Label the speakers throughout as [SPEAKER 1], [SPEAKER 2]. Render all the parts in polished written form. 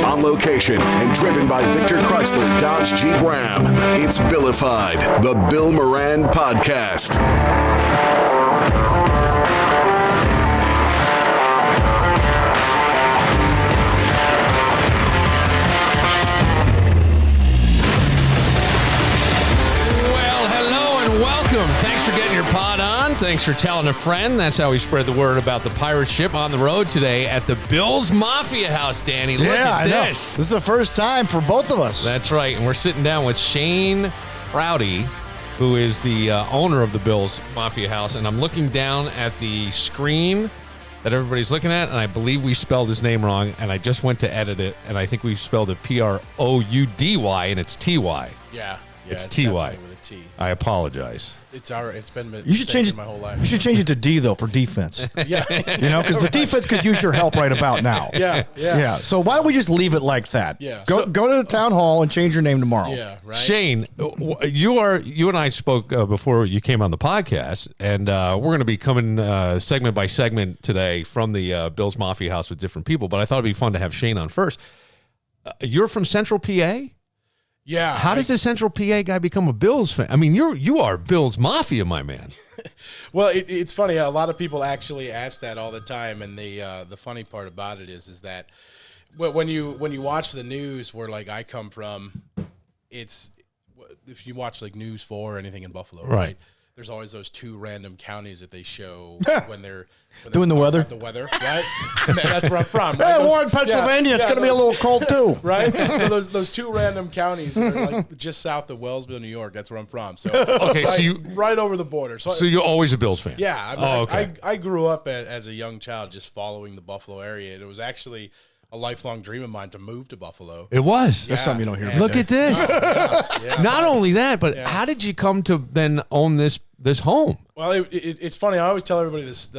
[SPEAKER 1] On location and driven by Victor Chrysler Dodge Jeep Ram, it's Billified, the Bill Moran Podcast.
[SPEAKER 2] Thanks for getting your pod on. Thanks for telling a friend. That's how we spread the word about the pirate ship on the road today at the Bills Mafia House, Danny. Look at this.
[SPEAKER 3] This is the first time for both of us.
[SPEAKER 2] That's right. And we're sitting down with Shane Prouty, who is the owner of the Bills Mafia House. And I'm looking down at the screen that everybody's looking at, and I believe we spelled his name wrong, and I just went to edit it, and I think we spelled it Proudy, and it's Ty.
[SPEAKER 4] Yeah.
[SPEAKER 2] It's Ty.
[SPEAKER 4] With a T.
[SPEAKER 2] I apologize.
[SPEAKER 4] It's been
[SPEAKER 3] you should change it
[SPEAKER 4] my whole life.
[SPEAKER 3] You should change it to D though for defense.
[SPEAKER 4] Yeah,
[SPEAKER 3] because the defense could use your help right about now.
[SPEAKER 4] Yeah.
[SPEAKER 3] So why don't we just leave it like that?
[SPEAKER 4] Yeah.
[SPEAKER 3] Go to the town hall and change your name tomorrow.
[SPEAKER 4] Yeah. Right.
[SPEAKER 2] Shane, you and I spoke before you came on the podcast, and we're going to be coming segment by segment today from the Bills Mafia House with different people. But I thought it'd be fun to have Shane on first. You're from Central PA.
[SPEAKER 4] Yeah.
[SPEAKER 2] How does this Central PA guy become a Bills fan? I mean, you are Bills Mafia, my man.
[SPEAKER 4] Well, it's funny. A lot of people actually ask that all the time, and the funny part about it is that when you watch the news where like I come from, it's if you watch like News 4 or anything in Buffalo, right? There's always those two random counties that they show when they're
[SPEAKER 3] doing the weather.
[SPEAKER 4] The weather, right? And that's where I'm from. Right?
[SPEAKER 3] Hey, Warren, Pennsylvania. It's going to be a little cold too,
[SPEAKER 4] right? So those two random counties that are like just south of Wellsville, New York. That's where I'm from. So
[SPEAKER 2] okay,
[SPEAKER 4] right over the border.
[SPEAKER 2] So you're always a Bills fan.
[SPEAKER 4] Yeah. I grew up as a young child just following the Buffalo area. It was actually a lifelong dream of mine to move to Buffalo.
[SPEAKER 2] It was.
[SPEAKER 3] That's something you don't hear.
[SPEAKER 2] Look at this. Not only that, but how did you come to then own this home?
[SPEAKER 4] Well, it's funny. I always tell everybody this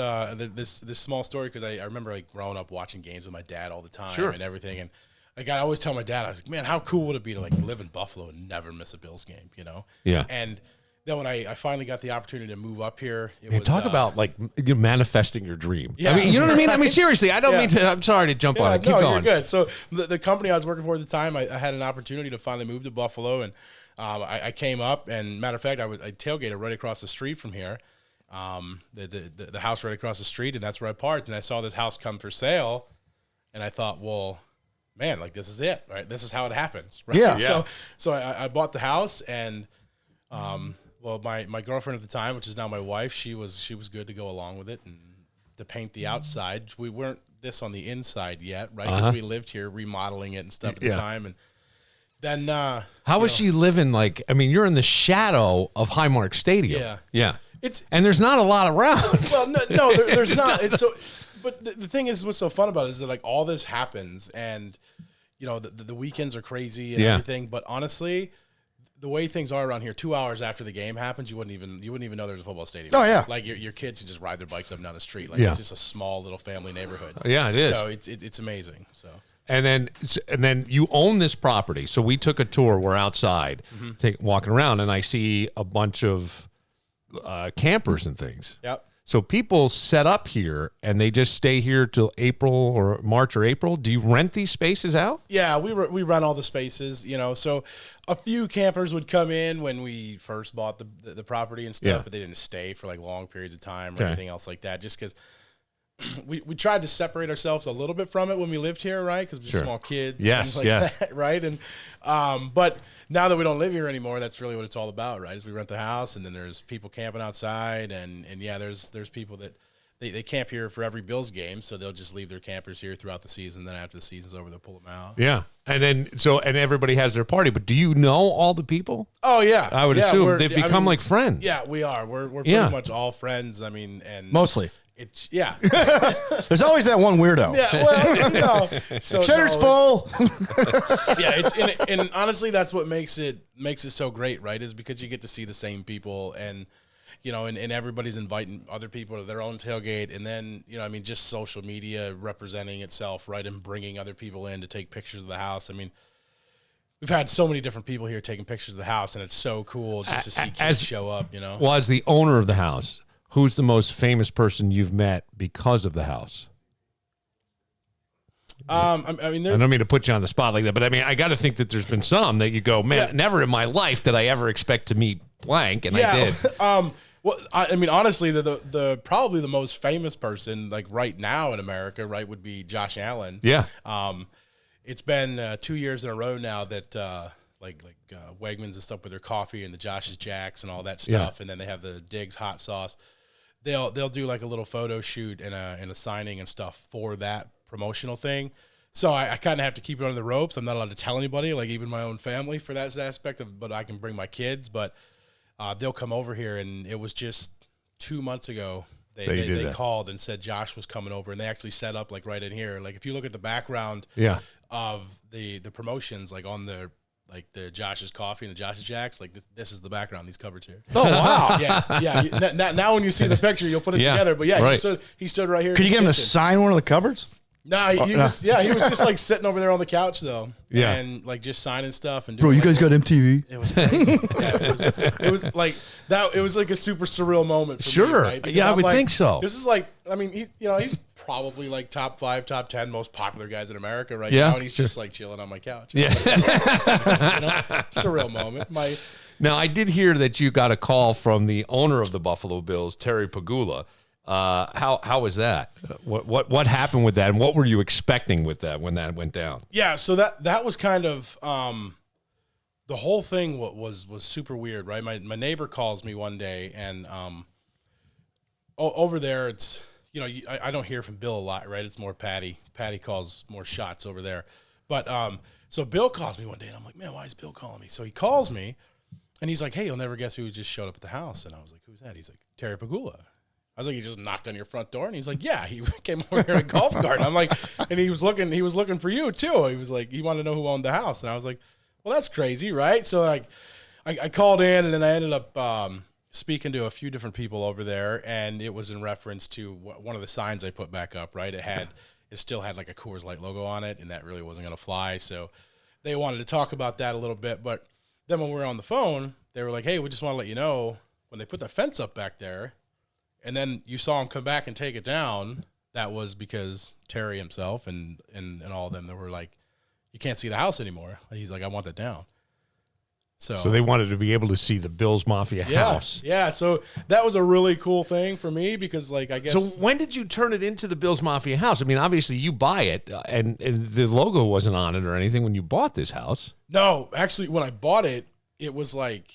[SPEAKER 4] small story because I remember like growing up watching games with my dad all the time and everything. And like I always tell my dad, I was like, man, how cool would it be to like live in Buffalo and never miss a Bills game,
[SPEAKER 2] Yeah.
[SPEAKER 4] And then when I finally got the opportunity to move up here,
[SPEAKER 2] talk about like manifesting your dream.
[SPEAKER 4] Yeah.
[SPEAKER 2] I mean, you know what I mean? I mean, seriously, I don't mean to. I'm sorry to jump on it. Keep going.
[SPEAKER 4] You're good. So the company I was working for at the time, I had an opportunity to finally move to Buffalo, and I came up. And matter of fact, I tailgated right across the street from here, the house right across the street, and that's where I parked. And I saw this house come for sale, and I thought, well, man, like this is it, right? This is how it happens, right?
[SPEAKER 3] Yeah.
[SPEAKER 4] So I bought the house, and well, my girlfriend at the time, which is now my wife, she was good to go along with it and to paint the outside. We weren't this on the inside yet, right? Because we lived here remodeling it and stuff at the time. And then
[SPEAKER 2] how was she living? Like, I mean, you're in the shadow of Highmark Stadium. Yeah. And there's not a lot around.
[SPEAKER 4] Well, no, there's not. It's so, but the thing is, what's so fun about it is that like all this happens, and the weekends are crazy and everything. But honestly, the way things are around here, 2 hours after the game happens, you wouldn't even know there's a football stadium.
[SPEAKER 3] Oh yeah,
[SPEAKER 4] like your kids can just ride their bikes up and down the street. Like it's just a small little family neighborhood.
[SPEAKER 2] Yeah, it is.
[SPEAKER 4] So it's amazing. So
[SPEAKER 2] and then you own this property. So we took a tour. We're outside, walking around, and I see a bunch of campers and things.
[SPEAKER 4] Yep.
[SPEAKER 2] So people set up here and they just stay here till April or March or April. Do you rent these spaces out?
[SPEAKER 4] Yeah, we rent all the spaces, So a few campers would come in when we first bought the property and stuff, but they didn't stay for like long periods of time or anything else like that. Just because we tried to separate ourselves a little bit from it when we lived here, right? Because we're small kids, that, right? And but now that we don't live here anymore, that's really what it's all about, right? Is we rent the house, and then there's people camping outside, and there's people that they camp here for every Bills game, so they'll just leave their campers here throughout the season. Then after the season's over, they'll pull them out.
[SPEAKER 2] Yeah, and then and everybody has their party. But do you know all the people?
[SPEAKER 4] Oh yeah,
[SPEAKER 2] I would assume they've become like friends.
[SPEAKER 4] Yeah, we are. We're pretty much all friends. I mean, and
[SPEAKER 3] mostly.
[SPEAKER 4] It's
[SPEAKER 3] There's always that one weirdo.
[SPEAKER 4] Yeah, well, so
[SPEAKER 3] Cheddar's full.
[SPEAKER 4] And honestly, that's what makes it so great, right? Is because you get to see the same people, and and everybody's inviting other people to their own tailgate, and then just social media representing itself, right, and bringing other people in to take pictures of the house. I mean, we've had so many different people here taking pictures of the house, and it's so cool just to see kids show up.
[SPEAKER 2] Well, as the owner of the house, who's the most famous person you've met because of the house?
[SPEAKER 4] I mean,
[SPEAKER 2] I don't mean to put you on the spot like that, but I mean, I got to think that there's been some that you go, man, never in my life did I ever expect to meet blank, and I did.
[SPEAKER 4] Well, I mean, honestly, the probably the most famous person like right now in America, right, would be Josh Allen.
[SPEAKER 2] Yeah.
[SPEAKER 4] It's been 2 years in a row now that like Wegmans and stuff with their coffee and the Josh's Jacks and all that stuff, and then they have the Diggs hot sauce. They'll do like a little photo shoot and a signing and stuff for that promotional thing. So I kind of have to keep it under the ropes. I'm not allowed to tell anybody, like even my own family, for that aspect of. But I can bring my kids. But they'll come over here, and it was just 2 months ago. They called and said Josh was coming over, and they actually set up like right in here. Like if you look at the background of the promotions, like on the Josh's Coffee and the Josh's Jacks, like this is the background. These cupboards here.
[SPEAKER 2] Oh wow!
[SPEAKER 4] yeah. Now when you see the picture, you'll put it together. But he stood right here.
[SPEAKER 3] Could you get him to sign one of the cupboards?
[SPEAKER 4] No, he was just like sitting over there on the couch though.
[SPEAKER 2] Yeah,
[SPEAKER 4] and like just signing stuff and.
[SPEAKER 3] Bro, you guys got MTV?
[SPEAKER 4] It was crazy. It was like that. It was like a super surreal moment. For me, right? Because
[SPEAKER 2] I would think so.
[SPEAKER 4] This is like, I mean, he's probably like top 5, top 10 most popular guys in America right now, and he's just like chilling on my couch.
[SPEAKER 2] Yeah,
[SPEAKER 4] surreal moment.
[SPEAKER 2] Now I did hear that you got a call from the owner of the Buffalo Bills, Terry Pegula. How was that? What happened with that, and what were you expecting with that when that went down?
[SPEAKER 4] Yeah, so that was kind of the whole thing was super weird, right? My neighbor calls me one day, and over there it's I don't hear from Bill a lot, right? It's more Patty. Patty calls more shots over there, but so Bill calls me one day, and I'm like, man, why is Bill calling me? So he calls me, and he's like, hey, you'll never guess who just showed up at the house, and I was like, who's that? He's like, Terry Pegula. I was like, he just knocked on your front door, and he's like, yeah, he came over here at Golf Garden. I'm like, and he was looking for you too. He was like, he wanted to know who owned the house, and I was like, well, that's crazy, right? So like, I called in, and then I ended up speaking to a few different people over there, and it was in reference to one of the signs I put back up, right? It still had like a Coors Light logo on it, and that really wasn't going to fly. So they wanted to talk about that a little bit, but then when we were on the phone, they were like, hey, we just want to let you know when they put the fence up back there, and then you saw him come back and take it down, that was because Terry himself and all of them, they were like, you can't see the house anymore. He's like, I want that down. So
[SPEAKER 2] they wanted to be able to see the Bills Mafia House.
[SPEAKER 4] Yeah, so that was a really cool thing for me because, like, I guess.
[SPEAKER 2] So when did you turn it into the Bills Mafia House? I mean, obviously you buy it, and the logo wasn't on it or anything when you bought this house.
[SPEAKER 4] No, actually, when I bought it, it was like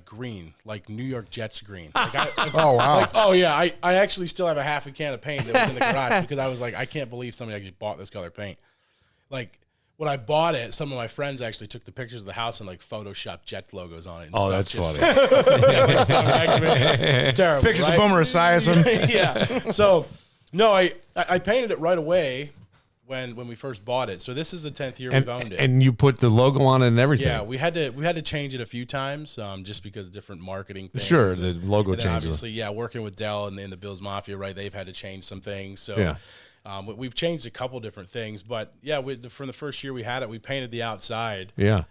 [SPEAKER 4] green, like New York Jets green.
[SPEAKER 3] Oh, wow.
[SPEAKER 4] I actually still have a half a can of paint that was in the garage because I was like, I can't believe somebody actually bought this color paint. Like, when I bought it, some of my friends actually took the pictures of the house and like photoshopped Jets logos on it. And
[SPEAKER 2] that's funny.
[SPEAKER 4] It's terrible.
[SPEAKER 3] Pictures of Boomer Esiason.
[SPEAKER 4] Yeah. So, no, I painted it right away when we first bought it. So this is the 10th year we've owned it.
[SPEAKER 2] And you put the logo on it and everything.
[SPEAKER 4] Yeah, we had to change it a few times, just because of different marketing things.
[SPEAKER 2] Sure, the logo changes.
[SPEAKER 4] Obviously, working with Dell and the Bills Mafia, right? They've had to change some things. So we've changed a couple different things, but from the first year we had it, we painted the outside.
[SPEAKER 2] Yeah.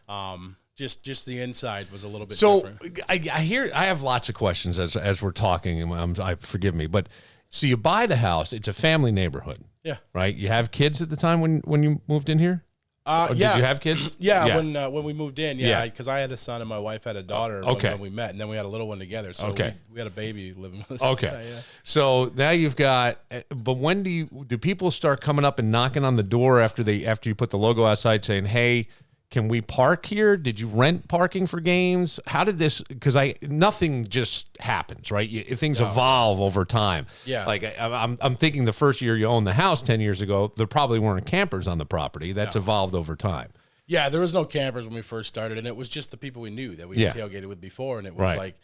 [SPEAKER 4] Just the inside was a little bit different.
[SPEAKER 2] So I have lots of questions as we're talking, and forgive me, but so you buy the house. It's a family neighborhood.
[SPEAKER 4] Yeah.
[SPEAKER 2] Right. You have kids at the time when you moved in here. Did you have kids?
[SPEAKER 4] Yeah. When we moved in, because I had a son and my wife had a daughter when we met, and then we had a little one together. So we had a baby living with us.
[SPEAKER 2] Okay. So now you've got, but when do people start coming up and knocking on the door after you put the logo outside saying, hey, can we park here? Did you rent parking for games? How did this? Because nothing just happens, right? Things evolve over time.
[SPEAKER 4] Yeah.
[SPEAKER 2] Like I'm thinking the first year you owned the house 10 years ago, there probably weren't campers on the property. That's evolved over time.
[SPEAKER 4] Yeah, there was no campers when we first started, and it was just the people we knew that we tailgated with before, and it was like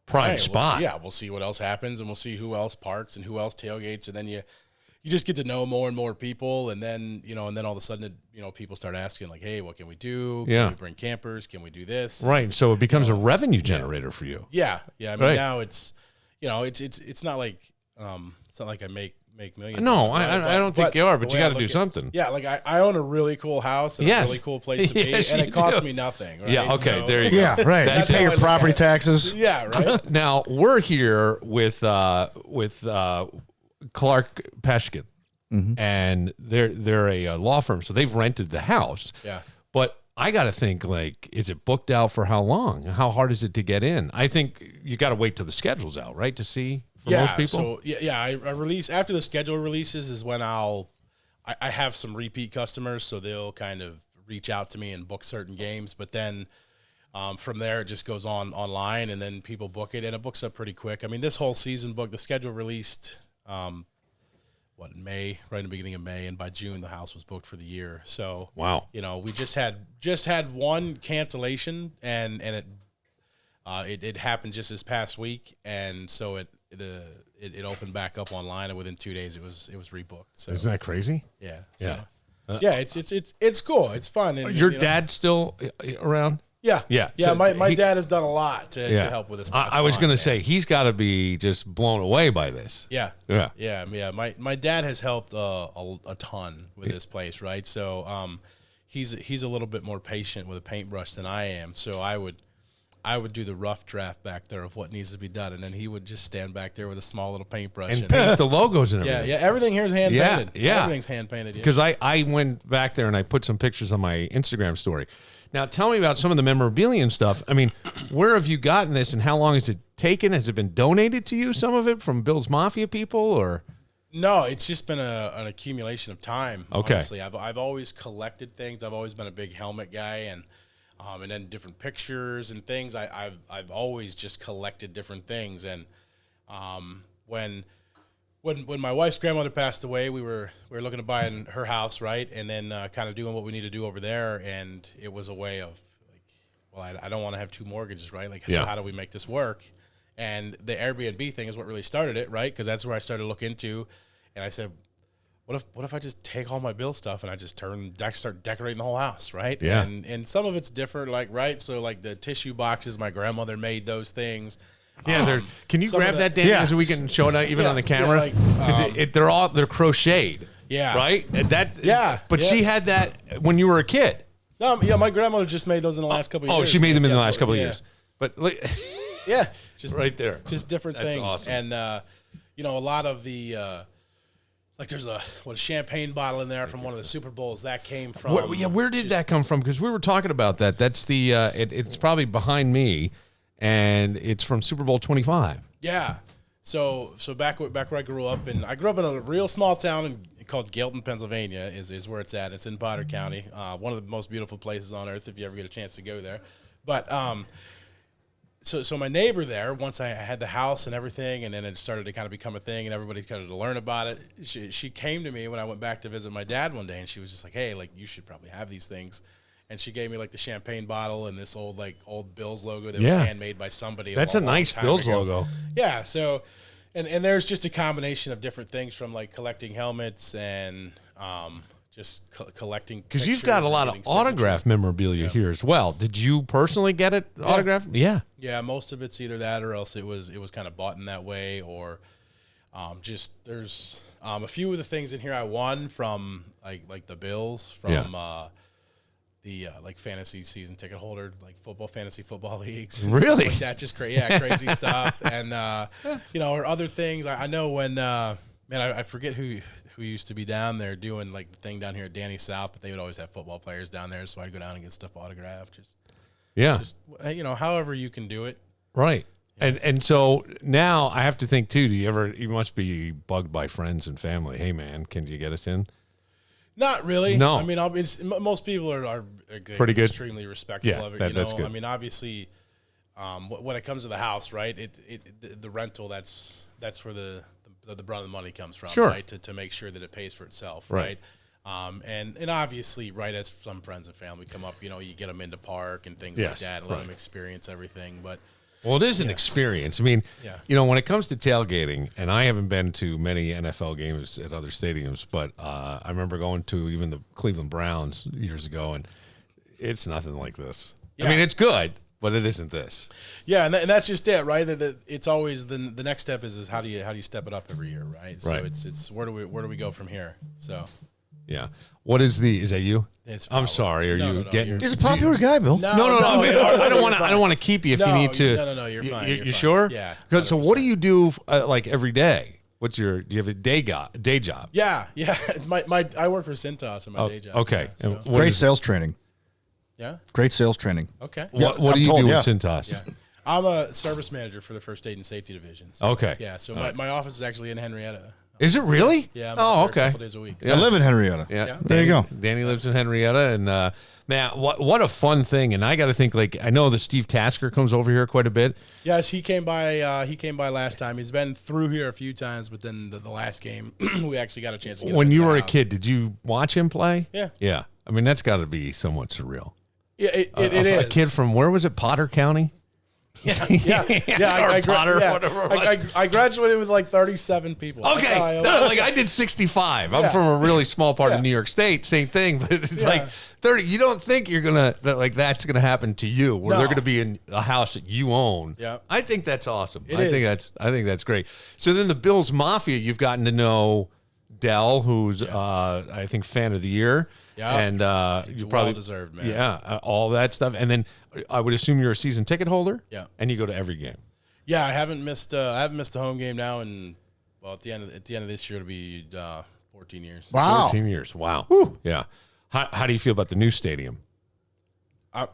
[SPEAKER 2] prime spot.
[SPEAKER 4] We'll see what else happens, and we'll see who else parks and who else tailgates, and then you just get to know more and more people, and then all of a sudden, people start asking like, "Hey, what can we do? Can we bring campers? Can we do this?"
[SPEAKER 2] Right. So it becomes a revenue generator for you.
[SPEAKER 4] Yeah. I mean, now it's, it's not like I make millions.
[SPEAKER 2] No, I don't think you are, but you got to do something.
[SPEAKER 4] Yeah, like I own a really cool house and a really cool place to be, and it costs me nothing. Right?
[SPEAKER 2] Yeah. Okay.
[SPEAKER 4] So,
[SPEAKER 2] there you go.
[SPEAKER 3] Yeah. Right.
[SPEAKER 4] That's
[SPEAKER 3] You pay
[SPEAKER 4] how
[SPEAKER 3] your
[SPEAKER 4] I
[SPEAKER 3] property
[SPEAKER 4] look at it.
[SPEAKER 3] taxes.
[SPEAKER 4] Yeah. Right.
[SPEAKER 2] Now we're here with Clark Pashkin. and they're a law firm, so they've rented the house.
[SPEAKER 4] Yeah.
[SPEAKER 2] But I got to think, like, is it booked out for how long? How hard is it to get in? I think you got to wait till the schedule's out, right, to see for most people?
[SPEAKER 4] So I release after the schedule releases is when I have some repeat customers, so they'll kind of reach out to me and book certain games. But then from there, it just goes online, and then people book it, and it books up pretty quick. I mean, this whole season booked. The schedule released in May, right in the beginning of May, and by June the house was booked for the year. So
[SPEAKER 2] wow,
[SPEAKER 4] we just had one cancellation, and it happened just this past week, and so it opened back up online, and within 2 days it was rebooked. So
[SPEAKER 2] isn't that crazy?
[SPEAKER 4] Yeah, so, it's cool, it's fun. And
[SPEAKER 2] your dad still around?
[SPEAKER 4] Yeah.
[SPEAKER 2] So
[SPEAKER 4] my dad has done a lot to help with this.
[SPEAKER 2] I was going to say, he's got to be just blown away by this.
[SPEAKER 4] Yeah. My dad has helped a ton with this place, right? So he's a little bit more patient with a paintbrush than I am. So I would do the rough draft back there of what needs to be done, and then he would just stand back there with a small little paintbrush
[SPEAKER 2] and paint the logos and everything.
[SPEAKER 4] Yeah, everything here is hand painted.
[SPEAKER 2] Yeah,
[SPEAKER 4] everything's hand painted.
[SPEAKER 2] Because I went back there and I put some pictures on my Instagram story. Now, tell me about some of the memorabilia and stuff. I mean, where have you gotten this, and how long has it taken? Has it been donated to you, some of it, from Bills Mafia people, or?
[SPEAKER 4] No, it's just been an accumulation of time,
[SPEAKER 2] okay.
[SPEAKER 4] Honestly. I've always collected things. I've always been a big helmet guy, and then different pictures and things. I've always just collected different things. And when my wife's grandmother passed away, we were looking to buy in her house, right? And then kind of doing what we need to do over there. And it was a way of like, well, I don't want to have two mortgages, right? Like, so how do we make this work? And the Airbnb thing is what really started it, right? Because that's where I started to look into. And I said, what if I just take all my Bill stuff and I just start decorating the whole house, right?
[SPEAKER 2] Yeah.
[SPEAKER 4] And some of it's different, like, right? So like the tissue boxes, my grandmother made those things.
[SPEAKER 2] Yeah, can you grab that, Danny, so we can show it even on the camera? Because they're crocheted.
[SPEAKER 4] Yeah.
[SPEAKER 2] Right? But
[SPEAKER 4] Yeah.
[SPEAKER 2] she had that when you were a kid.
[SPEAKER 4] No, my grandmother just made those in the last couple of years.
[SPEAKER 2] Oh, she made them in the last couple of years. But
[SPEAKER 4] just
[SPEAKER 2] right there.
[SPEAKER 4] Just different
[SPEAKER 2] That's
[SPEAKER 4] things.
[SPEAKER 2] awesome.
[SPEAKER 4] And a lot of the like there's a champagne bottle in there from one of the Super Bowls that came from.
[SPEAKER 2] Where did that come from? Because we were talking about that. That's the it's probably behind me. And it's from Super Bowl 25.
[SPEAKER 4] Yeah. So back where I grew up, and I grew up in a real small town called Galton, Pennsylvania, is where it's at. It's in Potter County, one of the most beautiful places on earth if you ever get a chance to go there. But so my neighbor there, once I had the house and everything, and then it started to kind of become a thing, and everybody started to learn about it. She came to me when I went back to visit my dad one day, and she was just like, "Hey, like you should probably have these things." And she gave me like the champagne bottle and this old Bills logo that was handmade by somebody.
[SPEAKER 2] That's a nice Bills logo.
[SPEAKER 4] Yeah. So, and there's just a combination of different things from like collecting helmets and just collecting.
[SPEAKER 2] Because you've got a lot of autograph memorabilia here as well. Did you personally get it autographed? Yeah.
[SPEAKER 4] Yeah. Most of it's either that or else it was kind of bought in that way, or just there's a few of the things in here I won from like the Bills from. The like fantasy season ticket holder, like fantasy football leagues.
[SPEAKER 2] Really?
[SPEAKER 4] Like that, just crazy stuff. And, or other things. I know when, I forget who used to be down there doing like the thing down here at Danny South, but they would always have football players down there. So I'd go down and get stuff autographed. Just however you can do it.
[SPEAKER 2] Right. Yeah. And so now I have to think too, you must be bugged by friends and family. Hey man, can you get us in?
[SPEAKER 4] Not really.
[SPEAKER 2] No.
[SPEAKER 4] I mean, most people are
[SPEAKER 2] pretty good,
[SPEAKER 4] extremely respectful of it.
[SPEAKER 2] That's good.
[SPEAKER 4] I mean, obviously, when it comes to the house, right? The rental that's where the brunt of the money comes from, right? To make sure that it pays for itself, right? And obviously, right, as some friends and family come up, you get them into park and things like that, and let them experience everything, but.
[SPEAKER 2] Well, it is an experience. I mean, when it comes to tailgating, and I haven't been to many NFL games at other stadiums, but I remember going to even the Cleveland Browns years ago, and it's nothing like this. Yeah. I mean, it's good, but it isn't this.
[SPEAKER 4] Yeah, and that's just it, right? It's always the next step is how do you step it up every year, right? So it's where do we go from here? So.
[SPEAKER 2] Yeah. What is that you? I'm sorry. Are you getting?
[SPEAKER 3] He's a popular guy, Bill.
[SPEAKER 2] No. I don't want to keep you if you need to.
[SPEAKER 4] No. You're fine.
[SPEAKER 2] You sure?
[SPEAKER 4] Yeah.
[SPEAKER 2] So what do you do like every day? do you have a day job?
[SPEAKER 4] Yeah. I work for Cintas in my day job.
[SPEAKER 2] Okay.
[SPEAKER 4] Yeah,
[SPEAKER 2] And
[SPEAKER 4] so.
[SPEAKER 3] Great sales training.
[SPEAKER 4] Yeah.
[SPEAKER 3] Great sales training.
[SPEAKER 4] Okay.
[SPEAKER 3] Yeah,
[SPEAKER 2] What do you
[SPEAKER 3] told,
[SPEAKER 2] do
[SPEAKER 3] yeah.
[SPEAKER 2] with Cintas?
[SPEAKER 4] Yeah. I'm a service manager for the first aid and safety division. So,
[SPEAKER 2] Okay.
[SPEAKER 4] Yeah. So my office is actually in Henrietta.
[SPEAKER 2] Is it really?
[SPEAKER 4] Yeah. I'm
[SPEAKER 2] Oh,
[SPEAKER 4] out there
[SPEAKER 2] okay.
[SPEAKER 4] A couple days a week.
[SPEAKER 3] I live in Henrietta.
[SPEAKER 2] Yeah.
[SPEAKER 3] There you go.
[SPEAKER 2] Danny lives in Henrietta, and man, what a fun thing! And I got to think, like, I know that Steve Tasker comes over here quite a bit.
[SPEAKER 4] Yes, he came by. He came by last time. He's been through here a few times, but then the last game, we actually got a chance to get
[SPEAKER 2] When
[SPEAKER 4] him
[SPEAKER 2] you
[SPEAKER 4] in the
[SPEAKER 2] were a
[SPEAKER 4] house.
[SPEAKER 2] kid, did you watch him play?
[SPEAKER 4] Yeah.
[SPEAKER 2] Yeah. I mean, that's got to be somewhat surreal.
[SPEAKER 4] Yeah, it
[SPEAKER 2] A
[SPEAKER 4] is.
[SPEAKER 2] kid from where was it? Potter County.
[SPEAKER 4] Yeah.
[SPEAKER 2] Or Potter, whatever it was.
[SPEAKER 4] I graduated with like 37 people. That's how
[SPEAKER 2] Okay,
[SPEAKER 4] I-
[SPEAKER 2] like I did 65. I'm
[SPEAKER 4] Yeah.
[SPEAKER 2] from a really small part of
[SPEAKER 4] Yeah.
[SPEAKER 2] New York State. Same thing, but it's
[SPEAKER 4] Yeah.
[SPEAKER 2] like 30. You don't think you're that's gonna happen to you, where they're
[SPEAKER 4] No.
[SPEAKER 2] gonna be in a house that you own.
[SPEAKER 4] Yeah.
[SPEAKER 2] I think that's awesome.
[SPEAKER 4] It
[SPEAKER 2] I think
[SPEAKER 4] is.
[SPEAKER 2] that's great. So then the Bills Mafia, you've gotten to know Dell, who's I think fan of the year.
[SPEAKER 4] Yeah.
[SPEAKER 2] And you probably
[SPEAKER 4] well-deserved, man.
[SPEAKER 2] Yeah, all that stuff. And then I would assume you're a season ticket holder.
[SPEAKER 4] Yeah.
[SPEAKER 2] And you go to every game.
[SPEAKER 4] Yeah, I haven't missed a home game now, and well, at the end of this year, it'll be 14 years.
[SPEAKER 3] Wow.
[SPEAKER 2] 14 years. Wow. Yeah. How do you feel about the new stadium? I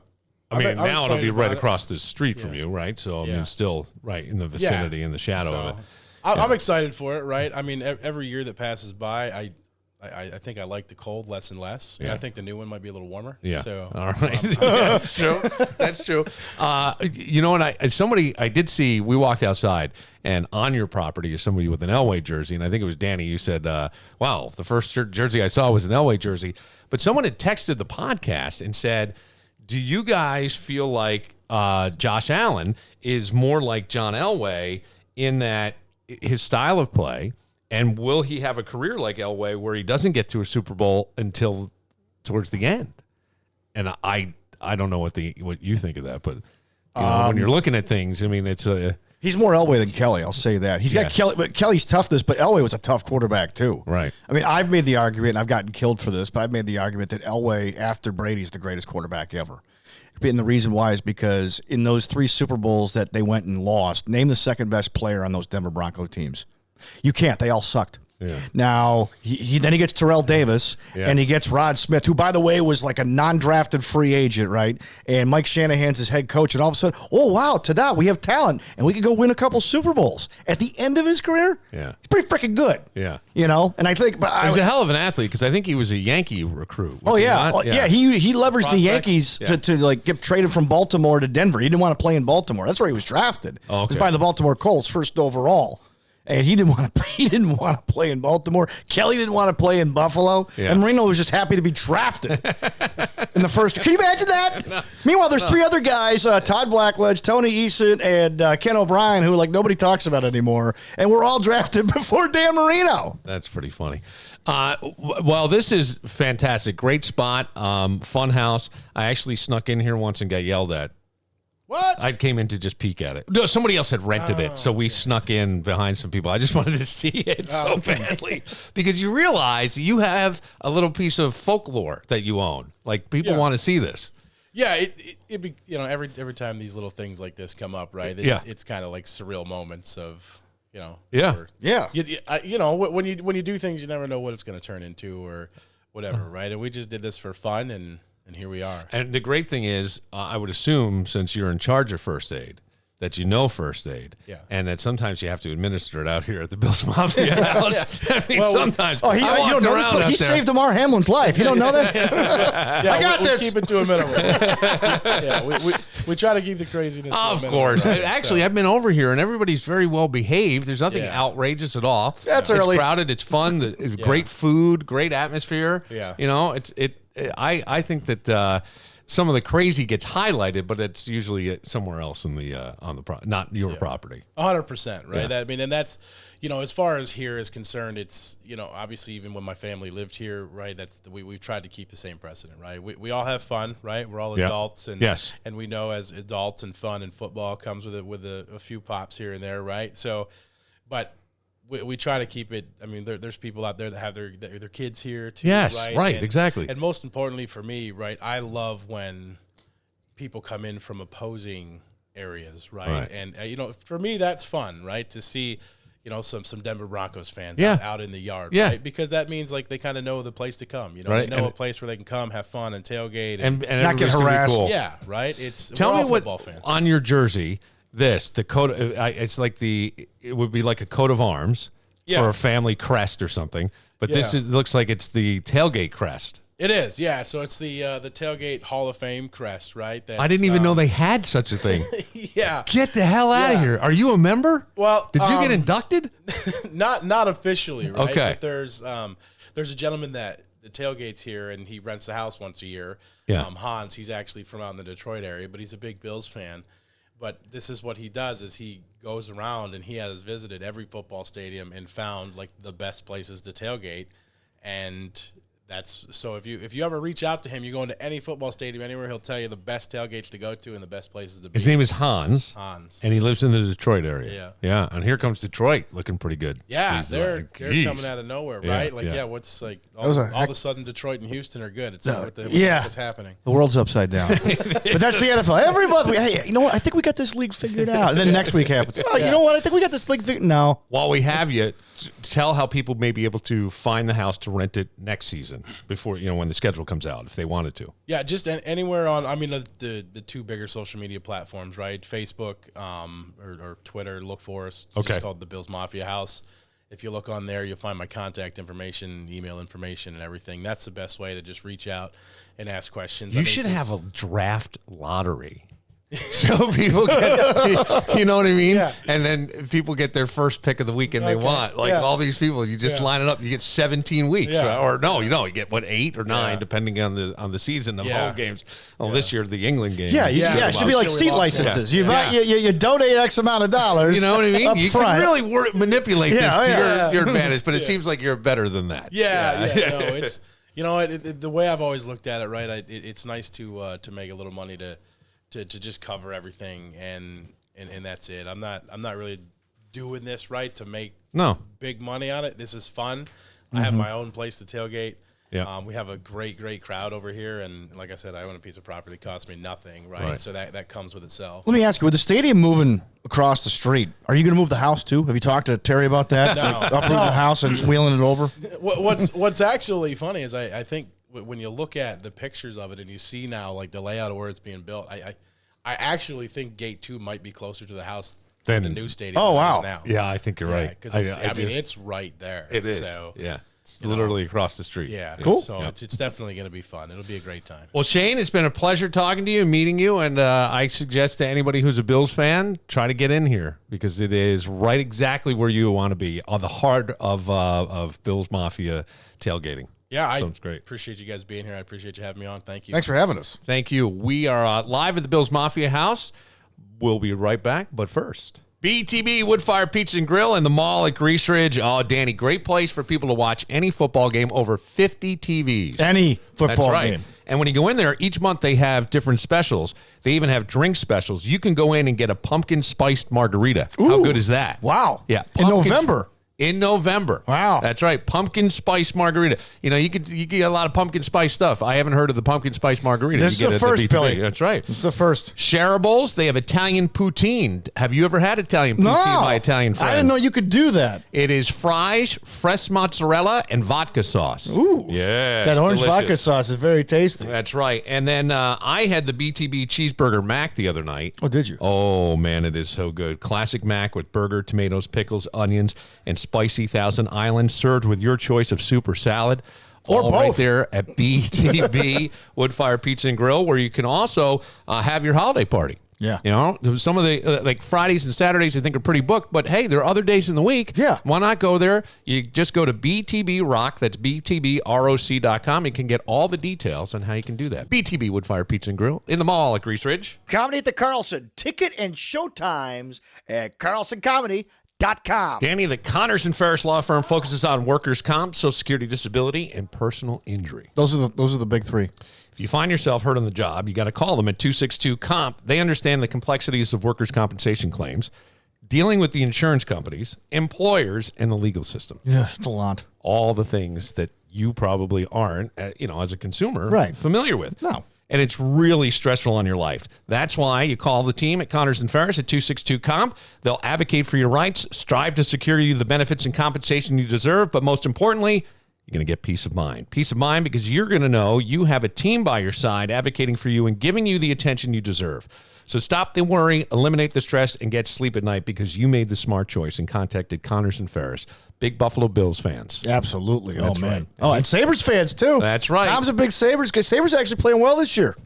[SPEAKER 2] mean,
[SPEAKER 4] I'm
[SPEAKER 2] now it'll
[SPEAKER 4] excited
[SPEAKER 2] be right
[SPEAKER 4] about it.
[SPEAKER 2] across the street from you, right? So, I
[SPEAKER 4] Yeah.
[SPEAKER 2] mean, still right in the vicinity, in the shadow of it.
[SPEAKER 4] I'm excited for it, right? I mean, every year that passes by, I think I like the cold less and less.
[SPEAKER 2] Yeah.
[SPEAKER 4] And I think the new one might be a little warmer.
[SPEAKER 2] Yeah.
[SPEAKER 4] So
[SPEAKER 2] All right. That's true. That's true. You know, and I did see, we walked outside, and on your property is somebody with an Elway jersey, and I think it was Danny. You said, wow, the first jersey I saw was an Elway jersey. But someone had texted the podcast and said, do you guys feel like Josh Allen is more like John Elway in that his style of play, and will he have a career like Elway where he doesn't get to a Super Bowl until towards the end? And I don't know what you think of that, but when you're looking at things, I mean, it's a
[SPEAKER 3] He's more Elway than Kelly, I'll say that. He's
[SPEAKER 2] Yeah.
[SPEAKER 3] got Kelly, but Kelly's toughness, but Elway was a tough quarterback too.
[SPEAKER 2] Right.
[SPEAKER 3] I mean, I've made the argument, and I've gotten killed for this, but I've made the argument that Elway, after Brady's the greatest quarterback ever. And the reason why is because in those 3 Super Bowls that they went and lost, name the second best player on those Denver Bronco teams. You can't. They all sucked.
[SPEAKER 2] Yeah.
[SPEAKER 3] Now, he gets Terrell Davis,
[SPEAKER 2] Yeah.
[SPEAKER 3] and he gets Rod Smith, who, by the way, was like a non-drafted free agent, right? And Mike Shanahan's his head coach, and all of a sudden, oh, wow, ta-da, we have talent, and we could go win a couple Super Bowls. At the end of his career,
[SPEAKER 2] Yeah.
[SPEAKER 3] he's pretty freaking good.
[SPEAKER 2] Yeah.
[SPEAKER 3] You know? And I think... but
[SPEAKER 2] He was a hell of an athlete, because I think he was a Yankee recruit. Was
[SPEAKER 3] Oh
[SPEAKER 2] he
[SPEAKER 3] yeah,
[SPEAKER 2] not?
[SPEAKER 3] He leveraged the
[SPEAKER 4] Prospect.
[SPEAKER 3] Yankees
[SPEAKER 2] Yeah.
[SPEAKER 3] to like get traded from Baltimore to Denver. He didn't want to play in Baltimore. That's where he was drafted.
[SPEAKER 2] Oh,
[SPEAKER 3] He was
[SPEAKER 2] okay.
[SPEAKER 3] by the Baltimore Colts, first overall, and he didn't want to. He didn't want to play in Baltimore. Kelly didn't want to play in Buffalo,
[SPEAKER 2] Yeah.
[SPEAKER 3] and Marino was just happy to be drafted in the first. Can you imagine that? Meanwhile, there's 3 other guys: Todd Blackledge, Tony Eason, and Ken O'Brien, who like nobody talks about anymore, and we're all drafted before Dan Marino.
[SPEAKER 2] That's pretty funny. Well, this is fantastic. Great spot. Fun house. I actually snuck in here once and got yelled at.
[SPEAKER 4] What?
[SPEAKER 2] I came in to just peek at it. No, somebody else had rented it, so we snuck in behind some people. I just wanted to see it so badly because you realize you have a little piece of folklore that you own. Like people
[SPEAKER 4] Yeah.
[SPEAKER 2] want to see this.
[SPEAKER 4] Yeah, it be every time these little things like this come up, right?
[SPEAKER 2] Yeah.
[SPEAKER 4] It's kind of like surreal moments of
[SPEAKER 2] Yeah.
[SPEAKER 4] or-
[SPEAKER 3] Yeah.
[SPEAKER 4] when you do things, you never know what it's going to turn into or whatever, right? And we just did this for fun, and here we are.
[SPEAKER 2] And the great thing is, I would assume since you're in charge of first aid, that you know first aid,
[SPEAKER 4] Yeah.
[SPEAKER 2] and that sometimes you have to administer it out here at the Bills Mafia House. I mean,
[SPEAKER 4] Well,
[SPEAKER 2] sometimes.
[SPEAKER 3] Oh, you
[SPEAKER 2] I
[SPEAKER 3] don't know this,
[SPEAKER 2] walked
[SPEAKER 3] but
[SPEAKER 2] around
[SPEAKER 3] he
[SPEAKER 2] out there.
[SPEAKER 3] saved Damar Hamlin's life. You don't know that?
[SPEAKER 4] Yeah,
[SPEAKER 3] I got
[SPEAKER 4] we
[SPEAKER 3] this.
[SPEAKER 4] keep it to a minimum. Yeah, we try to keep the craziness. to a
[SPEAKER 2] Of
[SPEAKER 4] minimum,
[SPEAKER 2] course.
[SPEAKER 4] right?
[SPEAKER 2] Actually,
[SPEAKER 4] So-
[SPEAKER 2] I've been over here, and everybody's very well behaved. There's nothing
[SPEAKER 4] Yeah.
[SPEAKER 2] outrageous at all.
[SPEAKER 3] That's
[SPEAKER 2] it's
[SPEAKER 3] early.
[SPEAKER 2] crowded. It's fun. It's great food. Great atmosphere.
[SPEAKER 4] Yeah.
[SPEAKER 2] You know, I think that some of the crazy gets highlighted, but it's usually somewhere else in the not your property.
[SPEAKER 4] 100%, right?
[SPEAKER 2] Yeah.
[SPEAKER 4] I mean, and that's, as far as here is concerned, it's, obviously even when my family lived here, right, we've tried to keep the same precedent, right? We all have fun, right? We're all
[SPEAKER 2] Yeah.
[SPEAKER 4] adults, and
[SPEAKER 2] Yes.
[SPEAKER 4] and we know as adults and fun and football comes with a few pops here and there, right? So, but we try to keep it. I mean, there's people out there that have their kids here too.
[SPEAKER 2] Yes,
[SPEAKER 4] right,
[SPEAKER 2] right, exactly.
[SPEAKER 4] And most importantly for me, right, I love when people come in from opposing areas, right?
[SPEAKER 2] Right.
[SPEAKER 4] And for me, that's fun, right? To see, some Denver Broncos fans
[SPEAKER 2] Yeah.
[SPEAKER 4] out in the yard,
[SPEAKER 2] Yeah.
[SPEAKER 4] right? Because that means like they kind of know the place to come.
[SPEAKER 2] Right.
[SPEAKER 4] They know a place where they can come, have fun, and tailgate,
[SPEAKER 2] and
[SPEAKER 3] not
[SPEAKER 2] everybody's
[SPEAKER 3] get
[SPEAKER 2] gonna be
[SPEAKER 3] harassed.
[SPEAKER 2] cool.
[SPEAKER 4] yeah, right.
[SPEAKER 2] Tell
[SPEAKER 4] we're
[SPEAKER 2] me
[SPEAKER 4] all
[SPEAKER 2] what
[SPEAKER 4] football fans.
[SPEAKER 2] on your jersey. The coat. It's like it would be like a coat of arms for a family crest or something. But this looks like it's the tailgate crest.
[SPEAKER 4] It is, yeah. So it's the tailgate Hall of Fame crest, right?
[SPEAKER 2] I didn't even know they had such a thing.
[SPEAKER 4] Yeah.
[SPEAKER 2] Get the hell out of here! Are you a member?
[SPEAKER 4] Well,
[SPEAKER 2] did you get inducted?
[SPEAKER 4] Not officially, right?
[SPEAKER 2] Okay.
[SPEAKER 4] But there's a gentleman that the tailgates here, and he rents a house once a year.
[SPEAKER 2] Yeah.
[SPEAKER 4] Hans. He's actually from out in the Detroit area, but he's a big Bills fan. But this is what he does: is he goes around and he has visited every football stadium and found like the best places to tailgate, and that's so if you ever reach out to him, you go into any football stadium anywhere, he'll tell you the best tailgates to go to and the best places to be.
[SPEAKER 2] His name is Hans.
[SPEAKER 4] Hans.
[SPEAKER 2] And he lives in the Detroit area.
[SPEAKER 4] Yeah.
[SPEAKER 2] Yeah. And here comes Detroit looking pretty good.
[SPEAKER 4] Yeah,
[SPEAKER 2] He's
[SPEAKER 4] they're
[SPEAKER 2] like,
[SPEAKER 4] coming out of nowhere,
[SPEAKER 2] Yeah,
[SPEAKER 4] right? Like,
[SPEAKER 2] yeah.
[SPEAKER 4] what's like all of a sudden Detroit and Houston are good. It's like what's happening.
[SPEAKER 3] The world's upside down. But that's the NFL. Every month, hey, you know what? I think we got this league figured out. And then next week happens. Oh, you know what? I think we got this league figured out. No.
[SPEAKER 2] While we have you, tell how people may be able to find the house to rent it next season before, when the schedule comes out, if they wanted to.
[SPEAKER 4] Yeah, just anywhere on, the two bigger social media platforms, right? Facebook or Twitter, look for us. It's just called the Bills Mafia House. If you look on there, you'll find my contact information, email information, and everything. That's the best way to just reach out and ask questions.
[SPEAKER 2] You should have a draft lottery. So people get, you know what I mean?
[SPEAKER 4] Yeah.
[SPEAKER 2] And then people get their first pick of the weekend they want. Like all these people, you just line it up. You get 17 weeks, right? Or no, you get 8 or 9, depending on the season of home games. Well, this year the England game.
[SPEAKER 3] It should be like seat licenses. You donate X amount of dollars.
[SPEAKER 2] You know what I mean? You can really manipulate this to your advantage, but it seems like you're better than that.
[SPEAKER 4] No, it's the way I've always looked at it, right? It's nice to make a little money to just cover everything and that's it. I'm not really doing this right to make big money on it. This is fun. I have my own place to tailgate.
[SPEAKER 2] Yeah.
[SPEAKER 4] We have a great crowd over here, and like I said, I own a piece of property that costs me nothing, right? So that comes with itself.
[SPEAKER 3] Let me ask you, with the stadium moving across the street, are you going to move the house too? Have you talked to Terry about that?
[SPEAKER 4] No.
[SPEAKER 3] Like uprooting the house and wheeling it over?
[SPEAKER 4] What's actually funny is I think when you look at the pictures of it and you see now like the layout of where it's being built, I actually think Gate 2 might be closer to the house than the new stadium.
[SPEAKER 3] Oh, wow.
[SPEAKER 4] Now.
[SPEAKER 2] Yeah, I think you're right.
[SPEAKER 4] Because it's right there.
[SPEAKER 2] It is.
[SPEAKER 4] So,
[SPEAKER 2] yeah. It's literally across the street.
[SPEAKER 4] Yeah.
[SPEAKER 3] Cool.
[SPEAKER 4] So it's definitely going to be fun. It'll be a great time.
[SPEAKER 2] Well, Shane, it's been a pleasure talking to you and meeting you. And I suggest to anybody who's a Bills fan, try to get in here because it is right exactly where you want to be, on the heart of Bills Mafia tailgating.
[SPEAKER 4] Yeah, I
[SPEAKER 2] great.
[SPEAKER 4] Appreciate you guys being here. I appreciate you having me on. Thank you.
[SPEAKER 3] Thanks for having us.
[SPEAKER 2] Thank you. We are live at the Bills Mafia House. We'll be right back, but first, BTB Woodfire Pizza and Grill in the mall at Grease Ridge. Oh, Danny, great place for people to watch any football game, over 50 TVs.
[SPEAKER 3] Any football
[SPEAKER 2] That's right.
[SPEAKER 3] game.
[SPEAKER 2] And when you go in there, each month they have different specials. They even have drink specials. You can go in and get a pumpkin spiced margarita.
[SPEAKER 3] Ooh.
[SPEAKER 2] How good is that?
[SPEAKER 3] Wow.
[SPEAKER 2] Yeah.
[SPEAKER 3] In November.
[SPEAKER 2] In November.
[SPEAKER 3] Wow.
[SPEAKER 2] That's right. Pumpkin spice margarita. You get a lot of pumpkin spice stuff. I haven't heard of the pumpkin spice margarita.
[SPEAKER 3] This is the first, Billy.
[SPEAKER 2] That's right.
[SPEAKER 3] It's the first.
[SPEAKER 2] Shareables, they have Italian poutine. Have you ever had Italian poutine, my Italian friend?
[SPEAKER 3] I didn't know you could do that.
[SPEAKER 2] It is fries, fresh mozzarella, and vodka sauce.
[SPEAKER 3] Ooh.
[SPEAKER 2] Yeah.
[SPEAKER 3] That orange vodka sauce is very tasty.
[SPEAKER 2] That's right. And then I had the BTB cheeseburger mac the other night.
[SPEAKER 3] Oh, did you?
[SPEAKER 2] Oh, man, it is so good. Classic mac with burger, tomatoes, pickles, onions, and spicy Thousand Island, served with your choice of soup or salad.
[SPEAKER 3] Or
[SPEAKER 2] all
[SPEAKER 3] both.
[SPEAKER 2] right there at BTB Woodfire Pizza and Grill, where you can also have your holiday party.
[SPEAKER 3] Yeah.
[SPEAKER 2] Some of the like Fridays and Saturdays I think are pretty booked, but hey, there are other days in the week.
[SPEAKER 3] Yeah.
[SPEAKER 2] Why not go there? You just go to BTB Rock, that's BTBROC.com. You can get all the details on how you can do that. BTB Woodfire Pizza and Grill in the mall at Grease Ridge.
[SPEAKER 5] Comedy at the Carlson. Ticket and show times at carlsoncomedy.com.
[SPEAKER 2] Danny, the Connors and Ferris Law Firm focuses on workers' comp, Social Security, disability, and personal injury.
[SPEAKER 3] Those are the big three.
[SPEAKER 2] If you find yourself hurt on the job, you got to call them at 262-COMP. They understand the complexities of workers' compensation claims, dealing with the insurance companies, employers, and the legal system.
[SPEAKER 3] Yeah, it's a lot.
[SPEAKER 2] All the things that you probably aren't, as a consumer, familiar with.
[SPEAKER 3] No.
[SPEAKER 2] and it's really stressful on your life. That's why you call the team at Connors and Ferris at 262-COMP. They'll advocate for your rights, strive to secure you the benefits and compensation you deserve, but most importantly, you're going to get peace of mind. Peace of mind because you're going to know you have a team by your side advocating for you and giving you the attention you deserve. So stop the worry, eliminate the stress, and get sleep at night because you made the smart choice and contacted Connors and Ferris. Big Buffalo Bills fans.
[SPEAKER 3] Absolutely.
[SPEAKER 2] That's
[SPEAKER 3] oh, man.
[SPEAKER 2] right.
[SPEAKER 3] Oh, and Sabres fans, too.
[SPEAKER 2] That's right.
[SPEAKER 3] Tom's a big Sabres guy. Sabres actually playing well this year.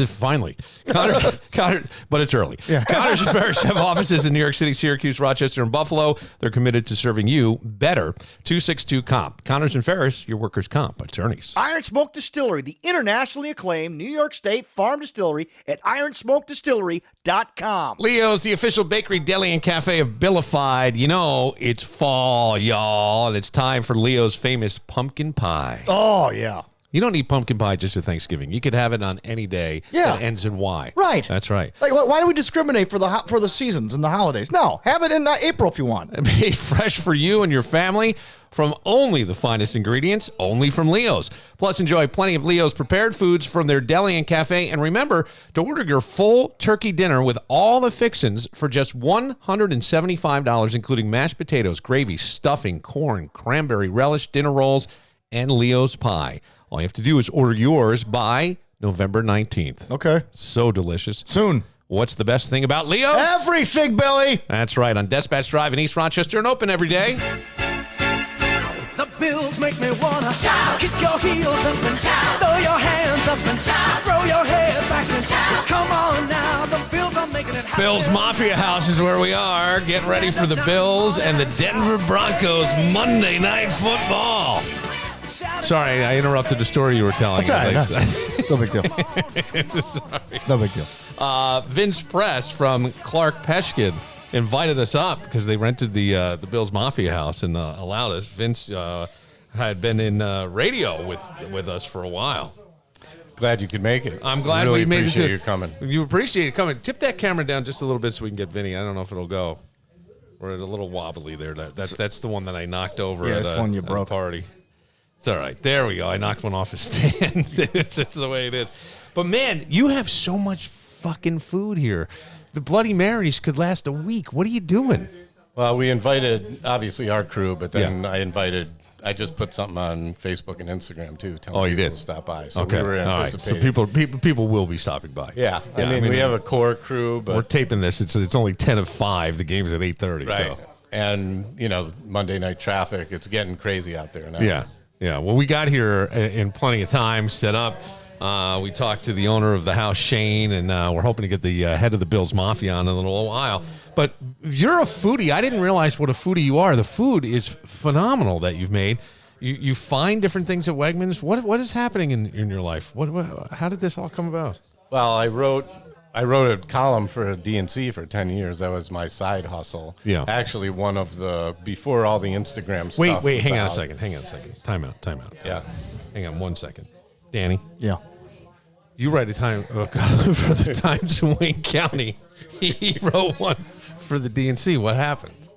[SPEAKER 2] Finally. Connor, but it's early. Yeah. Connors and Ferris have offices in New York City, Syracuse, Rochester, and Buffalo. They're committed to serving you better. 262-COMP. Connors and Ferris, your workers' comp attorneys.
[SPEAKER 5] Iron Smoke Distillery, the internationally acclaimed New York State farm distillery at ironsmokedistillery.com.
[SPEAKER 2] Leo's, the official bakery, deli, and cafe of Billified. You know, it's fall, y'all, and it's time for Leo's famous pumpkin pie.
[SPEAKER 3] Oh, yeah.
[SPEAKER 2] You don't need pumpkin pie just at Thanksgiving. You could have it on any day that ends in Y.
[SPEAKER 3] Right.
[SPEAKER 2] That's right.
[SPEAKER 3] Like, why do we discriminate for the seasons and the holidays? No, have it in April if you want.
[SPEAKER 2] Made fresh for you and your family from only the finest ingredients, only from Leo's. Plus, enjoy plenty of Leo's prepared foods from their deli and cafe. And remember to order your full turkey dinner with all the fixins for just $175, including mashed potatoes, gravy, stuffing, corn, cranberry relish, dinner rolls, and Leo's pie. All you have to do is order yours by November 19th.
[SPEAKER 3] Okay.
[SPEAKER 2] So delicious.
[SPEAKER 3] Soon.
[SPEAKER 2] What's the best thing about Leo's?
[SPEAKER 3] Everything, Billy.
[SPEAKER 2] That's right. On Dispatch Drive in East Rochester and open every day.
[SPEAKER 6] The Bills make me wanna shout. Kick your heels up and shout. Throw your hands up and shout. Throw your head back and shout. Come on now, the Bills are making it happen.
[SPEAKER 2] Bills Mafia House is where we are. Get ready for the Bills and the Denver Broncos Monday Night Football. Sorry, I interrupted the story you were telling.
[SPEAKER 3] That's all right. It's no big deal. It's no big deal.
[SPEAKER 2] Vince Press from Clark Peshkin invited us up because they rented the Bills Mafia House and allowed us. Vince had been in radio with us for a while.
[SPEAKER 7] Glad you could make it.
[SPEAKER 2] I'm glad
[SPEAKER 7] really
[SPEAKER 2] we made it.
[SPEAKER 7] Appreciate you coming.
[SPEAKER 2] You appreciate it coming. Tip that camera down just a little bit so we can get Vinny. I don't know if it'll go. We're a little wobbly there. That's the one that I knocked over.
[SPEAKER 3] Yeah,
[SPEAKER 2] at
[SPEAKER 3] that's
[SPEAKER 2] a,
[SPEAKER 3] one you
[SPEAKER 2] at
[SPEAKER 3] broke.
[SPEAKER 2] a party. It's all right. There we go. I knocked one off his stand. It's the way it is. But, man, you have so much fucking food here. The Bloody Marys could last a week. What are you doing?
[SPEAKER 7] Well, we invited, obviously, our crew, but then I just put something on Facebook and Instagram, too, telling people to stop by. So we were anticipating.
[SPEAKER 2] All right. So people will be stopping by.
[SPEAKER 7] Yeah. I mean, we have a core crew, but
[SPEAKER 2] we're taping this. It's only 10 of 5. The game's at 8:30.
[SPEAKER 7] Right.
[SPEAKER 2] So.
[SPEAKER 7] And, Monday night traffic, it's getting crazy out there now.
[SPEAKER 2] Yeah. Yeah, well, we got here in plenty of time, set up. We talked to the owner of the house, Shane, and we're hoping to get the head of the Bills Mafia on in a little while. But you're a foodie. I didn't realize what a foodie you are. The food is phenomenal that you've made. You find different things at Wegmans. What is happening in your life? How did this all come about?
[SPEAKER 7] Well, I wrote a column for DNC for 10 years. That was my side hustle.
[SPEAKER 2] Yeah.
[SPEAKER 7] Actually, one of before all the Instagram stuff.
[SPEAKER 2] Wait,
[SPEAKER 7] was
[SPEAKER 2] hang on a
[SPEAKER 7] out.
[SPEAKER 2] second. Time out.
[SPEAKER 7] Yeah.
[SPEAKER 2] Hang on 1 second. Danny.
[SPEAKER 3] Yeah.
[SPEAKER 2] You write a time for the Times in Wayne County. He wrote one for the DNC. What happened?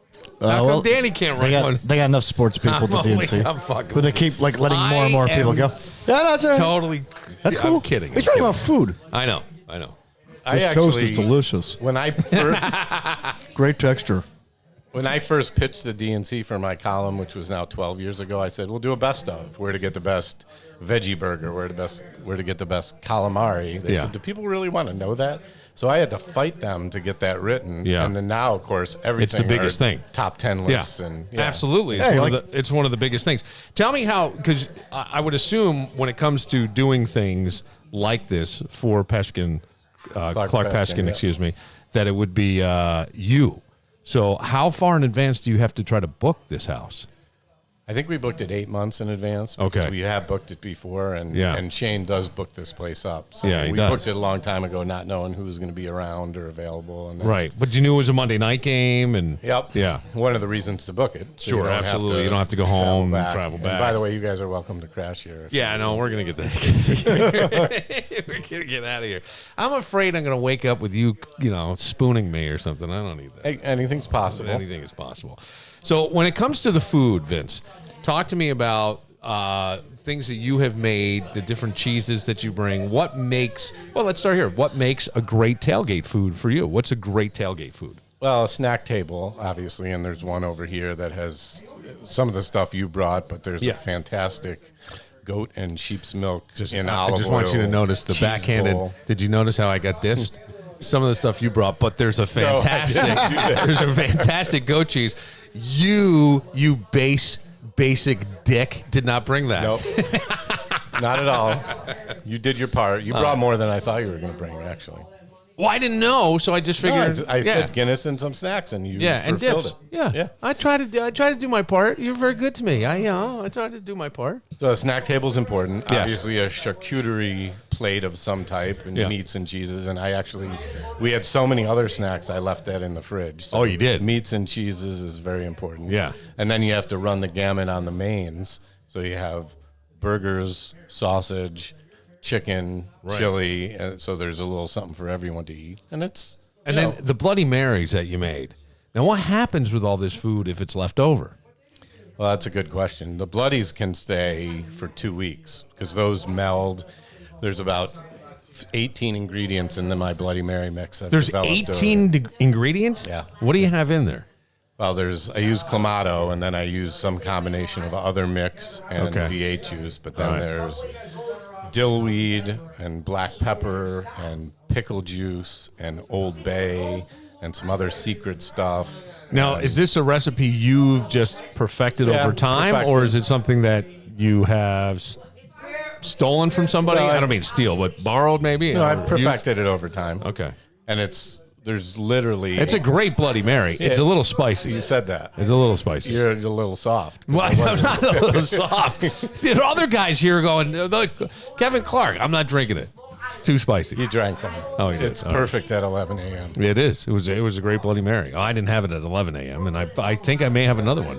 [SPEAKER 2] How come Danny can't write one?
[SPEAKER 3] They got enough sports people to DNC.
[SPEAKER 2] I'm fucking
[SPEAKER 3] Who they keep letting more and more people go. Yeah, that's right.
[SPEAKER 2] Totally.
[SPEAKER 3] That's cool.
[SPEAKER 2] I'm kidding.
[SPEAKER 3] He's talking about food.
[SPEAKER 2] I know.
[SPEAKER 3] This toast is delicious.
[SPEAKER 7] When I first,
[SPEAKER 3] Great texture.
[SPEAKER 7] when I first pitched the DNC for my column, which was now 12 years ago, I said, we'll do a best of, where to get the best veggie burger, where to get the best calamari. They said, do people really want to know that? So I had to fight them to get that written.
[SPEAKER 2] Yeah.
[SPEAKER 7] And then now, of course, everything
[SPEAKER 2] It's the biggest
[SPEAKER 7] are
[SPEAKER 2] thing.
[SPEAKER 7] Top 10 lists. And
[SPEAKER 2] Absolutely. It's one of the biggest things. Tell me how, because I would assume when it comes to doing things like this for Peshkin, Clark Pashkin, excuse me, that it would be you. So how far in advance do you have to try to book this house?
[SPEAKER 7] I think we booked it 8 months in advance.
[SPEAKER 2] Okay.
[SPEAKER 7] Because we have booked it before, and Shane does book this place up. So
[SPEAKER 2] he
[SPEAKER 7] we
[SPEAKER 2] does.
[SPEAKER 7] booked it a long time ago, not knowing who was going to be around or available. And then,
[SPEAKER 2] Right. But you knew it was a Monday night game. And
[SPEAKER 7] Yep.
[SPEAKER 2] Yeah.
[SPEAKER 7] One of the reasons to book it. So
[SPEAKER 2] Sure, absolutely. You don't have to go home and travel back.
[SPEAKER 7] And by the way, you guys are welcome to crash here.
[SPEAKER 2] Yeah, no, we're going to get that. We're going to get out of here. I'm afraid I'm going to wake up with you, spooning me or something. I don't need that.
[SPEAKER 7] Hey, anything's possible.
[SPEAKER 2] Anything is possible. So when it comes to the food, Vince, talk to me about things that you have made, the different cheeses that you bring. What makes, well, let's start here. What makes a great tailgate food for you? What's a great tailgate food?
[SPEAKER 7] Well, a snack table, obviously, and there's one over here that has some of the stuff you brought, but there's a fantastic goat and sheep's milk in olive oil.
[SPEAKER 2] I just want you to notice the backhanded.
[SPEAKER 7] Bowl.
[SPEAKER 2] Did you notice how I got dissed? Some of the stuff you brought, but there's a fantastic, there's a fantastic goat cheese. You basic dick did not bring that.
[SPEAKER 7] Nope. Not at all. You did your part. You brought more than I thought you were going to bring, actually.
[SPEAKER 2] Well, I didn't know, so I just figured.
[SPEAKER 7] No, I said Guinness and some snacks, and you fulfilled it.
[SPEAKER 2] Yeah. I try to do my part. You're very good to me. I try to do my part.
[SPEAKER 7] So a snack table is important.
[SPEAKER 2] Yes.
[SPEAKER 7] Obviously, a charcuterie plate of some type, and meats and cheeses. And we had so many other snacks, I left that in the fridge. So
[SPEAKER 2] you did?
[SPEAKER 7] Meats and cheeses is very important.
[SPEAKER 2] Yeah.
[SPEAKER 7] And then you have to run the gamut on the mains. So you have burgers, sausage, chicken, chili, and so there's a little something for everyone to eat, and then
[SPEAKER 2] the Bloody Marys that you made. Now, what happens with all this food if it's left over?
[SPEAKER 7] Well, that's a good question. The Bloodies can stay for 2 weeks because those meld. There's about 18 ingredients in my Bloody Mary mix.
[SPEAKER 2] There's 18 ingredients?
[SPEAKER 7] Yeah.
[SPEAKER 2] What do you have in there?
[SPEAKER 7] Well, I use Clamato, and then I use some combination of other mix and V8 juice, but then there's Dell Reid and black pepper and pickle juice and Old Bay and some other secret stuff.
[SPEAKER 2] Now, is this a recipe you've just perfected over time, or is it something that you have stolen from somebody?
[SPEAKER 7] No,
[SPEAKER 2] I don't mean steal, but borrowed maybe?
[SPEAKER 7] No, I've perfected it over time.
[SPEAKER 2] Okay.
[SPEAKER 7] And there's literally...
[SPEAKER 2] It's a great Bloody Mary. It's a little spicy.
[SPEAKER 7] You said that.
[SPEAKER 2] It's a little spicy.
[SPEAKER 7] You're a little soft.
[SPEAKER 2] Well, I'm not a little soft. There are other guys here going, look, Kevin Clark, I'm not drinking it. It's too spicy.
[SPEAKER 7] You drank one.
[SPEAKER 2] Oh, you did.
[SPEAKER 7] It's perfect at 11 a.m.
[SPEAKER 2] It is. It was a great Bloody Mary. Oh, I didn't have it at 11 a.m., and I think I may have another one.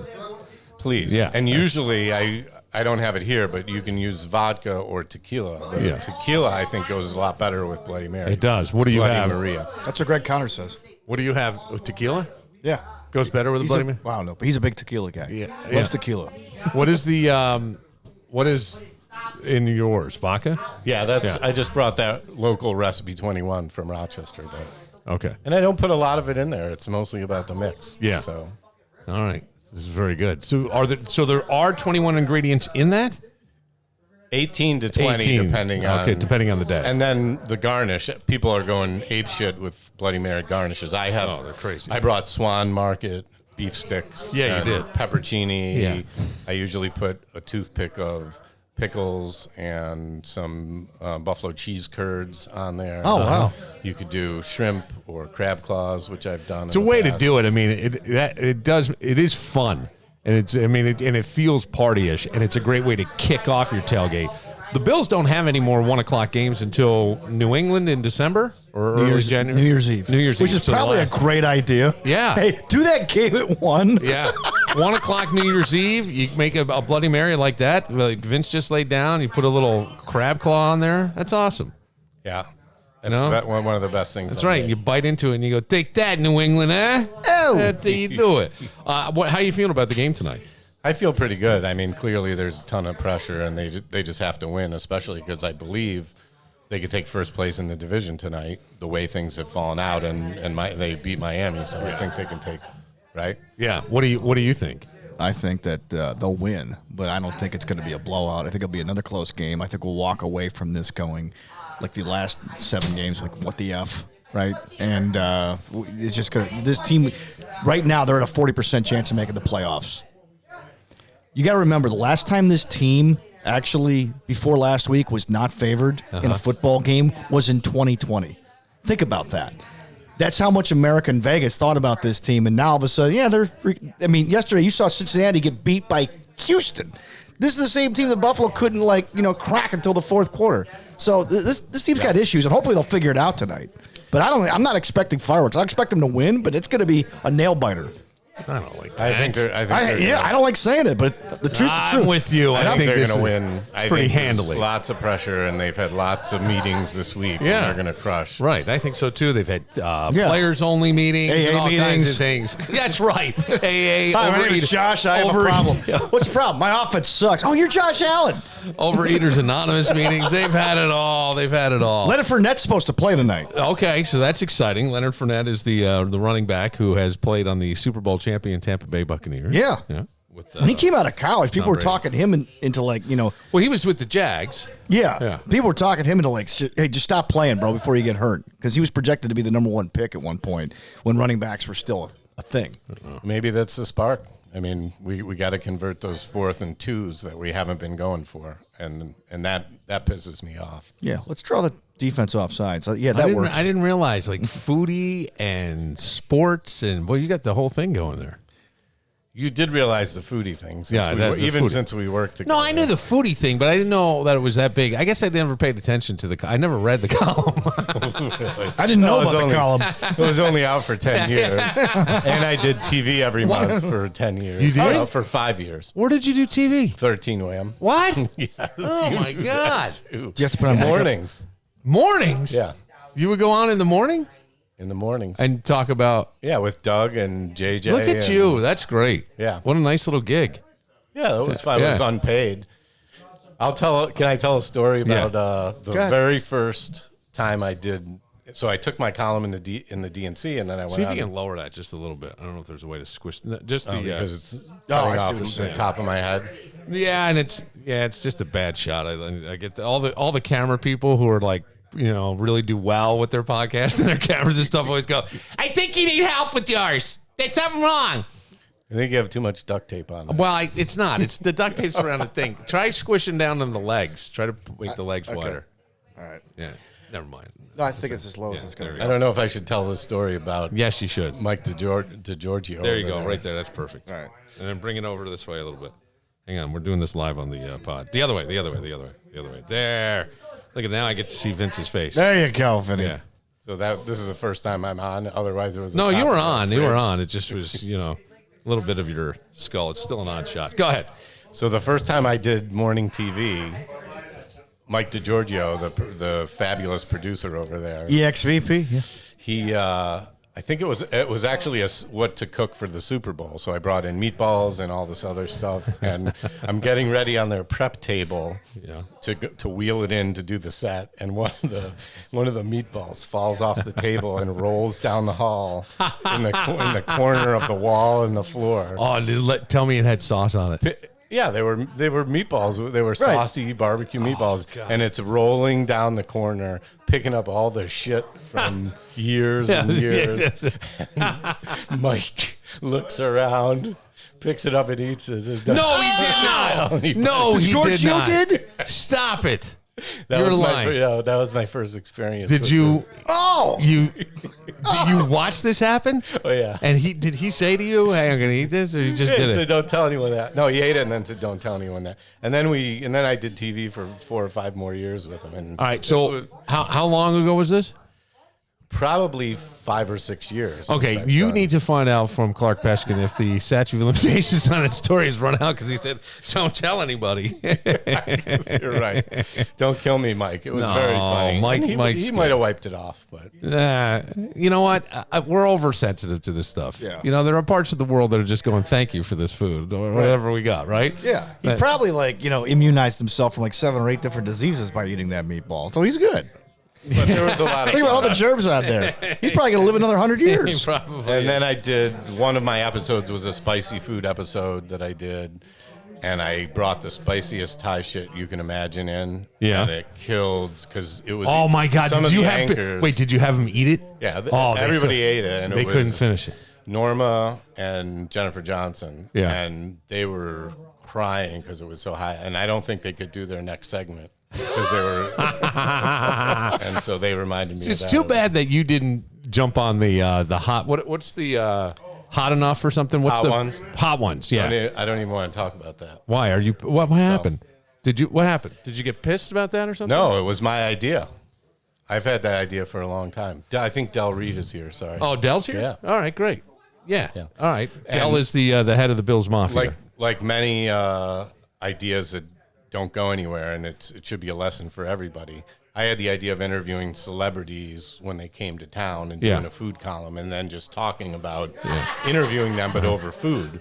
[SPEAKER 7] Please.
[SPEAKER 2] Yeah.
[SPEAKER 7] And usually I don't have it here, but you can use vodka or tequila. The tequila, I think, goes a lot better with Bloody Mary.
[SPEAKER 2] It does. What do you have?
[SPEAKER 7] Bloody Maria.
[SPEAKER 3] That's what Greg Connor says.
[SPEAKER 2] What do you have? Tequila?
[SPEAKER 3] Yeah.
[SPEAKER 2] Goes better with a Bloody Mary?
[SPEAKER 3] Well, I don't know, but he's a big tequila guy.
[SPEAKER 2] Yeah.
[SPEAKER 3] Loves tequila.
[SPEAKER 2] What is what is in yours? Vodka?
[SPEAKER 7] Yeah, I just brought that local recipe 21 from Rochester.
[SPEAKER 2] Okay.
[SPEAKER 7] And I don't put a lot of it in there. It's mostly about the mix.
[SPEAKER 2] Yeah.
[SPEAKER 7] So.
[SPEAKER 2] All right. This is very good. So there are 21 ingredients in that?
[SPEAKER 7] 18 to 20, depending
[SPEAKER 2] on the day.
[SPEAKER 7] And then the garnish. People are going apeshit with Bloody Mary garnishes.
[SPEAKER 2] they're crazy.
[SPEAKER 7] I brought Swan Market beef sticks.
[SPEAKER 2] Yeah, you did.
[SPEAKER 7] Peppercini.
[SPEAKER 2] Yeah.
[SPEAKER 7] I usually put a toothpick of pickles and some buffalo cheese curds on there.
[SPEAKER 3] Oh, wow.
[SPEAKER 7] You could do shrimp or crab claws, which I've done.
[SPEAKER 2] It's a way to do it. I mean, it is fun. And it feels party-ish, and it's a great way to kick off your tailgate. The Bills don't have any more 1:00 games until New England in December or early January.
[SPEAKER 3] New Year's Eve. Which is probably a great idea.
[SPEAKER 2] Yeah.
[SPEAKER 3] Hey, do that game at 1.
[SPEAKER 2] Yeah. 1:00 New Year's Eve, you make a Bloody Mary like that. Like Vince just laid down. You put a little crab claw on there. That's awesome.
[SPEAKER 7] Yeah. That's one of the best things.
[SPEAKER 2] That's right. You bite into it and you go, take that, New England, eh? Oh. That's how you do it. How are you feeling about the game tonight?
[SPEAKER 7] I feel pretty good. I mean, clearly there's a ton of pressure, and they just have to win, especially because I believe they could take first place in the division tonight, the way things have fallen out, and they beat Miami, so I think they can take, right?
[SPEAKER 2] Yeah. What do you think?
[SPEAKER 3] I think that they'll win, but I don't think it's going to be a blowout. I think it'll be another close game. I think we'll walk away from this going like the last 7 games, like what the F, right? And it's just going to – this team right now they're at a 40% chance of making the playoffs. You got to remember, the last time this team actually, before last week, was not favored in a football game was in 2020. Think about that. That's how much America and Vegas thought about this team. And now all of a sudden, yesterday you saw Cincinnati get beat by Houston. This is the same team that Buffalo couldn't, crack until the fourth quarter. So this team's got issues, and hopefully they'll figure it out tonight. But I'm not expecting fireworks. I expect them to win, but it's going to be a nail-biter.
[SPEAKER 2] I don't like that.
[SPEAKER 3] I don't like saying it, but the truth's the truth.
[SPEAKER 2] I'm with you.
[SPEAKER 7] I think they're
[SPEAKER 2] this
[SPEAKER 7] going to
[SPEAKER 2] is
[SPEAKER 7] win. I
[SPEAKER 2] pretty
[SPEAKER 7] think there's
[SPEAKER 2] handily.
[SPEAKER 7] lots of pressure, and they've had lots of meetings this week.
[SPEAKER 2] Yeah.
[SPEAKER 7] And they're going to crush.
[SPEAKER 2] Right, I think so too. They've had players-only meetings,
[SPEAKER 3] AA
[SPEAKER 2] and all kinds
[SPEAKER 3] meetings.
[SPEAKER 2] of things. That's right. AA.
[SPEAKER 3] Hi, my name is Josh. I have a problem.
[SPEAKER 2] Yeah.
[SPEAKER 3] What's the problem? My offense sucks. Oh, you're Josh Allen.
[SPEAKER 2] Overeaters Anonymous meetings. They've had it all.
[SPEAKER 3] Leonard Fournette's supposed to play tonight.
[SPEAKER 2] Okay, so that's exciting. Leonard Fournette is the running back who has played on the Super Bowl champion Tampa Bay Buccaneers.
[SPEAKER 3] Yeah.
[SPEAKER 2] With,
[SPEAKER 3] When he came out of college, people were
[SPEAKER 2] Brady.
[SPEAKER 3] talking him into like,
[SPEAKER 2] Well, he was with the Jags.
[SPEAKER 3] Yeah. People were talking him into like, hey, just stop playing, bro, before you get hurt. Because he was projected to be the number 1 pick at one point when running backs were still a thing.
[SPEAKER 7] Maybe that's the spark. I mean, we got to convert those 4th and 2s that we haven't been going for, and that pisses me off.
[SPEAKER 3] Yeah, let's draw the defense off sides. Yeah, that works.
[SPEAKER 2] I didn't realize like foodie and sports and you got the whole thing going there.
[SPEAKER 7] You did realize the foodie thing, since since we worked together.
[SPEAKER 2] No, I knew the foodie thing, but I didn't know that it was that big. I guess I never paid attention to I never read the column.
[SPEAKER 3] I didn't know about the column.
[SPEAKER 7] It was only out for 10 years. And I did TV every month for 10 years.
[SPEAKER 2] You did?
[SPEAKER 7] For 5 years.
[SPEAKER 2] Where did you do TV?
[SPEAKER 7] 13 Wham.
[SPEAKER 2] What?
[SPEAKER 7] Yes.
[SPEAKER 2] Oh, my God.
[SPEAKER 3] Do you have to put on
[SPEAKER 7] Mornings.
[SPEAKER 2] Mornings?
[SPEAKER 7] Yeah.
[SPEAKER 2] You would go on in the morning?
[SPEAKER 7] In the mornings.
[SPEAKER 2] And talk about...
[SPEAKER 7] Yeah, with Doug and JJ.
[SPEAKER 2] Look at you. That's great.
[SPEAKER 7] Yeah.
[SPEAKER 2] What a nice little gig.
[SPEAKER 7] Yeah, that was fun. It was unpaid. Can I tell a story about the very first time I did... So I took my column in the DNC, and then I went
[SPEAKER 2] See if
[SPEAKER 7] on.
[SPEAKER 2] you can lower that just a little bit. I don't know if there's a way to squish just the...
[SPEAKER 7] because it's coming off the top of my head.
[SPEAKER 2] Yeah, and it's just a bad shot. I get all the camera people who are like, really do well with their podcast and their cameras and stuff always go, I think you need help with yours. There's something wrong.
[SPEAKER 7] I think you have too much duct tape on.
[SPEAKER 2] Well, it's not. It's the duct tape's around the thing. Try squishing down on the legs. Try to make the legs wider.
[SPEAKER 3] All right.
[SPEAKER 2] Yeah. Never mind.
[SPEAKER 3] No, I think it's as low as it's going to be.
[SPEAKER 7] I don't know if I should tell this story about
[SPEAKER 2] Yes, you should.
[SPEAKER 7] Mike DeGiorgio.
[SPEAKER 2] There you go. Right there. That's perfect.
[SPEAKER 3] All right.
[SPEAKER 2] And then bring it over this way a little bit. Hang on. We're doing this live on the pod. The other way. There. Look at now I get to see Vince's face.
[SPEAKER 3] There you go, Vinny.
[SPEAKER 2] Yeah.
[SPEAKER 7] So this is the first time I'm on. Otherwise, it was
[SPEAKER 2] No, you were on. You were on. It just was, a little bit of your skull. It's still an odd shot. Go ahead.
[SPEAKER 7] So the first time I did morning TV, Mike DeGiorgio, the fabulous producer over there,
[SPEAKER 3] EXVP. Yeah.
[SPEAKER 7] he I think it was actually what to cook for the Super Bowl. So I brought in meatballs and all this other stuff, and I'm getting ready on their prep table to wheel it in to do the set, and one of the meatballs falls off the table and rolls down the hall in the corner of the wall and the floor.
[SPEAKER 2] Oh, tell me it had sauce on it.
[SPEAKER 7] Yeah, they were meatballs. They were saucy barbecue meatballs, and it's rolling down the corner, picking up all the shit from years and years. Mike looks around, picks it up and eats it.
[SPEAKER 2] No, he did not. No, he did not.
[SPEAKER 3] did?
[SPEAKER 2] Stop it.
[SPEAKER 7] That
[SPEAKER 2] You're
[SPEAKER 7] was
[SPEAKER 2] lying.
[SPEAKER 7] that was my first experience.
[SPEAKER 2] Did you?
[SPEAKER 3] Oh,
[SPEAKER 2] Did you watch this happen?
[SPEAKER 7] Oh yeah.
[SPEAKER 2] And did he say to you, "Hey, I'm going to eat this," or you just
[SPEAKER 7] He
[SPEAKER 2] did
[SPEAKER 7] said,
[SPEAKER 2] it?
[SPEAKER 7] "Don't tell anyone that." No, he ate it and then said, "Don't tell anyone that." And then I did TV for 4 or 5 more years with him. And
[SPEAKER 2] All right. So how long ago was this?
[SPEAKER 7] probably 5 or 6 years.
[SPEAKER 2] Okay,
[SPEAKER 7] since I've
[SPEAKER 2] you
[SPEAKER 7] done
[SPEAKER 2] need to find out from Clark Peshkin if the statute of limitations on its story has run out because he said, "Don't tell anybody."
[SPEAKER 7] it. You're right. Don't kill me, Mike. It was very funny.
[SPEAKER 2] Mike-
[SPEAKER 7] And
[SPEAKER 2] Mike's
[SPEAKER 7] he
[SPEAKER 2] good.
[SPEAKER 7] might have wiped it off, but
[SPEAKER 2] You know what? We're oversensitive to this stuff.
[SPEAKER 3] Yeah.
[SPEAKER 2] There are parts of the world that are just going, "Thank you for this food," or whatever we got, right?
[SPEAKER 3] yeah. He probably immunized himself from like 7 or 8 different diseases by eating that meatball. So he's good.
[SPEAKER 7] there was a lot of
[SPEAKER 3] Think about all the germs out there. He's probably going to live another 100 years.
[SPEAKER 2] Probably.
[SPEAKER 7] And then I did one of my episodes was a spicy food episode that I did, and I brought the spiciest Thai shit you can imagine in.
[SPEAKER 2] Yeah.
[SPEAKER 7] And it killed because it was.
[SPEAKER 2] Oh my God!
[SPEAKER 7] Some
[SPEAKER 2] Did
[SPEAKER 7] of
[SPEAKER 2] you
[SPEAKER 7] the
[SPEAKER 2] have?
[SPEAKER 7] anchors,
[SPEAKER 2] Wait, did you have him eat it?
[SPEAKER 7] Yeah.
[SPEAKER 2] They
[SPEAKER 7] Everybody ate it, and
[SPEAKER 2] they
[SPEAKER 7] it was
[SPEAKER 2] couldn't finish it.
[SPEAKER 7] Norma and Jennifer Johnson.
[SPEAKER 2] Yeah.
[SPEAKER 7] And they were crying because it was so high, and I don't think they could do their next segment because they were. And so they reminded me.
[SPEAKER 2] It's
[SPEAKER 7] of that.
[SPEAKER 2] too bad that you didn't jump on the hot. What's the hot enough or something? What's
[SPEAKER 7] Hot
[SPEAKER 2] the
[SPEAKER 7] ones?
[SPEAKER 2] Hot ones? Yeah.
[SPEAKER 7] I don't even want to talk about that.
[SPEAKER 2] Why are you? What happened? What happened? Did you get pissed about that or something?
[SPEAKER 7] No, it was my idea. I've had that idea for a long time. I think Dell Reid is here. Sorry.
[SPEAKER 2] Oh, Dell's here.
[SPEAKER 7] Yeah.
[SPEAKER 2] All right, great. Yeah. All right. Dell is the head of the Bills Mafia.
[SPEAKER 7] Like many ideas that don't go anywhere, and it should be a lesson for everybody. I had the idea of interviewing celebrities when they came to town and doing a food column, and then just talking about interviewing them, but over food.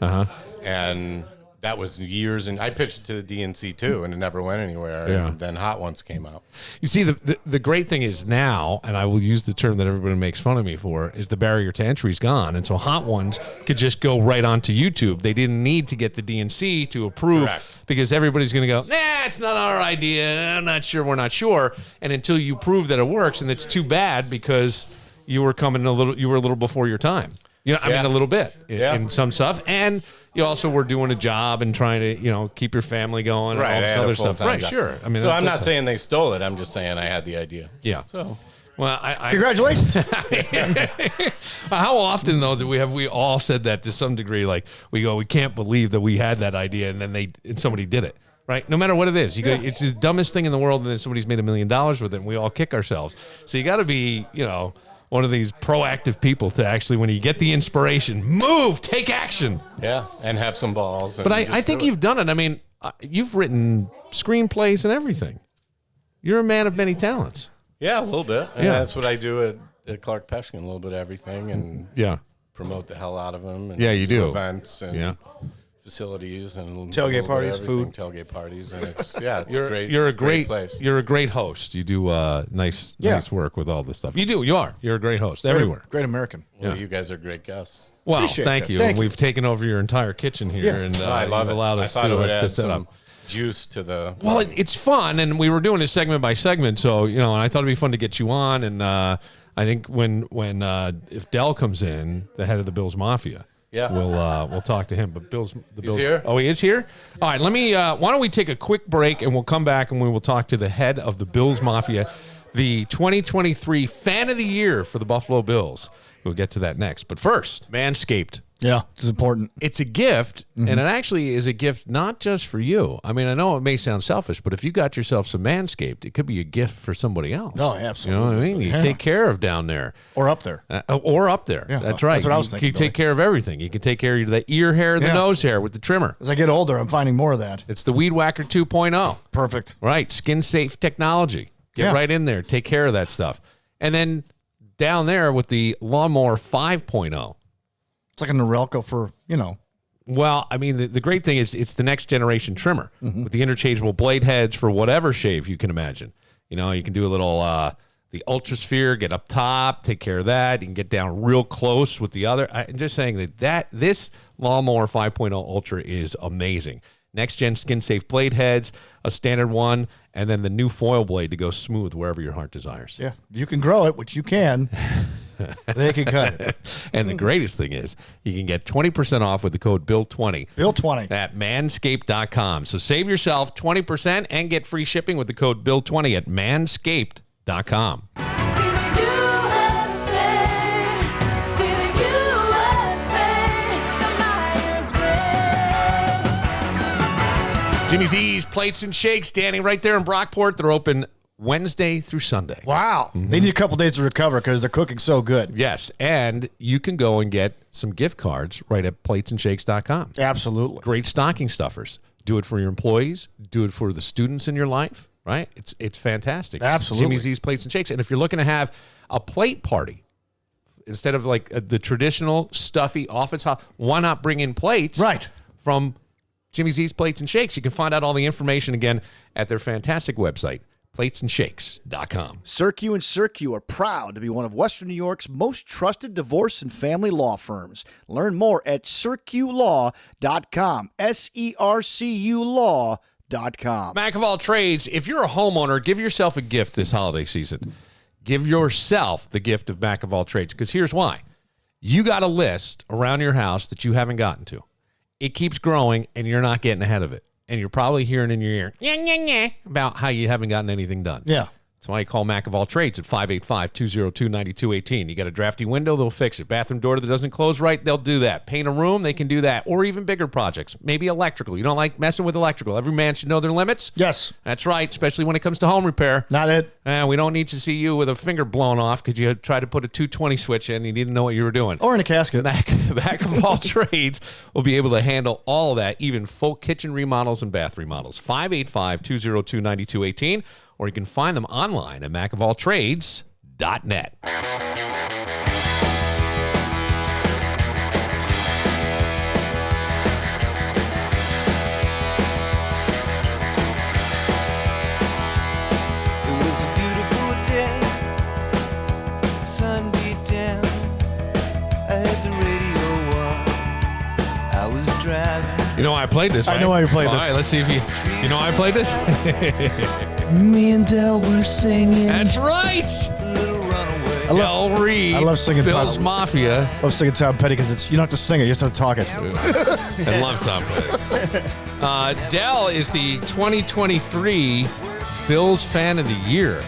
[SPEAKER 7] And that was years, and I pitched it to the DNC too, and it never went anywhere.
[SPEAKER 2] Yeah.
[SPEAKER 7] And then Hot Ones came out.
[SPEAKER 2] You see, the great thing is now, and I will use the term that everybody makes fun of me for, is the barrier to entry is gone. And so Hot Ones could just go right onto YouTube. They didn't need to get the DNC to approve because everybody's going to go, nah, it's not our idea. I'm not sure. We're not sure. And until you prove that it works, and it's too bad because you were a little before your time. I mean, a little bit in some stuff. And you also were doing a job and trying to, keep your family going and all this other stuff. Right, sure. I mean,
[SPEAKER 7] so I'm not saying they stole it. I'm just saying I had the idea.
[SPEAKER 2] Yeah.
[SPEAKER 7] So,
[SPEAKER 2] well,
[SPEAKER 3] congratulations.
[SPEAKER 2] How often though do we all said that to some degree? Like we can't believe that we had that idea, and then somebody did it. Right, no matter what it is, it's the dumbest thing in the world, and then somebody's made $1 million with it, and we all kick ourselves. So you got to be, one of these proactive people to actually, when you get the inspiration, move, take action.
[SPEAKER 7] Yeah, and have some balls.
[SPEAKER 2] But I think you've done it. I mean, you've written screenplays and everything. You're a man of many talents.
[SPEAKER 7] Yeah, a little bit. And that's what I do at Clark Peshkin, a little bit of everything, and promote the hell out of them. And
[SPEAKER 2] you do.
[SPEAKER 7] Events and facilities and
[SPEAKER 3] tailgate parties, food,
[SPEAKER 7] tailgate parties, and it's great.
[SPEAKER 2] You're a great
[SPEAKER 7] place.
[SPEAKER 2] You're a great host. You do nice work with all this stuff. You do. You are. You're a great host everywhere.
[SPEAKER 3] Great American.
[SPEAKER 7] Well, you guys are great guests.
[SPEAKER 2] Well,
[SPEAKER 3] Appreciate
[SPEAKER 2] thank
[SPEAKER 3] that.
[SPEAKER 2] you.
[SPEAKER 3] Thank
[SPEAKER 2] and
[SPEAKER 3] you.
[SPEAKER 2] we've taken over your entire kitchen here, and
[SPEAKER 7] I love it.
[SPEAKER 2] allowed us
[SPEAKER 7] I thought it would
[SPEAKER 2] to
[SPEAKER 7] add
[SPEAKER 2] set up.
[SPEAKER 7] Juice to the.
[SPEAKER 2] Well, it's fun, and we were doing it segment by segment, so and I thought it'd be fun to get you on, and I think when if Dell comes in, the head of the Bills Mafia. Yeah, we'll talk to him. But Bills,
[SPEAKER 7] He's here?
[SPEAKER 2] Oh, he is here. All right, let me. Why don't we take a quick break and we'll come back and we will talk to the head of the Bills Mafia, the 2023 Fan of the Year for the Buffalo Bills. We'll get to that next. But first, Manscaped.
[SPEAKER 3] Yeah, it's important.
[SPEAKER 2] It's a gift, and it actually is a gift not just for you. I mean, I know it may sound selfish, but if you got yourself some Manscaped, it could be a gift for somebody else.
[SPEAKER 3] Oh, absolutely.
[SPEAKER 2] You know what I mean? You take care of down there.
[SPEAKER 3] Or up there.
[SPEAKER 2] Yeah, that's right.
[SPEAKER 3] That's what I was thinking.
[SPEAKER 2] You take care of everything. You can take care of the ear hair, the nose hair with the trimmer.
[SPEAKER 3] As I get older, I'm finding more of that.
[SPEAKER 2] It's the Weed Whacker 2.0.
[SPEAKER 3] Perfect.
[SPEAKER 2] Right. Skin-safe technology. Get right in there. Take care of that stuff. And then down there with the Lawnmower 5.0.
[SPEAKER 3] It's like a Norelco for,
[SPEAKER 2] Well, I mean, the great thing is it's the next generation trimmer with the interchangeable blade heads for whatever shave you can imagine. You can do a little, the Ultrasphere, get up top, take care of that. You can get down real close with the other. I'm just saying that this Lawnmower 5.0 Ultra is amazing. Next-gen skin-safe blade heads, a standard one, and then the new foil blade to go smooth wherever your heart desires.
[SPEAKER 3] Yeah, you can grow it, which you can. They can cut it.
[SPEAKER 2] And the greatest thing is you can get 20% off with the code BILL20.
[SPEAKER 3] BILL20.
[SPEAKER 2] At manscaped.com. So save yourself 20% and get free shipping with the code BILL20 at manscaped.com. Jimmy Z's Plates and Shakes, standing right there in Brockport. They're open Wednesday through Sunday.
[SPEAKER 3] Wow. They need a couple days to recover because they're cooking so good.
[SPEAKER 2] Yes, and you can go and get some gift cards right at platesandshakes.com.
[SPEAKER 3] Absolutely.
[SPEAKER 2] Great stocking stuffers. Do it for your employees. Do it for the students in your life, right? It's fantastic.
[SPEAKER 3] Absolutely.
[SPEAKER 2] Jimmy Z's Plates and Shakes. And if you're looking to have a plate party, instead of like the traditional stuffy office house, why not bring in plates from Jimmy Z's Plates and Shakes? You can find out all the information again at their fantastic website, platesandshakes.com.
[SPEAKER 5] Cirque and Cirque are proud to be one of Western New York's most trusted divorce and family law firms. Learn more at circulaw.com. SERCU law.com.
[SPEAKER 2] Mac of all trades, if you're a homeowner, give yourself a gift this holiday season. Give yourself the gift of Mac of all trades, because here's why. You got a list around your house that you haven't gotten to. It keeps growing, and you're not getting ahead of it. And you're probably hearing in your ear, about how you haven't gotten anything done.
[SPEAKER 3] Yeah.
[SPEAKER 2] That's why you call Mac of All Trades at 585-202-9218. You got a drafty window, they'll fix it. Bathroom door that doesn't close right, they'll do that. Paint a room, they can do that. Or even bigger projects, maybe electrical. You don't like messing with electrical. Every man should know their limits.
[SPEAKER 3] Yes.
[SPEAKER 2] That's right, especially when it comes to home repair.
[SPEAKER 3] Not it.
[SPEAKER 2] We don't need to see you with a finger blown off because you tried to put a 220 switch in and you didn't know what you were doing.
[SPEAKER 3] Or in a casket.
[SPEAKER 2] Mac of All Trades will be able to handle all of that, even full kitchen remodels and bath remodels. 585-202-9218. Or you can find them online at macofalltrades.net.
[SPEAKER 6] It was a beautiful day, sun beat down. I had the radio on, I was driving.
[SPEAKER 2] You know I played this, right?
[SPEAKER 3] I know why you played this.
[SPEAKER 2] All right, let's see if you know I played this?
[SPEAKER 6] Me and Dell were singing.
[SPEAKER 2] That's right.
[SPEAKER 6] Little Runaway.
[SPEAKER 2] Dell Reid.
[SPEAKER 3] I love singing
[SPEAKER 2] Bills
[SPEAKER 3] Tom.
[SPEAKER 2] Mafia.
[SPEAKER 3] I love singing Tom Petty because you don't have to sing it, you just have to talk it.
[SPEAKER 2] I love Tom Petty. Dell is the 2023 Bills Fan of the Year.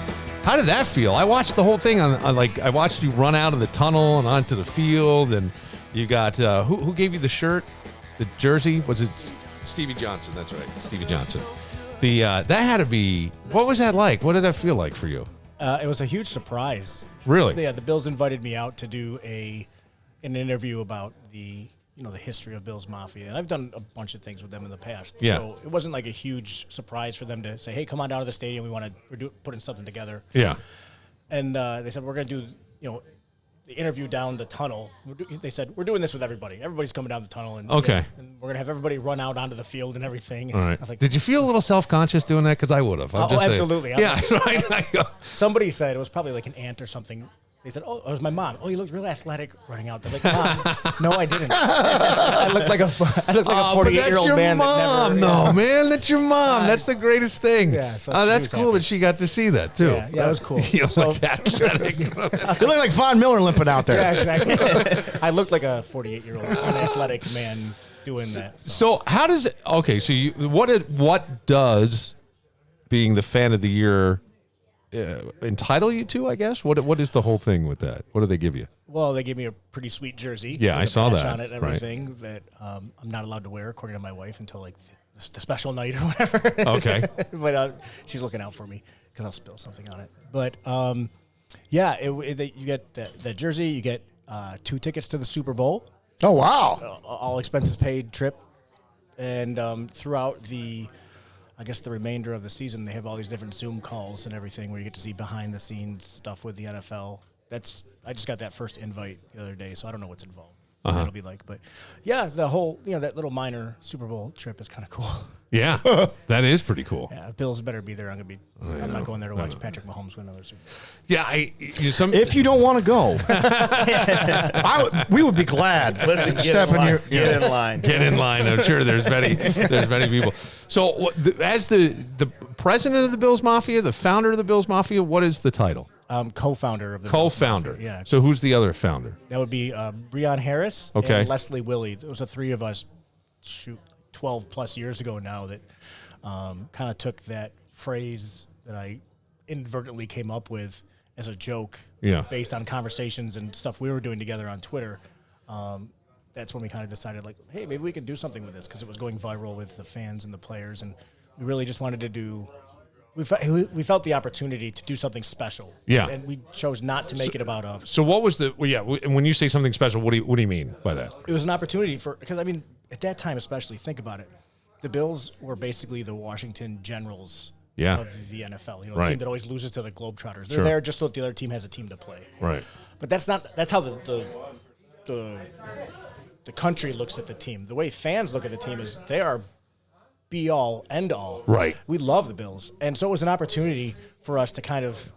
[SPEAKER 2] How did that feel? I watched the whole thing on I watched you run out of the tunnel and onto the field, and you got who gave you the shirt, the jersey? Was it Stevie Johnson? That's right, Stevie Johnson. That had to be. What was that like? What did that feel like for you?
[SPEAKER 8] It was a huge surprise.
[SPEAKER 2] Really?
[SPEAKER 8] Yeah, the Bills invited me out to do an interview about the history of Bills Mafia, and I've done a bunch of things with them in the past.
[SPEAKER 2] Yeah.
[SPEAKER 8] So it wasn't like a huge surprise for them to say, "Hey, come on down to the stadium. We're putting something together."
[SPEAKER 2] Yeah.
[SPEAKER 8] And they said we're going to do the interview down the tunnel. They said we're doing this with everybody. Everybody's coming down the tunnel, and
[SPEAKER 2] Okay.
[SPEAKER 8] and we're going to have everybody run out onto the field and everything.
[SPEAKER 2] All right.
[SPEAKER 8] I was like,
[SPEAKER 2] did you feel a little self-conscious doing that? Because I would have.
[SPEAKER 8] absolutely.
[SPEAKER 2] Yeah, right.
[SPEAKER 8] Somebody said it was probably like an aunt or something. They said, "Oh, it was my mom. Oh, you looked really athletic running out there." Like, Mom, no, I didn't. I looked like a 48-year-old man.
[SPEAKER 2] Mom,
[SPEAKER 8] that never.
[SPEAKER 2] no, man, that's your mom. That's the greatest thing.
[SPEAKER 8] Yeah, so
[SPEAKER 2] that's
[SPEAKER 8] she was
[SPEAKER 2] cool
[SPEAKER 8] happy.
[SPEAKER 2] that she got to see that too.
[SPEAKER 8] Yeah, it was cool.
[SPEAKER 2] You looked athletic.
[SPEAKER 3] You look like Von Miller limping out there.
[SPEAKER 8] Yeah, exactly. I looked like a 48-year-old unathletic man doing that.
[SPEAKER 2] So how does it? Okay, so what does being the fan of the year entitle you to? I guess what is the whole thing with that? What do they give you?
[SPEAKER 8] Well, they gave me a pretty sweet jersey.
[SPEAKER 2] Yeah,
[SPEAKER 8] with
[SPEAKER 2] I
[SPEAKER 8] a
[SPEAKER 2] saw
[SPEAKER 8] patch
[SPEAKER 2] that.
[SPEAKER 8] on it and everything that I'm not allowed to wear according to my wife until like the special night or whatever.
[SPEAKER 2] Okay.
[SPEAKER 8] But she's looking out for me because I'll spill something on it. But yeah, you get that jersey. You get 2 tickets to the Super Bowl.
[SPEAKER 3] Oh, wow.
[SPEAKER 8] All expenses paid trip. And throughout the remainder of the season, they have all these different Zoom calls and everything where you get to see behind the scenes stuff with the NFL. I just got that first invite the other day, so I don't know what's involved. What it'll be like, but yeah, the whole that little minor Super Bowl trip is kind of cool.
[SPEAKER 2] Yeah, that is pretty cool.
[SPEAKER 8] Yeah, Bills better be there. I'm not going there to watch Patrick Mahomes win another Super Bowl.
[SPEAKER 2] Yeah,
[SPEAKER 3] if you don't want to go, we would be glad.
[SPEAKER 5] Listen, get in line.
[SPEAKER 2] Get in line. I'm sure there's many people. So, as the president of the Bills Mafia, the founder of the Bills Mafia, what is the title?
[SPEAKER 8] Co-founder of the
[SPEAKER 2] Co-founder.
[SPEAKER 8] Bills Mafia, yeah.
[SPEAKER 2] So who's the other founder?
[SPEAKER 8] That would be Breon Harris
[SPEAKER 2] Okay.
[SPEAKER 8] and Leslie Willie. It was the three of us, 12 plus years ago now, that kind of took that phrase that I inadvertently came up with as a joke, based on conversations and stuff we were doing together on Twitter. That's when we kind of decided, like, hey, maybe we could do something with this, because it was going viral with the fans and the players, and we really just wanted to do. We felt the opportunity to do something special.
[SPEAKER 2] Yeah.
[SPEAKER 8] And we chose not to make it about us.
[SPEAKER 2] So what was when you say something special, what do you mean by that?
[SPEAKER 8] It was an opportunity because, I mean, at that time especially, think about it. The Bills were basically the Washington Generals of the NFL. The team that always loses to the Globetrotters. They're there just so that the other team has a team to play.
[SPEAKER 2] Right.
[SPEAKER 8] But that's how the country looks at the team. The way fans look at the team is they are be all, end all.
[SPEAKER 2] Right.
[SPEAKER 8] We love the Bills. And so it was an opportunity for us to kind of,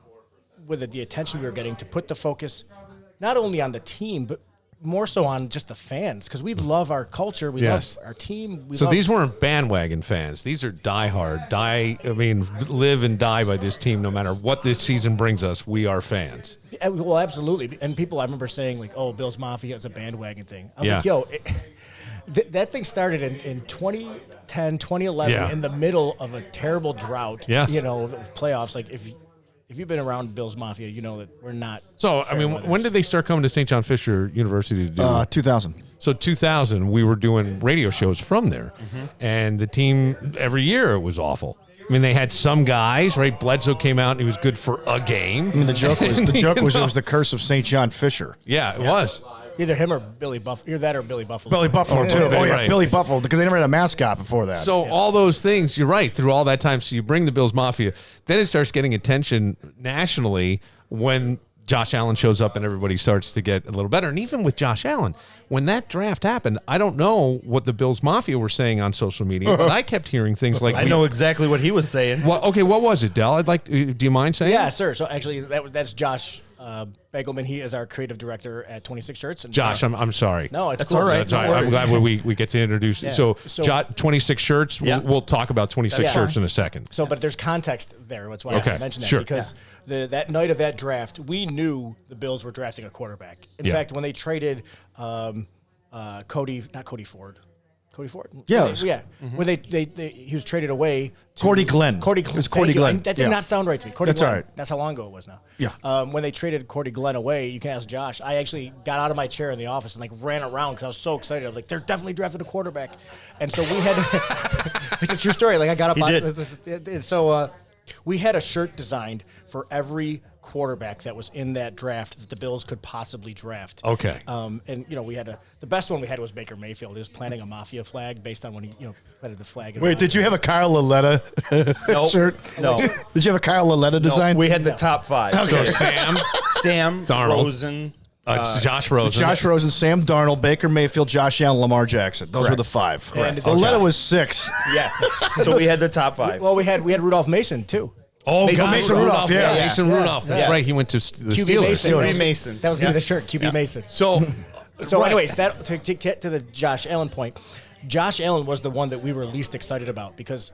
[SPEAKER 8] with the attention we were getting, to put the focus not only on the team, but more so on just the fans, because we love our culture. We love our team.
[SPEAKER 2] These weren't bandwagon fans. These are diehard, live and die by this team no matter what this season brings us. We are fans.
[SPEAKER 8] Well, absolutely. And people, I remember saying, like, oh, Bills Mafia is a bandwagon thing. I was like, yo, that thing started in 2010, 2011 in the middle of a terrible drought, of playoffs. Like, if you've been around Bills Mafia, you know that we're not.
[SPEAKER 2] So, I mean, when did they start coming to St. John Fisher University to do
[SPEAKER 3] 2000.
[SPEAKER 2] So 2000, we were doing radio shows from there. And the team, every year, it was awful. I mean, they had some guys, right? Bledsoe came out and he was good for a game.
[SPEAKER 3] I mean, the joke was it was the curse of St. John Fisher.
[SPEAKER 2] Yeah, it was.
[SPEAKER 8] Either him or Billy Buffalo. Either that or Billy Buffalo.
[SPEAKER 3] Billy Buffalo, too. Oh, yeah,
[SPEAKER 2] right.
[SPEAKER 3] Billy Buffalo, because they never had a mascot before that.
[SPEAKER 2] So all those things, you're right, through all that time. So you bring the Bills Mafia, then it starts getting attention nationally when Josh Allen shows up and everybody starts to get a little better. And even with Josh Allen, when that draft happened, I don't know what the Bills Mafia were saying on social media, but I kept hearing things like,
[SPEAKER 9] I know exactly what he was saying.
[SPEAKER 2] Well, okay, what was it, Dell? Do you mind saying?
[SPEAKER 8] Yeah, sir. So actually, that's Josh Begelman. He is our creative director at 26 Shirts. And
[SPEAKER 2] Josh, I'm sorry.
[SPEAKER 8] No, it's
[SPEAKER 9] That's
[SPEAKER 8] cool.
[SPEAKER 9] all right.
[SPEAKER 2] That's all right. I'm glad we get to introduce.
[SPEAKER 8] Yeah.
[SPEAKER 2] So,
[SPEAKER 8] So-
[SPEAKER 2] 26 Shirts.
[SPEAKER 9] Yeah.
[SPEAKER 2] We'll talk about 26
[SPEAKER 8] Yeah.
[SPEAKER 2] Shirts in a second.
[SPEAKER 8] So, but there's context there. That's why
[SPEAKER 2] Okay,
[SPEAKER 8] I mentioned that.
[SPEAKER 2] sure.
[SPEAKER 8] Because that night of that draft, we knew the Bills were drafting a quarterback. In
[SPEAKER 2] Yeah.
[SPEAKER 8] fact, when they traded Cody Ford.
[SPEAKER 3] Yeah.
[SPEAKER 8] Yeah. When he was traded away. To
[SPEAKER 3] Cordy Glenn.
[SPEAKER 8] Cordy Glenn.
[SPEAKER 3] It's Cordy
[SPEAKER 8] Thank you.
[SPEAKER 3] Glenn.
[SPEAKER 8] That did
[SPEAKER 3] Yeah.
[SPEAKER 8] not sound right to me. Cordy
[SPEAKER 3] That's
[SPEAKER 8] Glenn.
[SPEAKER 3] all right.
[SPEAKER 8] That's how long ago it was now.
[SPEAKER 3] Yeah.
[SPEAKER 8] When they traded Cordy Glenn away, you can ask Josh. I actually got out of my chair in the office and ran around because I was so excited. I was like, they're definitely drafting a quarterback. And so we had it's a true story. Like I got up
[SPEAKER 9] He
[SPEAKER 8] on
[SPEAKER 9] did.
[SPEAKER 8] So we had a shirt designed for every quarterback that was in that draft that the Bills could possibly draft.
[SPEAKER 2] Okay.
[SPEAKER 8] And we had the best one we had was Baker Mayfield. He was planting a Mafia flag based on when he planted the flag.
[SPEAKER 3] Wait, did you have a Kyle Laletta shirt?
[SPEAKER 9] No.
[SPEAKER 3] Did you have a Kyle Laletta design?
[SPEAKER 9] We had the top five.
[SPEAKER 2] So Sam
[SPEAKER 9] Darnold.
[SPEAKER 2] Rosen. Josh Rosen.
[SPEAKER 3] Josh Rosen, Sam Darnold, Baker Mayfield, Josh Allen, Lamar Jackson. Those were the five.
[SPEAKER 8] Correct.
[SPEAKER 3] Laletta was 6.
[SPEAKER 9] Yeah. So we had the top five.
[SPEAKER 8] Well, we had Rudolph Mason too.
[SPEAKER 2] Oh, God.
[SPEAKER 3] Mason Rudolph, yeah.
[SPEAKER 2] Mason Rudolph. That's right. He went to the
[SPEAKER 8] QB
[SPEAKER 2] Steelers.
[SPEAKER 8] Mason.
[SPEAKER 9] QB Mason.
[SPEAKER 8] That was gonna be the shirt. QB Mason.
[SPEAKER 2] So,
[SPEAKER 8] So,
[SPEAKER 2] right.
[SPEAKER 8] anyways, that to the Josh Allen point, Josh Allen was the one that we were least excited about because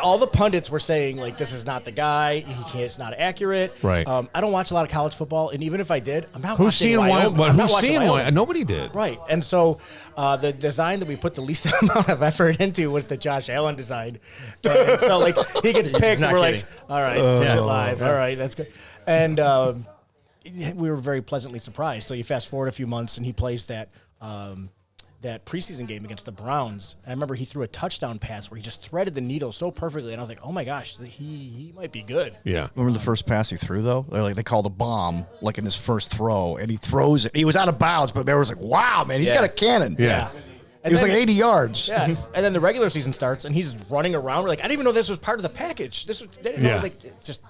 [SPEAKER 8] all the pundits were saying like this is not the guy. It's not accurate.
[SPEAKER 2] Right.
[SPEAKER 8] I don't watch a lot of college football, and even if I did, I'm not
[SPEAKER 2] Who's
[SPEAKER 8] watching
[SPEAKER 2] seeing
[SPEAKER 8] Wyoming.
[SPEAKER 2] why?
[SPEAKER 8] I'm not
[SPEAKER 2] Who's
[SPEAKER 8] watching
[SPEAKER 2] seeing
[SPEAKER 8] Wyoming.
[SPEAKER 2] why? Nobody did.
[SPEAKER 8] Right. And so the design that we put the least amount of effort into was the Josh Allen design. And so like he gets picked,
[SPEAKER 9] not
[SPEAKER 8] we're
[SPEAKER 9] kidding.
[SPEAKER 8] like, all right, push it live. All right, that's good. And we were very pleasantly surprised. So you fast forward a few months, and he plays that preseason game against the Browns. And I remember he threw a touchdown pass where he just threaded the needle so perfectly, and I was like, oh my gosh, he might be good.
[SPEAKER 2] Yeah.
[SPEAKER 3] Remember the first pass he threw, though? They called a bomb, like in his first throw, and he throws it. He was out of bounds, but everyone was like, wow, man, he's got a cannon.
[SPEAKER 2] Yeah.
[SPEAKER 3] He was like 80 yards.
[SPEAKER 8] Yeah, and then the regular season starts, and he's running around. We're like, I didn't even know this was part of the package. They didn't know, like, it's just.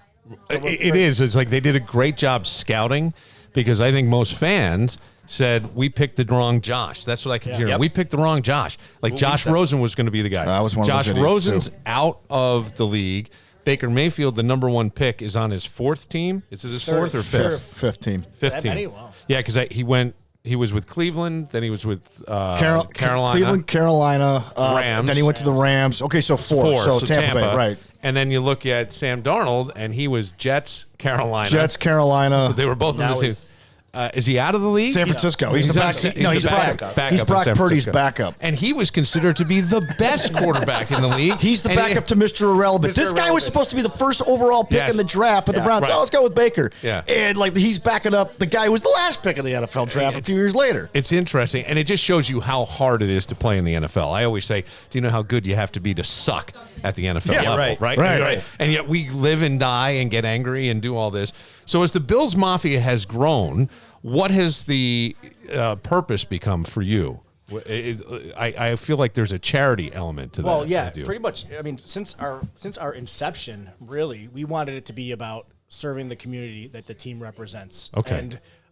[SPEAKER 2] It is. It's like they did a great job scouting because I think most fans said we picked the wrong Josh. That's what I kept hearing.
[SPEAKER 9] Yep.
[SPEAKER 2] We picked the wrong Josh. Like Josh Rosen was going to be the guy.
[SPEAKER 3] I was one of
[SPEAKER 2] Josh
[SPEAKER 3] those idiots,
[SPEAKER 2] Rosen's
[SPEAKER 3] too.
[SPEAKER 2] out of the league. Baker Mayfield, the number 1 pick, is on his 4th team. Is it his 4th or 5th?
[SPEAKER 3] Fifth team.
[SPEAKER 2] 5th
[SPEAKER 8] That
[SPEAKER 2] team.
[SPEAKER 8] many? Wow.
[SPEAKER 2] Yeah, because he was with Cleveland, then he was with Carolina.
[SPEAKER 3] Cleveland, Carolina.
[SPEAKER 2] Rams.
[SPEAKER 3] Then he went to the Rams. Okay, so 4. So Tampa Bay, right.
[SPEAKER 2] And then you look at Sam Darnold, and he was Jets, Carolina.
[SPEAKER 3] Jets, Carolina.
[SPEAKER 2] They were both in the same. Is he out of the league?
[SPEAKER 3] San Francisco. He's the backup. No, he's
[SPEAKER 2] the
[SPEAKER 3] backup. He's
[SPEAKER 2] in
[SPEAKER 3] Brock
[SPEAKER 2] San
[SPEAKER 3] Purdy's
[SPEAKER 2] Francisco.
[SPEAKER 3] backup.
[SPEAKER 2] And he was considered to be the best quarterback in the league.
[SPEAKER 3] He's the
[SPEAKER 2] And
[SPEAKER 3] backup to Mr. Irrelevant. This guy was supposed to be the first overall pick
[SPEAKER 2] Yes.
[SPEAKER 3] in the draft, but the Browns,
[SPEAKER 2] right.
[SPEAKER 3] let's go with Baker.
[SPEAKER 2] Yeah.
[SPEAKER 3] And he's backing up the guy who was the last pick in the NFL draft a few years later.
[SPEAKER 2] It's interesting, and it just shows you how hard it is to play in the NFL. I always say, do you know how good you have to be to suck at the NFL level?
[SPEAKER 9] right.
[SPEAKER 2] And yet we live and die and get angry and do all this. So as the Bills Mafia has grown, what has the purpose become for you? I feel like there's a charity element to that.
[SPEAKER 8] Well, yeah,
[SPEAKER 2] with you.
[SPEAKER 8] pretty much. I mean, since our inception, really, we wanted it to be about serving the community that the team represents.
[SPEAKER 2] Okay.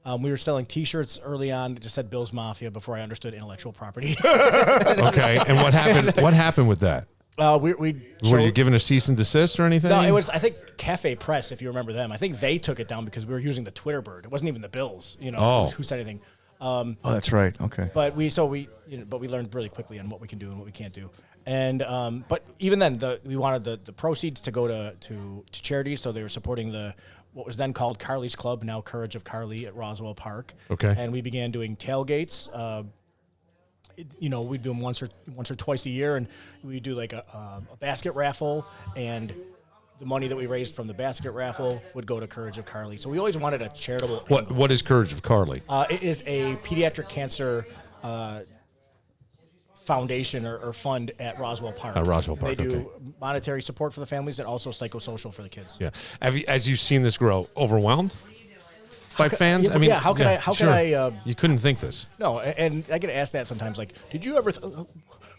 [SPEAKER 8] And we were selling T-shirts early on that just said Bills Mafia before I understood intellectual property.
[SPEAKER 2] Okay, and what happened? What happened with that?
[SPEAKER 8] we
[SPEAKER 2] Were you given a cease and desist or anything?
[SPEAKER 8] No, it was, I think, Cafe Press, if you remember them. I think they took it down because we were using the Twitter bird. It wasn't even the Bills, who said anything.
[SPEAKER 3] Oh, that's right. Okay.
[SPEAKER 8] But we learned really quickly on what we can do and what we can't do. And but even then, we wanted the proceeds to go to charities. So they were supporting what was then called Carly's Club, now Courage of Carly at Roswell Park.
[SPEAKER 2] Okay.
[SPEAKER 8] And we began doing tailgates. We'd do them once or twice a year, and we do like a basket raffle and the money that we raised from the basket raffle would go to Courage of Carly. So we always wanted a charitable.
[SPEAKER 2] What is Courage of Carly?
[SPEAKER 8] It is a pediatric cancer foundation or fund at Roswell Park.
[SPEAKER 2] Roswell Park,
[SPEAKER 8] They do monetary support for the families and also psychosocial for the kids.
[SPEAKER 2] Yeah. As you've seen this grow, overwhelmed by fans?
[SPEAKER 8] Yeah, yeah, how could I?
[SPEAKER 2] You couldn't think this.
[SPEAKER 8] No, and I get asked that sometimes. Like, did you ever?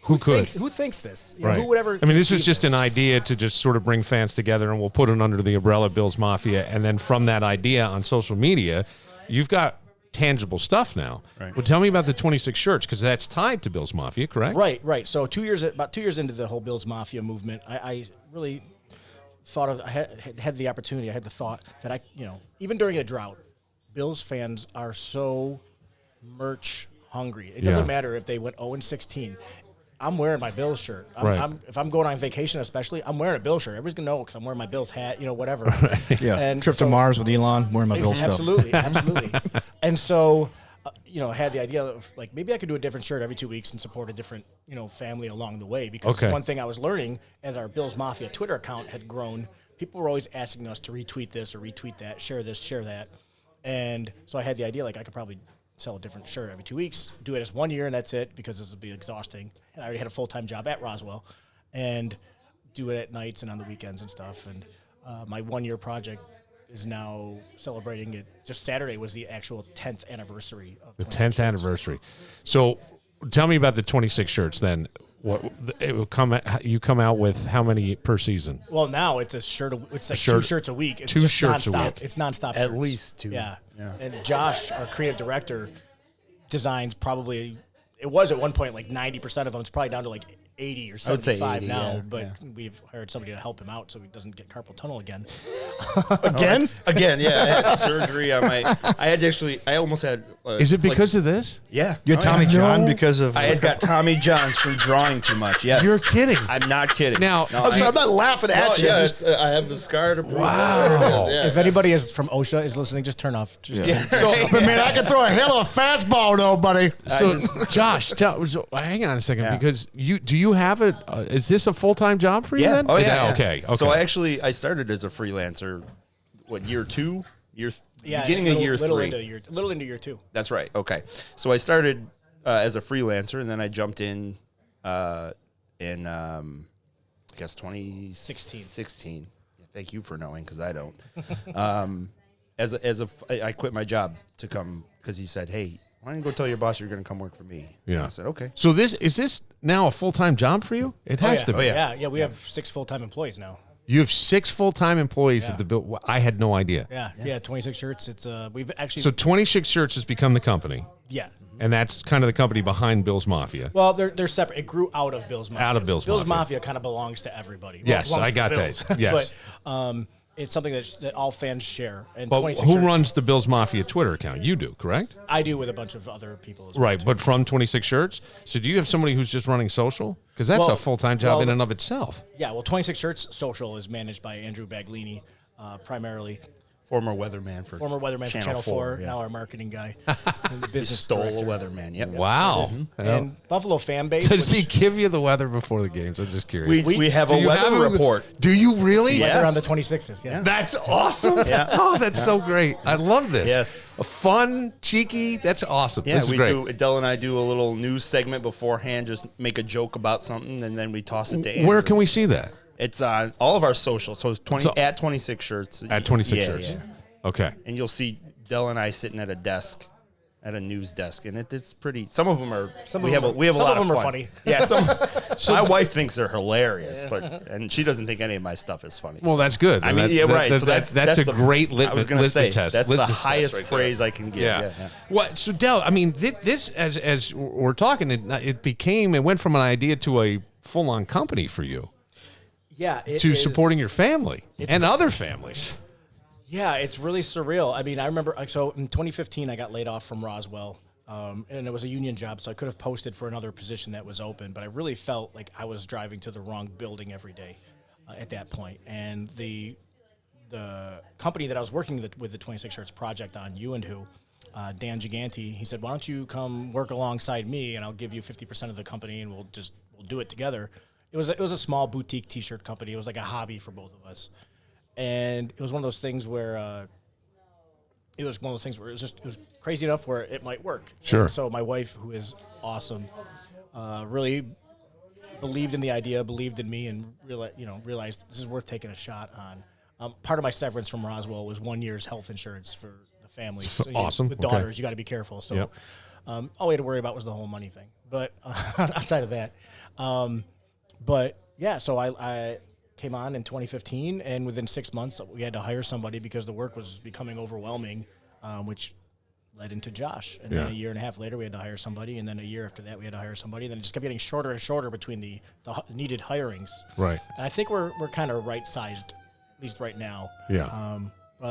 [SPEAKER 2] Who could?
[SPEAKER 8] Who thinks this? You
[SPEAKER 2] Right.
[SPEAKER 8] know, who would ever?
[SPEAKER 2] I mean, this was
[SPEAKER 8] conceive
[SPEAKER 2] just
[SPEAKER 8] this?
[SPEAKER 2] an idea to just sort of bring fans together, and we'll put it under the umbrella of Bills Mafia. And then from that idea on social media, you've got tangible stuff now.
[SPEAKER 9] Right.
[SPEAKER 2] Well, tell me about the 26 shirts, because that's tied to Bills Mafia, correct?
[SPEAKER 8] Right. So about 2 years into the whole Bills Mafia movement, I really thought of. I had the opportunity. I had the thought that even during a drought, Bills fans are so merch hungry. It doesn't matter if they went 0-16. I'm wearing my Bills shirt. If I'm going on vacation, especially, I'm wearing a Bills shirt. Everybody's gonna know because I'm wearing my Bills hat, whatever.
[SPEAKER 3] Yeah,
[SPEAKER 8] And
[SPEAKER 3] trip to Mars with Elon, wearing my Bills stuff.
[SPEAKER 8] Absolutely. And so, I had the idea of like maybe I could do a different shirt every 2 weeks and support a different, family along the way. Because one thing I was learning as our Bills Mafia Twitter account had grown, people were always asking us to retweet this or retweet that, share this, share that. And so I had the idea like I could probably sell a different shirt every 2 weeks, do it as 1 year and that's it because this would be exhausting. And I already had a full-time job at Roswell and do it at nights and on the weekends and stuff. And my 1 year project is now celebrating it. Just Saturday was the actual 10th anniversary of
[SPEAKER 2] the 10th anniversary. So tell me about the 26 shirts then. You come out with how many per season?
[SPEAKER 8] Well, now it's a shirt. It's like 2 shirts a week. It's
[SPEAKER 2] two
[SPEAKER 8] just
[SPEAKER 2] shirts
[SPEAKER 8] nonstop.
[SPEAKER 2] a week.
[SPEAKER 8] It's nonstop.
[SPEAKER 9] At
[SPEAKER 8] shirts.
[SPEAKER 9] least 2.
[SPEAKER 8] Yeah. And Josh, our creative director, designs probably. It was at one point like 90% of them. It's probably down to like 80 or 75
[SPEAKER 9] 80,
[SPEAKER 8] now.
[SPEAKER 9] yeah,
[SPEAKER 8] But we've hired somebody to help him out so he doesn't get carpal tunnel again.
[SPEAKER 3] Again?
[SPEAKER 9] Again, yeah. I had surgery on my. I almost had.
[SPEAKER 2] Is it because of this?
[SPEAKER 9] Yeah.
[SPEAKER 3] You had Tommy John because of.
[SPEAKER 9] I had got Tommy John's from drawing too much. Yes.
[SPEAKER 2] You're kidding.
[SPEAKER 9] I'm not kidding.
[SPEAKER 2] Now-
[SPEAKER 9] No,
[SPEAKER 3] I'm not laughing at you.
[SPEAKER 9] Yeah,
[SPEAKER 3] Just-
[SPEAKER 9] I have the scar to prove.
[SPEAKER 2] Wow.
[SPEAKER 9] Yeah.
[SPEAKER 8] If anybody is from OSHA is listening, just turn off.
[SPEAKER 3] So, but man, I can throw a hell of a fastball, though, buddy.
[SPEAKER 2] So, Josh, hang on a second, because do you have it? Is this a full-time job for you then?
[SPEAKER 9] Oh, yeah.
[SPEAKER 2] Okay.
[SPEAKER 9] So I started as a freelancer, year 2? Beginning of year 3.
[SPEAKER 8] Little into year 2.
[SPEAKER 9] That's right. Okay. So I started as a freelancer, and then I jumped in I guess 2016. Thank you for knowing, because I don't. I quit my job to come because he said, "Hey, why don't you go tell your boss you're going to come work for me?"
[SPEAKER 2] Yeah.
[SPEAKER 9] And I said, "Okay."
[SPEAKER 2] So is this now a full-time job for you? It has to be.
[SPEAKER 8] Yeah. We have 6 full-time employees now.
[SPEAKER 2] You have 6 full-time employees at the Bill. I had no idea.
[SPEAKER 8] Yeah. 26 shirts. It's we've actually.
[SPEAKER 2] So 26 Shirts has become the company.
[SPEAKER 8] Yeah.
[SPEAKER 2] And that's kind of the company behind Bills Mafia.
[SPEAKER 8] Well, they're separate. It grew out of Bills Mafia.
[SPEAKER 2] Out of Bills Mafia.
[SPEAKER 8] Bills Mafia kind of belongs to everybody. Well,
[SPEAKER 2] Yes,
[SPEAKER 8] it belongs
[SPEAKER 2] I
[SPEAKER 8] to
[SPEAKER 2] got
[SPEAKER 8] the Bills.
[SPEAKER 2] that. Yes.
[SPEAKER 8] But it's something that all fans share. And
[SPEAKER 2] But
[SPEAKER 8] 26
[SPEAKER 2] who
[SPEAKER 8] shirts,
[SPEAKER 2] runs the Bills Mafia Twitter account? You do, correct?
[SPEAKER 8] I do with a bunch of other people as well.
[SPEAKER 2] Right, but from 26 Shirts? So do you have somebody who's just running social? Because that's a full-time job in and of itself.
[SPEAKER 8] Yeah, well, 26 Shirts social is managed by Andrew Baglini primarily.
[SPEAKER 9] Former weatherman for
[SPEAKER 8] Channel 4,
[SPEAKER 9] yeah.
[SPEAKER 8] now our marketing guy. And the business
[SPEAKER 9] Stole
[SPEAKER 8] director.
[SPEAKER 9] a weatherman. Yep.
[SPEAKER 2] Wow.
[SPEAKER 8] And Buffalo fan base.
[SPEAKER 2] Does he give you the weather before the games? I'm just curious.
[SPEAKER 9] We have
[SPEAKER 2] Do
[SPEAKER 9] a
[SPEAKER 2] you
[SPEAKER 9] weather
[SPEAKER 2] have
[SPEAKER 9] report.
[SPEAKER 2] Do you really?
[SPEAKER 9] Yeah.
[SPEAKER 8] They're on the 26s, yeah.
[SPEAKER 2] That's awesome.
[SPEAKER 9] Yeah.
[SPEAKER 2] Oh, that's so great. I love this.
[SPEAKER 9] Yes.
[SPEAKER 2] A fun, cheeky. That's awesome.
[SPEAKER 9] Yeah,
[SPEAKER 2] this is
[SPEAKER 9] we
[SPEAKER 2] great.
[SPEAKER 9] do. Dell and I do a little news segment beforehand, just make a joke about something, and then we toss it to Andrew.
[SPEAKER 2] Where can we see that?
[SPEAKER 9] It's on all of our socials. So it's at 26 Shirts.
[SPEAKER 2] At 26
[SPEAKER 9] Yeah,
[SPEAKER 2] Shirts.
[SPEAKER 9] yeah.
[SPEAKER 2] Okay.
[SPEAKER 9] And you'll see Dell and I sitting at a desk, at a news desk, and it's pretty. Some of them are. We have a lot of
[SPEAKER 8] them are
[SPEAKER 9] fun.
[SPEAKER 8] funny.
[SPEAKER 9] Yeah. My wife thinks they're hilarious, and she doesn't think any of my stuff is funny.
[SPEAKER 2] Well, that's good.
[SPEAKER 9] I mean, yeah, right. So
[SPEAKER 2] that's a great litmus.
[SPEAKER 9] I was going to say
[SPEAKER 2] test.
[SPEAKER 9] that's the
[SPEAKER 2] Litmus test
[SPEAKER 9] highest
[SPEAKER 2] right there.
[SPEAKER 9] praise I can give.
[SPEAKER 2] Yeah. What? So Dell, I mean, this as we're talking, it went from an idea to a full-on company for you.
[SPEAKER 8] Yeah.
[SPEAKER 2] Supporting your family and other families.
[SPEAKER 8] Yeah, it's really surreal. I mean, I remember, so in 2015, I got laid off from Roswell, and it was a union job, so I could have posted for another position that was open, but I really felt like I was driving to the wrong building every day at that point. And the company that I was working with the 26 Shirts project on, You and Who, Dan Giganti, he said, "Why don't you come work alongside me, and I'll give you 50% of the company, and we'll do it together." it was a small boutique T-shirt company. It was like a hobby for both of us, and it was one of those things where it was crazy enough where it might work.
[SPEAKER 2] Sure.
[SPEAKER 8] And so my wife, who is awesome, really believed in the idea, believed in me, and realized this is worth taking a shot on. Part of my severance from Roswell was 1 year's health insurance for the family. So,
[SPEAKER 2] awesome.
[SPEAKER 8] With daughters, you got to be careful. So all we had to worry about was the whole money thing. But outside of that, so I came on in 2015, and within 6 months we had to hire somebody because the work was becoming overwhelming, which led into Josh. And then a year and a half later we had to hire somebody, and then a year after that we had to hire somebody, and then it just kept getting shorter and shorter between the needed hirings.
[SPEAKER 2] Right.
[SPEAKER 8] And I think we're kind of right-sized, at least right now.
[SPEAKER 2] Yeah.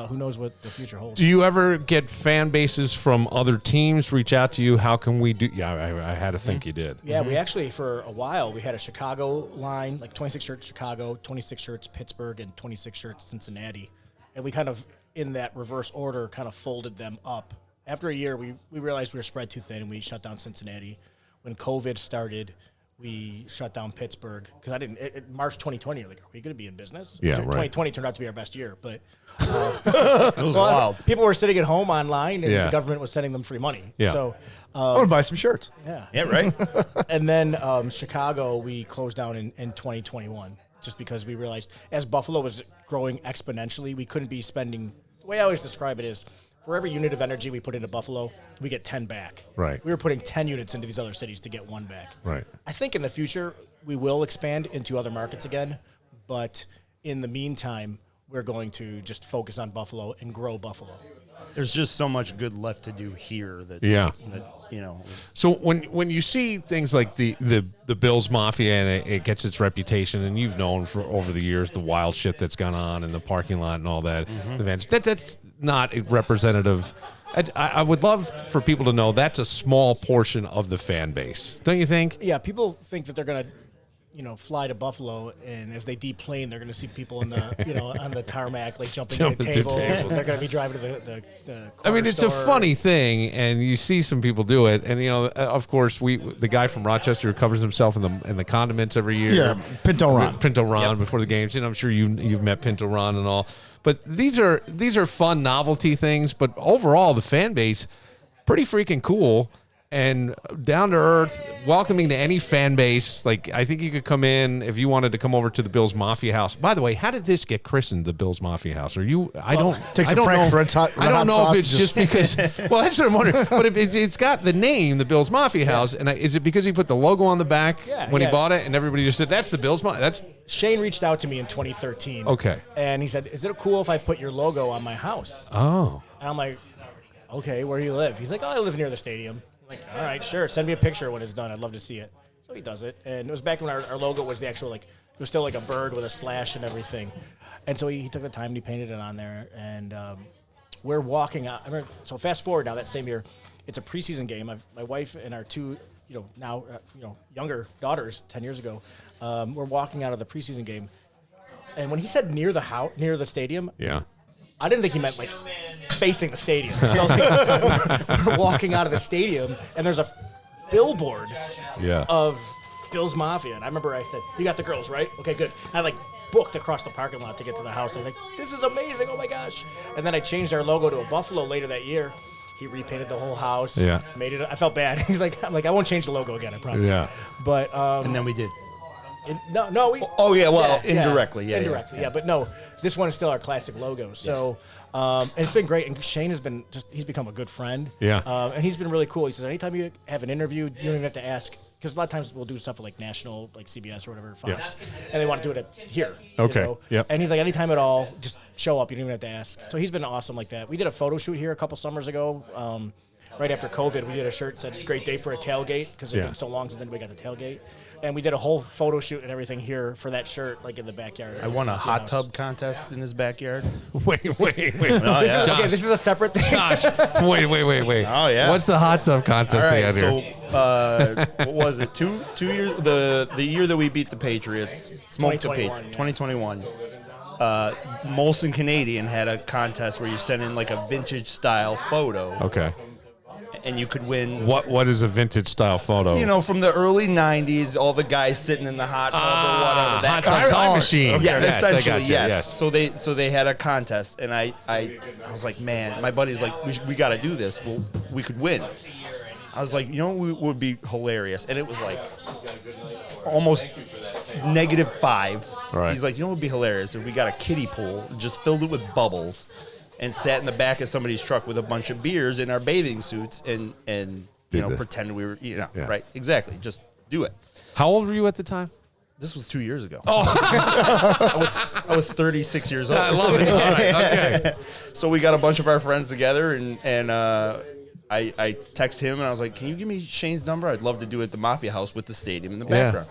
[SPEAKER 8] Who knows what the future holds.
[SPEAKER 2] Do you ever get fan bases from other teams reach out to you? How can we do? Yeah, I had to think you did.
[SPEAKER 8] Yeah, we actually, for a while, we had a Chicago line, like 26 shirts Chicago, 26 shirts Pittsburgh, and 26 shirts Cincinnati. And we kind of, in that reverse order, kind of folded them up. After a year, we realized we were spread too thin, and we shut down Cincinnati. When COVID started, we shut down Pittsburgh because March 2020, you're like, are we going to be in business?
[SPEAKER 2] Yeah, right.
[SPEAKER 8] 2020 turned out to be our best year, but
[SPEAKER 9] it was wild.
[SPEAKER 8] People were sitting at home online, and
[SPEAKER 2] Yeah.
[SPEAKER 8] the government was sending them free money.
[SPEAKER 2] Yeah.
[SPEAKER 8] So,
[SPEAKER 3] I want to buy some shirts.
[SPEAKER 9] Yeah, right.
[SPEAKER 8] and then Chicago, we closed down in 2021 just because we realized as Buffalo was growing exponentially, we couldn't be spending. The way I always describe it is, for every unit of energy we put into Buffalo, we get 10 back.
[SPEAKER 2] Right.
[SPEAKER 8] We were putting 10 units into these other cities to get 1 back.
[SPEAKER 2] Right.
[SPEAKER 8] I think in the future we will expand into other markets again, but in the meantime, we're going to just focus on Buffalo and grow Buffalo.
[SPEAKER 9] There's just so much good left to do here that
[SPEAKER 2] So when you see things like the Bills Mafia and it gets its reputation, and you've known for over the years the wild shit that's gone on in the parking lot and all that, events, that's not representative. I would love for people to know that's a small portion of the fan base, don't you think?
[SPEAKER 8] Yeah, people think that they're going to fly to Buffalo, and as they deplane, they're going to see people in the, on the tarmac, like jumping to tables. They're going to be driving to the
[SPEAKER 2] I mean, it's
[SPEAKER 8] store.
[SPEAKER 2] a funny thing, and you see some people do it, and of course, the guy from Rochester who covers himself in the condiments every year.
[SPEAKER 3] Yeah, Pinto Ron.
[SPEAKER 2] Before the games, I'm sure you've met Pinto Ron and all. But these are fun novelty things. But overall, the fan base pretty freaking cool. And down to earth, welcoming to any fan base. Like, I think you could come in if you wanted to come over to the Bills Mafia House. By the way, how did this get christened, the Bills Mafia House? I don't know. I don't know if it's just because. Well, that's what I'm wondering. But it's got the name, the Bills Mafia House, and is it because he put the logo on the back when he bought it, and everybody just said that's the Bills Mafia? That's
[SPEAKER 8] Shane reached out to me in 2013.
[SPEAKER 2] Okay.
[SPEAKER 8] And he said, "Is it cool if I put your logo on my house?"
[SPEAKER 2] Oh.
[SPEAKER 8] And I'm like, "Okay, where do you live?" He's like, "Oh, I live near the stadium." I'm like, all right, sure. Send me a picture when it's done. I'd love to see it. So he does it. And it was back when our logo was the actual, it was still like a bird with a slash and everything. And so he took the time and he painted it on there. And we're walking out. So fast forward now, that same year, it's a preseason game. My wife and our two, now younger daughters, 10 years ago, we're walking out of the preseason game. And when he said near the stadium, I didn't think he meant facing the stadium. So we're walking out of the stadium, and there's a billboard of Bills Mafia. And I remember I said, "You got the girls, right? Okay, good." And I booked across the parking lot to get to the house. I was like, "This is amazing! Oh my gosh!" And then I changed our logo to a buffalo later that year. He repainted the whole house.
[SPEAKER 2] Yeah.
[SPEAKER 8] Made it. I felt bad. I'm like, I won't change the logo again. I promise.
[SPEAKER 2] Yeah.
[SPEAKER 8] But
[SPEAKER 9] and then we did.
[SPEAKER 8] No, we.
[SPEAKER 9] Oh yeah, well, indirectly,
[SPEAKER 8] yeah. But no, this one is still our classic logo. So, and it's been great. And Shane has been he's become a good friend.
[SPEAKER 2] Yeah.
[SPEAKER 8] And he's been really cool. He says anytime you have an interview, you don't even have to ask, because a lot of times we'll do stuff with national, like CBS or whatever, Fox, and they want to do it here.
[SPEAKER 2] Okay. Yep.
[SPEAKER 8] And he's like, anytime at all, just show up. You don't even have to ask. So he's been awesome like that. We did a photo shoot here a couple summers ago. Right after COVID, we did a shirt that said "Great day for a tailgate" because it's been so long since anybody got the tailgate. And we did a whole photo shoot and everything here for that shirt, in the backyard.
[SPEAKER 9] I won a hot tub contest in his backyard.
[SPEAKER 2] Wait.
[SPEAKER 8] This is a separate thing.
[SPEAKER 2] Josh, wait.
[SPEAKER 9] Oh yeah.
[SPEAKER 2] What's the hot tub contest they have here?
[SPEAKER 9] So, what was it? 2 years. The year that we beat the Patriots, smoked the Patriots. 2021. Molson Canadian had a contest where you sent in a vintage style photo.
[SPEAKER 2] Okay.
[SPEAKER 9] and you could win.
[SPEAKER 2] What is a vintage style photo?
[SPEAKER 9] You know, from the early '90s, all the guys sitting in the hot tub or whatever. That
[SPEAKER 2] hot tub time machine.
[SPEAKER 9] Yeah,
[SPEAKER 2] Yes,
[SPEAKER 9] essentially,
[SPEAKER 2] I got you,
[SPEAKER 9] yes. So they had a contest, and I was like, man, my buddy's like, we got to do this. Well, we could win. I was like, you know, what would be hilarious, and it was like almost -5.
[SPEAKER 2] Right.
[SPEAKER 9] He's like, you know, what would be hilarious if we got a kiddie pool, just filled it with bubbles, and sat in the back of somebody's truck with a bunch of beers in our bathing suits, and you know, pretend we were, you know, right? Exactly. Just do it.
[SPEAKER 2] How old were you at the time?
[SPEAKER 9] This was 2 years ago.
[SPEAKER 2] Oh,
[SPEAKER 9] I was 36 years old.
[SPEAKER 2] I love it. All right, okay.
[SPEAKER 9] So we got a bunch of our friends together, and I text him, and I was like, can you give me Shane's number? I'd love to do it at the Mafia House with the stadium in the background.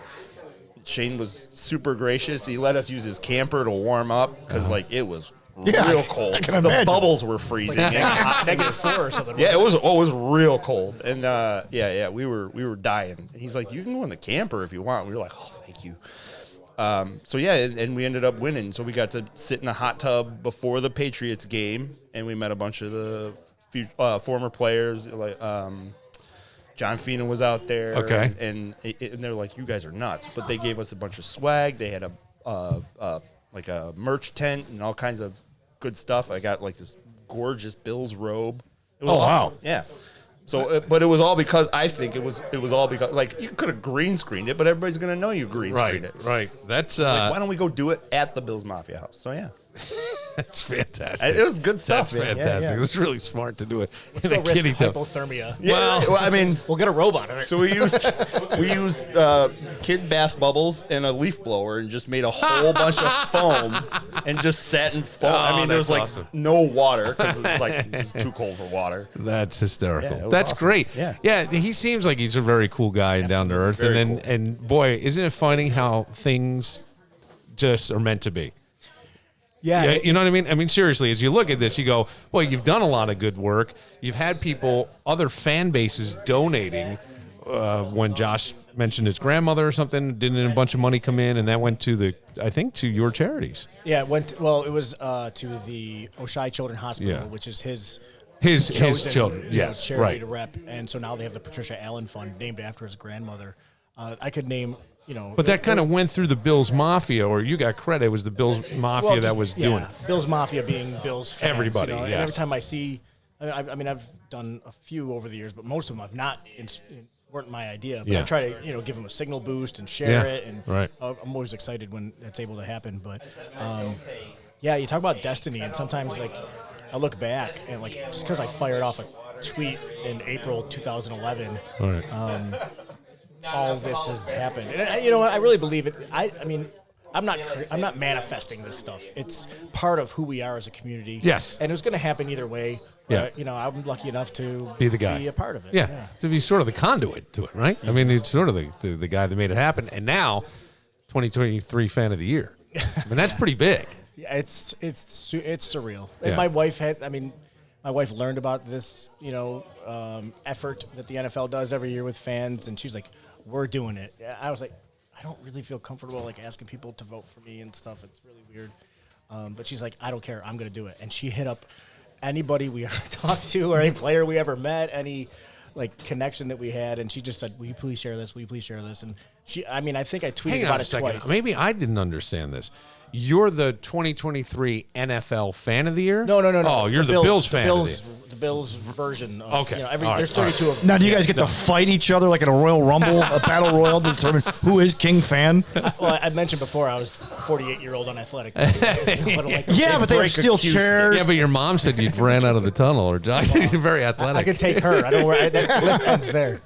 [SPEAKER 9] Shane was super gracious. He let us use his camper to warm up because, like, it was real cold. The bubbles were freezing.
[SPEAKER 8] -4 or something.
[SPEAKER 9] Yeah, it was real cold. And, we were dying. And he's like, you can go in the camper if you want. We were like, oh, thank you. So, and we ended up winning. So we got to sit in a hot tub before the Patriots game, and we met a bunch of the former players, like John Feenan was out there.
[SPEAKER 2] Okay.
[SPEAKER 9] And they're like, you guys are nuts. But they gave us a bunch of swag. They had like a merch tent and all kinds of good stuff. I got like this gorgeous Bills robe. It was awesome. Wow. Yeah. So, but it was all because I think it was all because, like, you could have green screened it, but everybody's gonna know you green screened it.
[SPEAKER 2] Right. That's
[SPEAKER 9] like, why don't we go do it at the Bills Mafia House? So yeah.
[SPEAKER 2] That's fantastic.
[SPEAKER 9] It was good stuff.
[SPEAKER 2] That's fantastic.
[SPEAKER 8] Yeah.
[SPEAKER 2] It was really smart to do it.
[SPEAKER 8] Let's go risk hypothermia.
[SPEAKER 9] Yeah. Well, I mean,
[SPEAKER 8] we'll get a robot in it.
[SPEAKER 9] So we used kid bath bubbles and a leaf blower and just made a whole bunch of foam and just sat in foam. I mean, there was like no water because it's too cold for water.
[SPEAKER 2] That's hysterical.
[SPEAKER 9] Yeah,
[SPEAKER 2] that's
[SPEAKER 9] awesome.
[SPEAKER 2] great.
[SPEAKER 9] Yeah.
[SPEAKER 2] He seems like he's a very cool guy and down to earth. And boy, isn't it funny how things just are meant to be. Yeah, you know what I mean? I mean, seriously, as you look at this, you go, well, you've done a lot of good work. You've had people, other fan bases donating. When Josh mentioned his grandmother or something, didn't a bunch of money come in, and that went to to your charities.
[SPEAKER 8] Yeah, it was to the Oshai Children's Hospital, which is his
[SPEAKER 2] children, yes,
[SPEAKER 8] charity to rep. And so now they have the Patricia Allen Fund named after his grandmother. I could name...
[SPEAKER 2] but that kind of went through the Bills Mafia, or you got credit. It was the Bills Mafia that was doing it.
[SPEAKER 8] Bills Mafia being Bills fans.
[SPEAKER 2] Everybody,
[SPEAKER 8] And every time I see, I mean, I've done a few over the years, but most of them I've not weren't my idea. But I try to, give them a signal boost and share it. And I'm always excited when it's able to happen. But you talk about destiny, and sometimes like I look back and like just because I fired off a tweet in April 2011. All this has happened, and I really believe it. I mean, I'm not manifesting this stuff. It's part of who we are as a community.
[SPEAKER 2] Yes,
[SPEAKER 8] and it was going to happen either way.
[SPEAKER 2] Yeah,
[SPEAKER 8] I'm lucky enough to
[SPEAKER 2] be the guy,
[SPEAKER 8] be a part of it.
[SPEAKER 2] Yeah, to be sort of the conduit to it, right? I mean, it's sort of the guy that made it happen, and now 2023 Fan of the Year. I mean, that's pretty big.
[SPEAKER 8] Yeah, it's surreal. And my wife my wife learned about this, effort that the NFL does every year with fans, and she's like, we're doing it. I was like, I don't really feel comfortable like asking people to vote for me and stuff. It's really weird. But she's like, I don't care. I'm going to do it. And she hit up anybody we ever talked to or any player we ever met, any like connection that we had. And she just said, will you please share this? Will you please share this? And I think I tweeted about it twice.
[SPEAKER 2] Maybe I didn't understand this. You're the 2023 NFL Fan of the Year?
[SPEAKER 8] No.
[SPEAKER 2] Oh, you're the Bills fan of the year.
[SPEAKER 8] The Bills version. Of,
[SPEAKER 2] okay.
[SPEAKER 8] There's 32 of them.
[SPEAKER 3] Now, do you guys get to fight each other like in a Royal Rumble, a battle royal to determine who is King fan?
[SPEAKER 8] Well, I mentioned before I was 48-year-old unathletic.
[SPEAKER 3] But they have steel chairs.
[SPEAKER 2] Yeah, but your mom said you ran out of the tunnel, or Josh. You're very athletic.
[SPEAKER 8] I could take her. I don't know where that list ends there.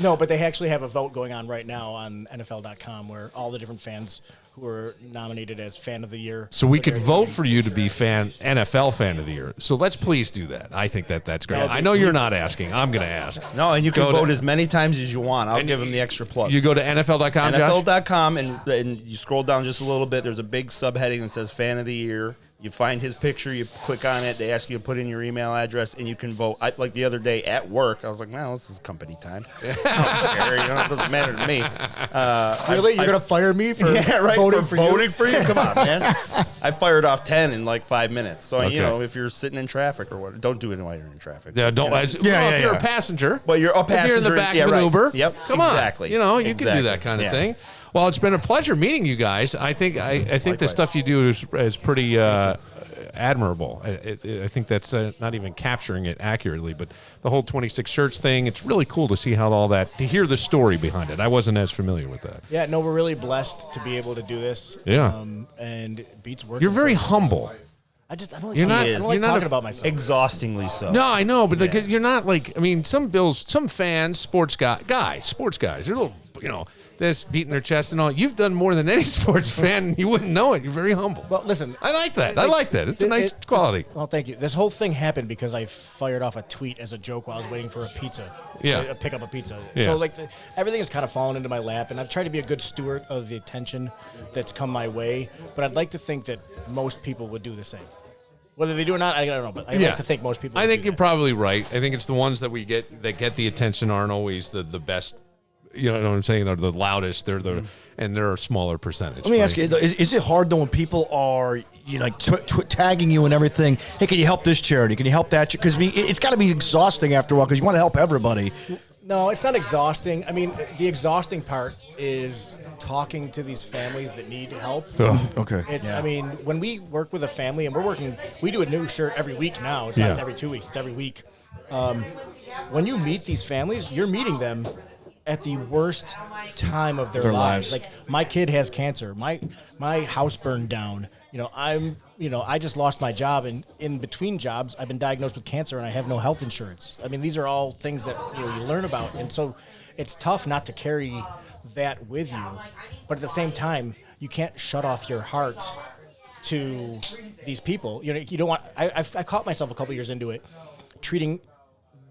[SPEAKER 8] No, but they actually have a vote going on right now on NFL.com where all the different fans who are nominated as Fan of the Year.
[SPEAKER 2] So we could vote for you to be NFL Fan of the Year. So let's please do that. I think that's great. I know you're not asking. I'm going to ask.
[SPEAKER 9] No, and you can vote as many times as you want. I'll give them the extra plug.
[SPEAKER 2] You go to NFL.com,
[SPEAKER 9] NFL.com, and you scroll down just a little bit. There's a big subheading that says Fan of the Year. You find his picture, you click on it, they ask you to put in your email address, and you can vote. Like the other day at work, I was like, well, this is company time. I don't care. It doesn't matter to me.
[SPEAKER 8] Really? You're going to fire me for
[SPEAKER 9] voting for you? Come on, man. I fired off 10 in like 5 minutes. So, if you're sitting in traffic or what, don't do it while you're in traffic.
[SPEAKER 2] Yeah, don't. If you're a passenger.
[SPEAKER 9] But you're a passenger.
[SPEAKER 2] If you're in the back of an Uber.
[SPEAKER 9] Yep,
[SPEAKER 2] come
[SPEAKER 9] exactly.
[SPEAKER 2] on. You can do that kind of thing. Well, it's been a pleasure meeting you guys. I think the stuff you do is pretty admirable. I think that's not even capturing it accurately, but the whole 26 shirts thing, it's really cool to see how all that, to hear the story behind it. I wasn't as familiar with that.
[SPEAKER 8] Yeah, no, we're really blessed to be able to do this.
[SPEAKER 2] Yeah.
[SPEAKER 8] And it beats working.
[SPEAKER 2] You're very humble.
[SPEAKER 8] I don't
[SPEAKER 2] like
[SPEAKER 8] talking about myself.
[SPEAKER 9] Exhaustingly so.
[SPEAKER 2] No, I know, but you're not like, I mean, some fans, sports guys, they're a little, this beating their chest and all. You've done more than any sports fan. You wouldn't know it. You're very humble.
[SPEAKER 8] Well, listen.
[SPEAKER 2] I like that. It's a nice quality.
[SPEAKER 8] Well, thank you. This whole thing happened because I fired off a tweet as a joke while I was waiting for a pizza.
[SPEAKER 2] Yeah.
[SPEAKER 8] To pick up a pizza.
[SPEAKER 2] Yeah.
[SPEAKER 8] So, everything has kind of fallen into my lap, and I've tried to be a good steward of the attention that's come my way, but I'd like to think that most people would do the same. Whether they do or not, I don't know, but I like to think most people
[SPEAKER 2] I think you're probably right. I think it's the ones that get the attention aren't always the best. You know what I'm saying? They're the loudest. And they're a smaller percentage.
[SPEAKER 3] Let me ask you: is it hard though when people are tagging you and everything? Hey, can you help this charity? Can you help that? Because it's got to be exhausting after a while because you want to help everybody.
[SPEAKER 8] No, it's not exhausting. I mean, the exhausting part is talking to these families that need help.
[SPEAKER 3] Oh, okay.
[SPEAKER 8] I mean, when we work with a family and we do a new shirt every week now. It's not every 2 weeks. It's every week. When you meet these families, you're meeting them at the worst time of their lives. Like, my kid has cancer. My house burned down. I just lost my job, and in between jobs, I've been diagnosed with cancer, and I have no health insurance. I mean, these are all things that you learn about, and so it's tough not to carry that with you. But at the same time, you can't shut off your heart to these people. You don't want. I caught myself a couple years into it, treating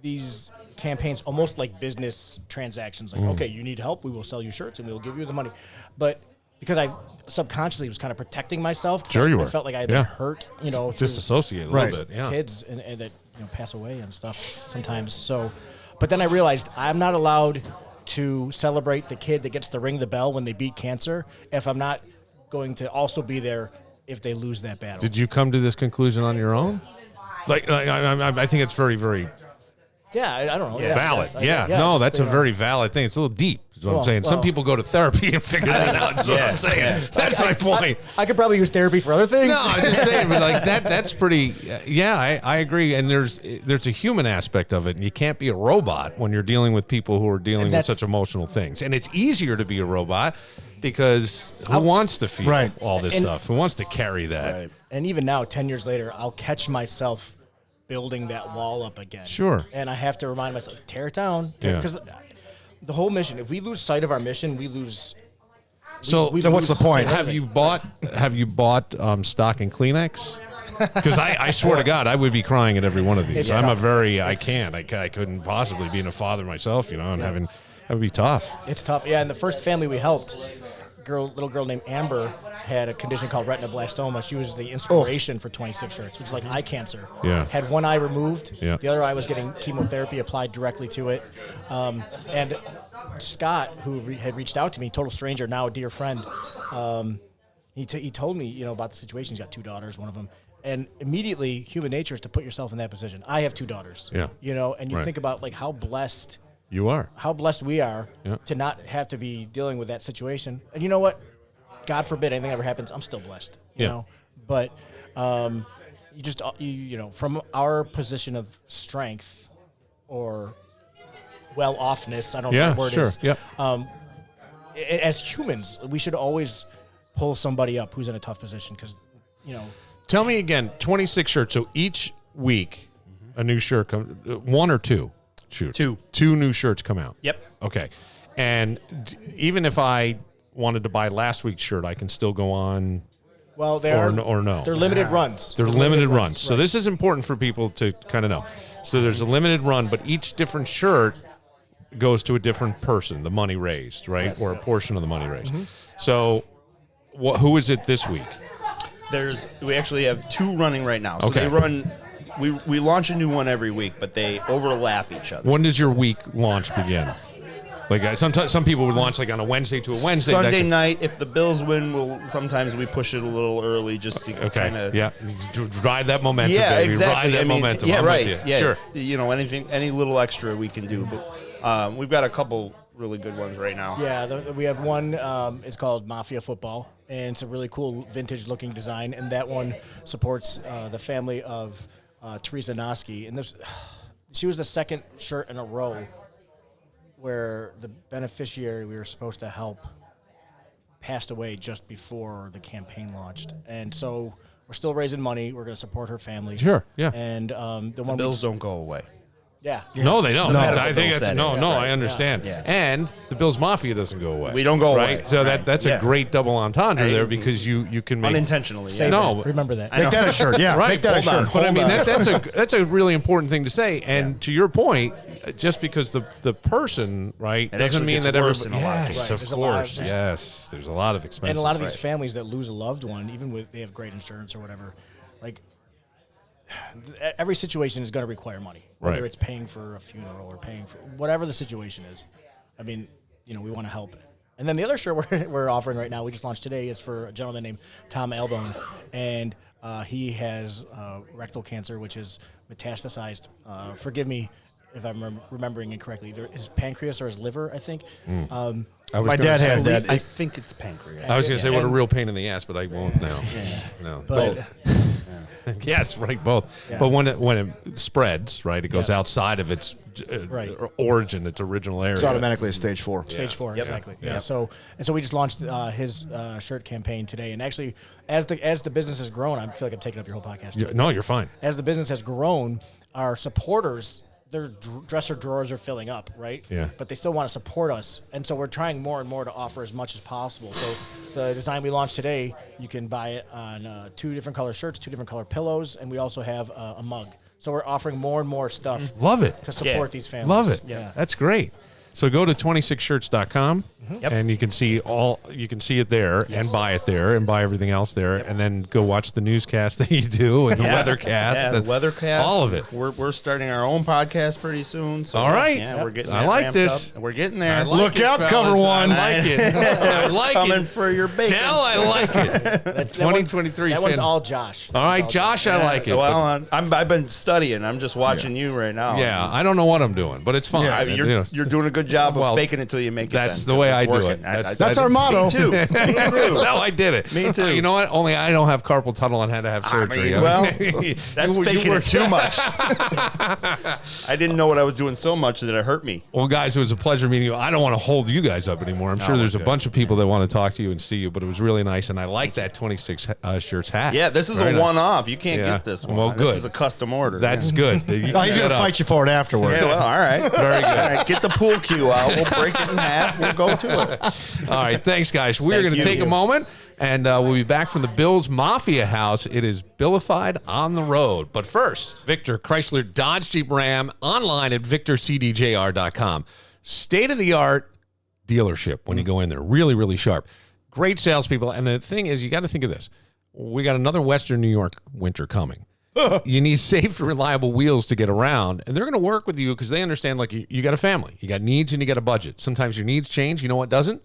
[SPEAKER 8] these campaigns almost like business transactions. Like, okay, you need help, we will sell you shirts, and we will give you the money, but because I subconsciously was kind of protecting myself.
[SPEAKER 2] Sure, you were.
[SPEAKER 8] I felt like I had been hurt,
[SPEAKER 2] disassociated a little bit,
[SPEAKER 8] kids and that pass away and stuff sometimes. So, but then I realized I'm not allowed to celebrate the kid that gets to ring the bell when they beat cancer if I'm not going to also be there if they lose that battle.
[SPEAKER 2] Did you come to this conclusion on your own? I think it's very, very
[SPEAKER 8] I don't know.
[SPEAKER 2] Valid. That's a very valid thing. It's a little deep. Is what I'm saying. Some people go to therapy and figure that out. That's what I'm saying. That's my point.
[SPEAKER 8] I could probably use therapy for other things.
[SPEAKER 2] No, I'm just saying, but that's pretty. I agree. And there's a human aspect of it, and you can't be a robot when you're dealing with people who are dealing with such emotional things. And it's easier to be a robot because who wants to feel all this stuff? Who wants to carry that?
[SPEAKER 8] Right. And even now, 10 years later, I'll catch myself building that wall up again.
[SPEAKER 2] Sure.
[SPEAKER 8] And I have to remind myself, tear it down. Because the whole mission, if we lose sight of our mission, we lose.
[SPEAKER 2] So
[SPEAKER 3] then what's the point?
[SPEAKER 2] Have you bought stock in Kleenex? Because I swear to God, I would be crying at every one of these.
[SPEAKER 8] It's
[SPEAKER 2] I'm
[SPEAKER 8] tough.
[SPEAKER 2] I couldn't possibly, being a father myself, and that would be tough.
[SPEAKER 8] It's tough. Yeah, and the first family we helped, little girl named Amber had a condition called retinoblastoma. She was the inspiration for 26 shirts, which is like eye cancer.
[SPEAKER 2] Yeah.
[SPEAKER 8] Had one eye removed.
[SPEAKER 2] Yeah.
[SPEAKER 8] The other eye was getting chemotherapy applied directly to it. And Scott, who had reached out to me, total stranger, now a dear friend, he told me, about the situation. He's got 2 daughters, one of them. And immediately, human nature is to put yourself in that position. I have 2 daughters.
[SPEAKER 2] Yeah.
[SPEAKER 8] And you think about how blessed
[SPEAKER 2] you are,
[SPEAKER 8] how blessed we are to not have to be dealing with that situation. And you know what? God forbid anything ever happens, I'm still blessed. You know, but from our position of strength or well-offness, I don't know what the word is. Yeah. As humans, we should always pull somebody up who's in a tough position because,
[SPEAKER 2] Tell me again, 26 shirts. So each week, a new shirt comes. 1 or 2 shirts.
[SPEAKER 9] 2.
[SPEAKER 2] 2 new shirts come out.
[SPEAKER 9] Yep.
[SPEAKER 2] Okay. And even if I wanted to buy last week's shirt, I can still go on.
[SPEAKER 8] Well,
[SPEAKER 2] or no.
[SPEAKER 8] They're limited runs.
[SPEAKER 2] They're limited runs. So this is important for people to kind of know. So there's a limited run, but each different shirt goes to a different person, the money raised, right? Yes. Or a portion of the money raised. Mm-hmm. So who is it this week?
[SPEAKER 9] We actually have 2 running right now. So
[SPEAKER 2] Okay.
[SPEAKER 9] they run. We launch a new one every week, but they overlap each other.
[SPEAKER 2] When does your week launch begin? Like sometimes some people would launch like on a Wednesday to a Wednesday.
[SPEAKER 9] Sunday night, if the Bills win, sometimes we push it a little early just to kind of
[SPEAKER 2] ride that momentum.
[SPEAKER 9] Yeah,
[SPEAKER 2] baby.
[SPEAKER 9] exactly.
[SPEAKER 2] Ride that momentum.
[SPEAKER 9] Yeah,
[SPEAKER 2] I'm
[SPEAKER 9] right.
[SPEAKER 2] with you.
[SPEAKER 9] Yeah,
[SPEAKER 2] Sure.
[SPEAKER 9] Any little extra we can do, but we've got a couple really good ones right now.
[SPEAKER 8] Yeah, we have one. It's called Mafia Football, and it's a really cool vintage-looking design. And that one supports the family of Teresa Noski. And she was the second shirt in a row where the beneficiary we were supposed to help passed away just before the campaign launched. And so we're still raising money. We're going to support her family.
[SPEAKER 2] Sure, yeah.
[SPEAKER 8] And the one
[SPEAKER 9] Bills don't go away.
[SPEAKER 8] Yeah.
[SPEAKER 2] No, they don't.
[SPEAKER 9] No,
[SPEAKER 2] I think that's
[SPEAKER 9] Bills
[SPEAKER 2] I understand.
[SPEAKER 9] Yeah.
[SPEAKER 2] And the Bills Mafia doesn't go away.
[SPEAKER 9] We don't go
[SPEAKER 2] right?
[SPEAKER 9] away.
[SPEAKER 2] So that's a great double entendre there
[SPEAKER 9] Right.
[SPEAKER 2] because you can make
[SPEAKER 9] Unintentionally.
[SPEAKER 8] Say
[SPEAKER 9] Yeah.
[SPEAKER 2] No.
[SPEAKER 8] that. Remember that.
[SPEAKER 3] Make that a shirt. Yeah,
[SPEAKER 2] right.
[SPEAKER 3] make that a
[SPEAKER 2] Hold on.
[SPEAKER 3] shirt.
[SPEAKER 2] But I mean that's a really important thing to say. And to your point, just because the person
[SPEAKER 9] It
[SPEAKER 2] doesn't
[SPEAKER 9] actually
[SPEAKER 2] mean
[SPEAKER 9] gets
[SPEAKER 2] that
[SPEAKER 9] worse
[SPEAKER 2] everybody.
[SPEAKER 9] in a lot of
[SPEAKER 2] Yes,
[SPEAKER 9] cases.
[SPEAKER 8] Right,
[SPEAKER 2] of
[SPEAKER 8] there's a lot
[SPEAKER 2] course.
[SPEAKER 8] of-
[SPEAKER 2] Yes, there's a lot of expenses.
[SPEAKER 8] And a lot of these families that lose a loved one, even with they have great insurance or whatever, like every situation is going to require money, whether
[SPEAKER 2] Right.
[SPEAKER 8] it's paying for a funeral or paying for whatever the situation is. I mean, we want to help. And then the other shirt we're offering right now, we just launched today, is for a gentleman named Tom Albone, and he has rectal cancer, which is metastasized. Forgive me if I'm remembering incorrectly. Either his pancreas or his liver, I think.
[SPEAKER 3] My dad had that.
[SPEAKER 9] I think it's pancreas.
[SPEAKER 2] I was going to say what a real pain in the ass, but I won't now. No, it's
[SPEAKER 8] But-
[SPEAKER 2] both. Yes, right, both.
[SPEAKER 8] Yeah.
[SPEAKER 2] But when it spreads, right, it goes outside of its
[SPEAKER 8] Right.
[SPEAKER 2] origin, its original area.
[SPEAKER 3] It's automatically a stage 4.
[SPEAKER 8] Stage 4,
[SPEAKER 9] Yep.
[SPEAKER 8] exactly.
[SPEAKER 2] Yeah.
[SPEAKER 8] Yeah. So we just launched his shirt campaign today, and actually, as the business has grown, I feel like I'm taking up your whole podcast.
[SPEAKER 2] Yeah, no, you're fine.
[SPEAKER 8] As the business has grown, our supporters, their dresser drawers are filling up, right?
[SPEAKER 2] Yeah.
[SPEAKER 8] But they still want to support us, and so we're trying more and more to offer as much as possible. So the design we launched today, you can buy it on 2 different color shirts, 2 different color pillows, and we also have a mug. So we're offering more and more stuff
[SPEAKER 2] Love it.
[SPEAKER 8] to support these families.
[SPEAKER 2] Love it.
[SPEAKER 8] Yeah.
[SPEAKER 2] That's great. So go to 26shirts.com
[SPEAKER 9] Yep.
[SPEAKER 2] and you can see it there and buy it there and buy everything else there and then go watch the newscast that you do and the weathercast.
[SPEAKER 9] Yeah, the
[SPEAKER 2] and
[SPEAKER 9] weathercast.
[SPEAKER 2] All of it.
[SPEAKER 9] We're starting our own podcast pretty soon. So
[SPEAKER 2] All right.
[SPEAKER 9] Yeah, we're getting
[SPEAKER 2] I
[SPEAKER 9] that
[SPEAKER 2] like
[SPEAKER 9] ramped
[SPEAKER 2] this.
[SPEAKER 9] up. We're getting there.
[SPEAKER 2] I like
[SPEAKER 3] Look
[SPEAKER 2] it,
[SPEAKER 3] out,
[SPEAKER 2] fellas.
[SPEAKER 3] cover one.
[SPEAKER 2] I like it. I like
[SPEAKER 9] Coming
[SPEAKER 2] it.
[SPEAKER 9] for your bacon.
[SPEAKER 2] Dell, I like it.
[SPEAKER 8] That's,
[SPEAKER 2] 2023
[SPEAKER 8] That one's
[SPEAKER 2] fan.
[SPEAKER 8] all Josh.
[SPEAKER 2] All right, Josh, I like it.
[SPEAKER 9] Well, I've been studying. I'm just watching you right now.
[SPEAKER 2] Yeah, I don't know what I'm doing, but it's fine.
[SPEAKER 9] I mean, you're doing a good job
[SPEAKER 2] Well,
[SPEAKER 9] of faking it till you make it.
[SPEAKER 2] that's
[SPEAKER 9] then,
[SPEAKER 2] the way
[SPEAKER 9] because
[SPEAKER 2] I
[SPEAKER 9] it's
[SPEAKER 2] do
[SPEAKER 9] working.
[SPEAKER 2] it.
[SPEAKER 3] That's our motto.
[SPEAKER 9] Me too. Me too.
[SPEAKER 2] That's how I did it.
[SPEAKER 9] Me too.
[SPEAKER 2] You know what? Only I don't have carpal tunnel and had to have surgery.
[SPEAKER 9] mean, well, that's faking it too much. I didn't know what I was doing so much that it hurt me.
[SPEAKER 2] Well, guys, it was a pleasure meeting you. I don't want to hold you guys up anymore. I'm sure there's a bunch of people that want to talk to you and see you, but it was really nice, and I like that 26 shirts hat.
[SPEAKER 9] Yeah, this is
[SPEAKER 2] Very
[SPEAKER 9] a
[SPEAKER 2] nice.
[SPEAKER 9] one-off. You can't
[SPEAKER 2] Yeah.
[SPEAKER 9] get this one.
[SPEAKER 2] Well,
[SPEAKER 9] This
[SPEAKER 2] good.
[SPEAKER 9] is a custom order.
[SPEAKER 2] That's good. You
[SPEAKER 3] Oh, he's
[SPEAKER 2] keep
[SPEAKER 3] going
[SPEAKER 2] that
[SPEAKER 3] to
[SPEAKER 2] up.
[SPEAKER 3] fight you for it afterwards.
[SPEAKER 9] Yeah, well, all right.
[SPEAKER 2] Very good.
[SPEAKER 9] All right, get the pool cue out. We'll break it in half. We'll go to it.
[SPEAKER 2] All right, thanks, guys. We're
[SPEAKER 9] Thank
[SPEAKER 2] going to
[SPEAKER 9] you.
[SPEAKER 2] take a moment, and we'll be back from the Bills Mafia House. It is Billified on the road. But first, Victor Chrysler Dodge Jeep Ram, online at victorcdjr.com. State-of-the-art dealership when you go in there. Really, really sharp. Great salespeople. And the thing is, you got to think of this. We got another Western New York winter coming. You need safe, reliable wheels to get around, and they're going to work with you because they understand, like, you got a family. You got needs and you got a budget. Sometimes your needs change. You know what doesn't?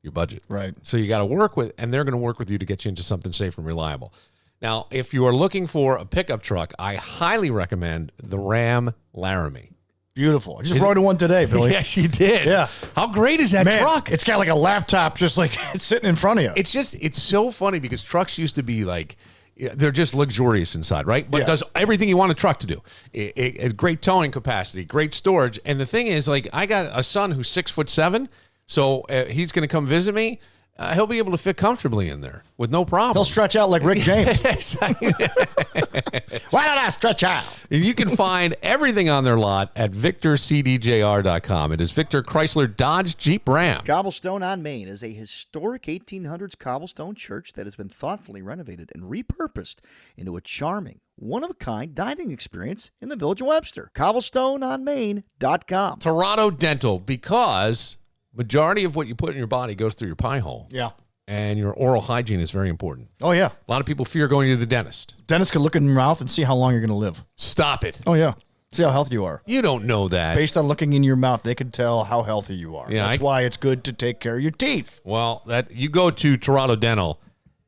[SPEAKER 2] Your budget.
[SPEAKER 3] Right.
[SPEAKER 2] So you got to work with, and they're going to work with you to get you into something safe and reliable. Now, if you are looking for a pickup truck, I highly recommend the Ram Laramie.
[SPEAKER 3] Beautiful. I just rode in one today, Billy.
[SPEAKER 2] Yes, you did.
[SPEAKER 3] Yeah.
[SPEAKER 2] How great is that
[SPEAKER 3] Man,
[SPEAKER 2] truck?
[SPEAKER 3] it's got like a laptop just like it's sitting in front of you.
[SPEAKER 2] It's so funny because trucks used to be like, they're just luxurious inside, right? But
[SPEAKER 3] Yeah.
[SPEAKER 2] it does everything you want a truck to do. It great towing capacity, great storage. And the thing is, like, I got a son who's 6'7", so he's going to come visit me. He'll be able to fit comfortably in there with no problem.
[SPEAKER 3] He'll stretch out like Rick James.
[SPEAKER 2] Yes.
[SPEAKER 3] Why don't I stretch out?
[SPEAKER 2] You can find everything on their lot at victorcdjr.com. It is Victor Chrysler Dodge Jeep Ram.
[SPEAKER 5] Cobblestone on Main is a historic 1800s cobblestone church that has been thoughtfully renovated and repurposed into a charming, one-of-a-kind dining experience in the Village of Webster. CobblestoneOnMain.com.
[SPEAKER 2] Toronto Dental, because majority of what you put in your body goes through your pie hole.
[SPEAKER 3] Yeah.
[SPEAKER 2] and your oral hygiene is very important.
[SPEAKER 3] Oh, yeah.
[SPEAKER 2] A lot of people fear going to the dentist.
[SPEAKER 3] Dentist could look in your mouth and see how long you're going to live.
[SPEAKER 2] Stop it.
[SPEAKER 3] Oh, yeah. See how healthy you are.
[SPEAKER 2] You don't know that.
[SPEAKER 3] Based on looking in your mouth, they can tell how healthy you are.
[SPEAKER 2] Yeah,
[SPEAKER 3] That's why it's good to take care of your teeth.
[SPEAKER 2] Well, that you go to Toronto Dental,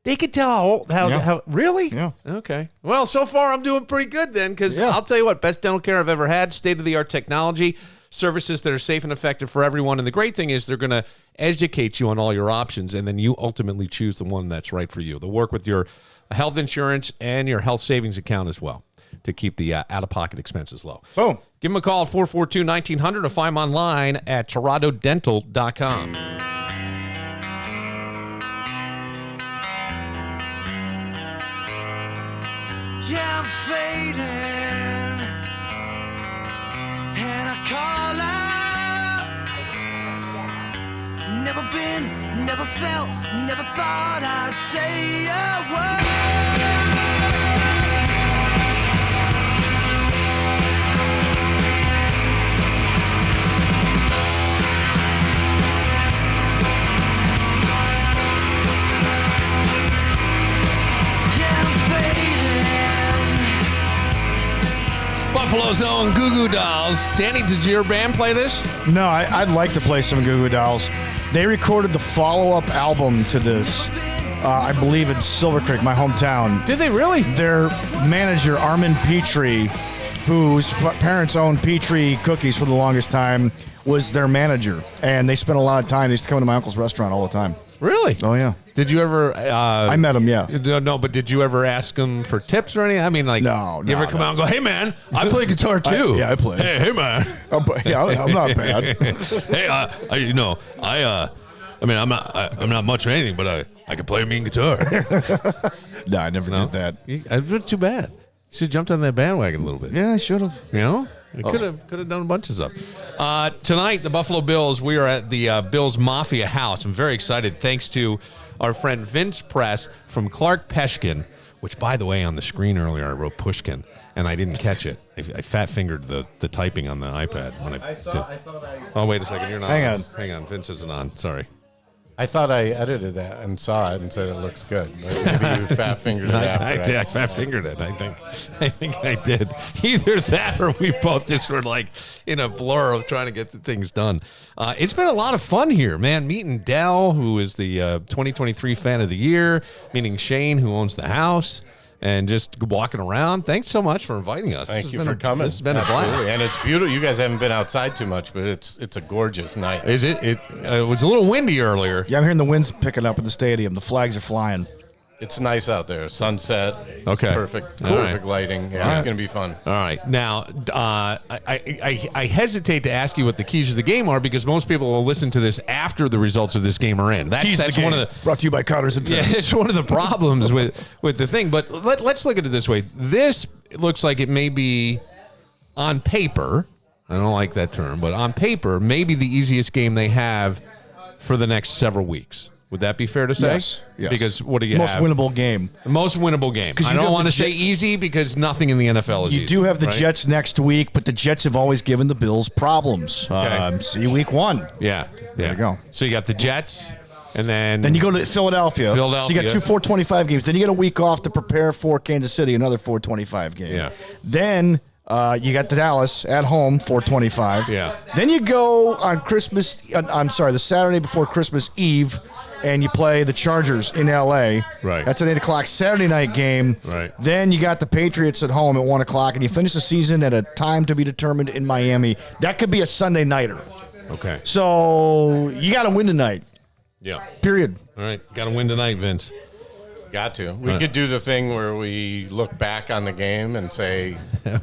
[SPEAKER 2] they can tell how really?
[SPEAKER 3] Yeah.
[SPEAKER 2] Okay. Well, so far I'm doing pretty good then, because I'll tell you what, best dental care I've ever had, state-of-the-art technology, services that are safe and effective for everyone. And the great thing is they're going to educate you on all your options, and then you ultimately choose the one that's right for you. They'll work with your health insurance and your health savings account as well to keep the out-of-pocket expenses low.
[SPEAKER 3] Boom.
[SPEAKER 2] Give them a call at 442-1900 or find them online at torontodental.com.
[SPEAKER 6] Yeah, I'm fading, and I call out. Never been, never felt, never thought I'd say a word.
[SPEAKER 2] Buffalo's own Goo Goo Dolls. Danny, does your band play this?
[SPEAKER 3] No, I'd like to play some Goo Goo Dolls. They recorded the follow-up album to this, I believe in Silver Creek, my hometown.
[SPEAKER 2] Did they really?
[SPEAKER 3] Their manager, Armin Petrie, whose parents owned Petrie Cookies for the longest time, was their manager. And they spent a lot of time. They used to come to my uncle's restaurant all the time.
[SPEAKER 2] Really?
[SPEAKER 3] Oh, yeah.
[SPEAKER 2] Did you ever...
[SPEAKER 3] I met him, yeah.
[SPEAKER 2] No, but did you ever ask him for tips or anything? I mean, like,
[SPEAKER 3] no,
[SPEAKER 2] you ever come out and go, hey, man, I play guitar, too.
[SPEAKER 3] I play.
[SPEAKER 2] Hey, man.
[SPEAKER 3] I'm not bad.
[SPEAKER 2] Hey, I'm not much of anything, but I can play a mean guitar.
[SPEAKER 3] No, I never did that.
[SPEAKER 2] It's too bad. You should have jumped on that bandwagon a little bit.
[SPEAKER 3] Yeah, I should have.
[SPEAKER 2] You know? Could have done a bunch of stuff. Tonight, the Buffalo Bills, we are at the Bills Mafia House. I'm very excited, thanks to our friend Vince Press from Clark Peshkin, which, by the way, on the screen earlier, I wrote Pushkin, and I didn't catch it. I fat-fingered the typing on the iPad. Oh, wait a second. You're not on. Hang on. Vince isn't on. Sorry.
[SPEAKER 7] I thought I edited that and saw it and said it looks good. Maybe you fat-fingered it after.
[SPEAKER 2] I fat-fingered it, I think I did. Either that or we both just were like in a blur of trying to get the things done. It's been a lot of fun here, man. Meeting Dell, who is the 2023 Fan of the Year. Meeting Shane, who owns the house. And just walking around. Thanks so much for inviting us.
[SPEAKER 7] Thank you for coming.
[SPEAKER 2] This has been a blast.
[SPEAKER 7] And it's beautiful. You guys haven't been outside too much, but it's a gorgeous night.
[SPEAKER 2] Is it? It was a little windy earlier.
[SPEAKER 3] Yeah, I'm hearing the winds picking up in the stadium. The flags are flying.
[SPEAKER 7] It's nice out there. Sunset.
[SPEAKER 2] Okay.
[SPEAKER 7] Perfect lighting. Yeah, it's going to be fun.
[SPEAKER 2] All right. Now, I hesitate to ask you what the keys of the game are because most people will listen to this after the results of this game are in. That's one of the
[SPEAKER 3] brought to you by Connors and Fins.
[SPEAKER 2] Yeah, it's one of the problems with the thing. But let's look at it this way. This looks like it may be on paper. I don't like that term, but on paper, maybe the easiest game they have for the next several weeks. Would that be fair to say?
[SPEAKER 3] Yes.
[SPEAKER 2] Because what do you
[SPEAKER 3] have?
[SPEAKER 2] Most winnable game. I don't want to say easy because nothing in the NFL is easy.
[SPEAKER 3] You do have the Jets next week, but the Jets have always given the Bills problems.
[SPEAKER 2] Okay.
[SPEAKER 3] See week 1.
[SPEAKER 2] Yeah.
[SPEAKER 3] There you go.
[SPEAKER 2] So you got the Jets, and then
[SPEAKER 3] you go to Philadelphia. So you got 2 425 games. Then you get a week off to prepare for Kansas City, another 425 game.
[SPEAKER 2] Yeah.
[SPEAKER 3] Then you got the Dallas at home, 425.
[SPEAKER 2] Yeah.
[SPEAKER 3] Then you go on the Saturday before Christmas Eve, and you play the Chargers in L.A.
[SPEAKER 2] Right.
[SPEAKER 3] That's an 8 o'clock Saturday night game.
[SPEAKER 2] Right.
[SPEAKER 3] Then you got the Patriots at home at 1 o'clock, and you finish the season at a time to be determined in Miami. That could be a Sunday nighter.
[SPEAKER 2] Okay.
[SPEAKER 3] So you got to win tonight.
[SPEAKER 2] Yeah.
[SPEAKER 3] Period.
[SPEAKER 2] All right. Got to win tonight, Vince.
[SPEAKER 7] Got to. We could do the thing where we look back on the game and say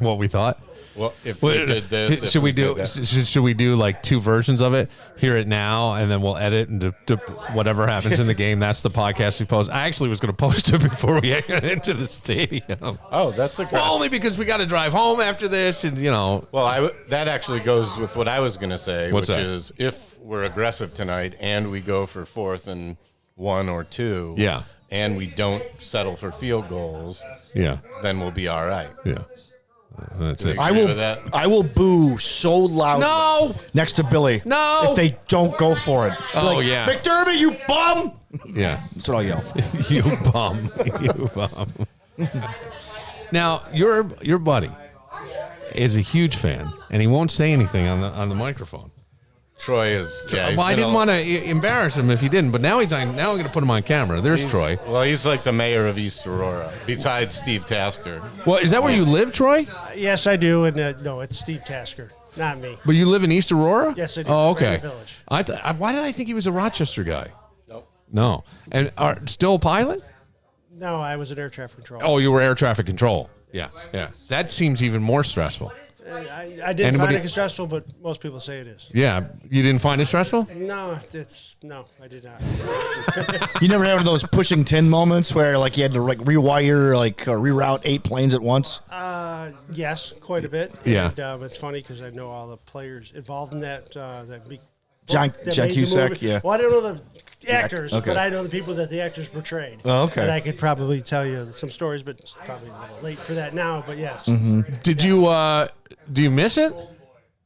[SPEAKER 2] what we thought.
[SPEAKER 7] Well, if we did this,
[SPEAKER 2] should we do like 2 versions of it? Hear it now, and then we'll edit and do whatever happens in the game. That's the podcast we post. I actually was going to post it before we got into the stadium.
[SPEAKER 7] Oh, that's a good.
[SPEAKER 2] Well, only because we got to drive home after this, and
[SPEAKER 7] Well, that actually goes with what I was going to say,
[SPEAKER 2] What's
[SPEAKER 7] which
[SPEAKER 2] that?
[SPEAKER 7] is if we're aggressive tonight and we go for 4th and 1 or 2.
[SPEAKER 2] Yeah.
[SPEAKER 7] And we don't settle for field goals.
[SPEAKER 2] Yeah.
[SPEAKER 7] Then we'll be all right.
[SPEAKER 2] Yeah. That's it.
[SPEAKER 3] I will boo so loud next to Billy.
[SPEAKER 2] No.
[SPEAKER 3] If they don't go for it.
[SPEAKER 2] Oh, yeah.
[SPEAKER 3] McDermott, you bum!
[SPEAKER 2] Yeah.
[SPEAKER 3] That's what I'll yell.
[SPEAKER 2] You bum. You bum. Now, your buddy is a huge fan, and he won't say anything on the microphone.
[SPEAKER 7] Troy is. Yeah,
[SPEAKER 2] well, I didn't want to embarrass him if he didn't, but now I'm going to put him on camera. There's Troy.
[SPEAKER 7] Well, he's like the mayor of East Aurora, besides Steve Tasker.
[SPEAKER 2] Well, is that where you live, Troy?
[SPEAKER 10] Yes, I do. And no, it's Steve Tasker, not me.
[SPEAKER 2] But you live in East Aurora?
[SPEAKER 10] Yes, I do.
[SPEAKER 2] Oh, okay.
[SPEAKER 10] Village.
[SPEAKER 2] Why did I think he was a Rochester guy?
[SPEAKER 7] Nope.
[SPEAKER 2] No. And still a pilot?
[SPEAKER 10] No, I was in air traffic control.
[SPEAKER 2] Oh, you were air traffic control. Yeah, yeah. That seems even more stressful.
[SPEAKER 10] I didn't find it stressful, but most people say it is.
[SPEAKER 2] Yeah, you didn't find it stressful?
[SPEAKER 10] No, I did not.
[SPEAKER 3] You never had one of those pushing 10 moments where like you had to like rewire, like reroute 8 planes at once?
[SPEAKER 10] Yes, quite a bit.
[SPEAKER 2] Yeah.
[SPEAKER 10] And it's funny because I know all the players involved in that.
[SPEAKER 3] John Cusack, yeah.
[SPEAKER 10] Well, I don't know the actors,
[SPEAKER 3] Okay.
[SPEAKER 10] but I know the people that the actors portrayed.
[SPEAKER 3] Oh, okay.
[SPEAKER 10] And I could probably tell you some stories, but it's probably a little late for that now. But yes.
[SPEAKER 2] Did you? Do you miss it?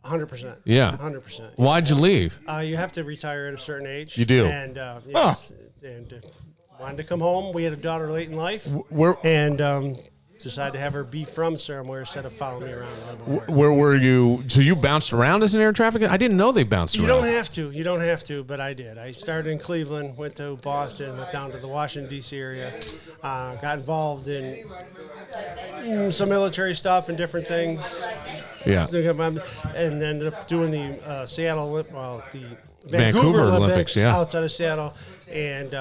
[SPEAKER 10] 100%.
[SPEAKER 2] Yeah.
[SPEAKER 10] 100%.
[SPEAKER 2] Why'd you leave?
[SPEAKER 10] You have to retire at a certain age.
[SPEAKER 2] You do.
[SPEAKER 10] And yes, and wanted to come home. We had a daughter late in life, and decided to have her be from somewhere instead of following me around a little bit more.
[SPEAKER 2] Where were you? So you bounced around as an air traffic? I didn't know they bounced around.
[SPEAKER 10] You don't have to, but I did. I started in Cleveland, went to Boston, went down to the Washington, D.C. area, got involved in some military stuff and different things.
[SPEAKER 2] Yeah.
[SPEAKER 10] And ended up doing the the
[SPEAKER 2] Vancouver Olympics, yeah.
[SPEAKER 10] outside of Seattle. And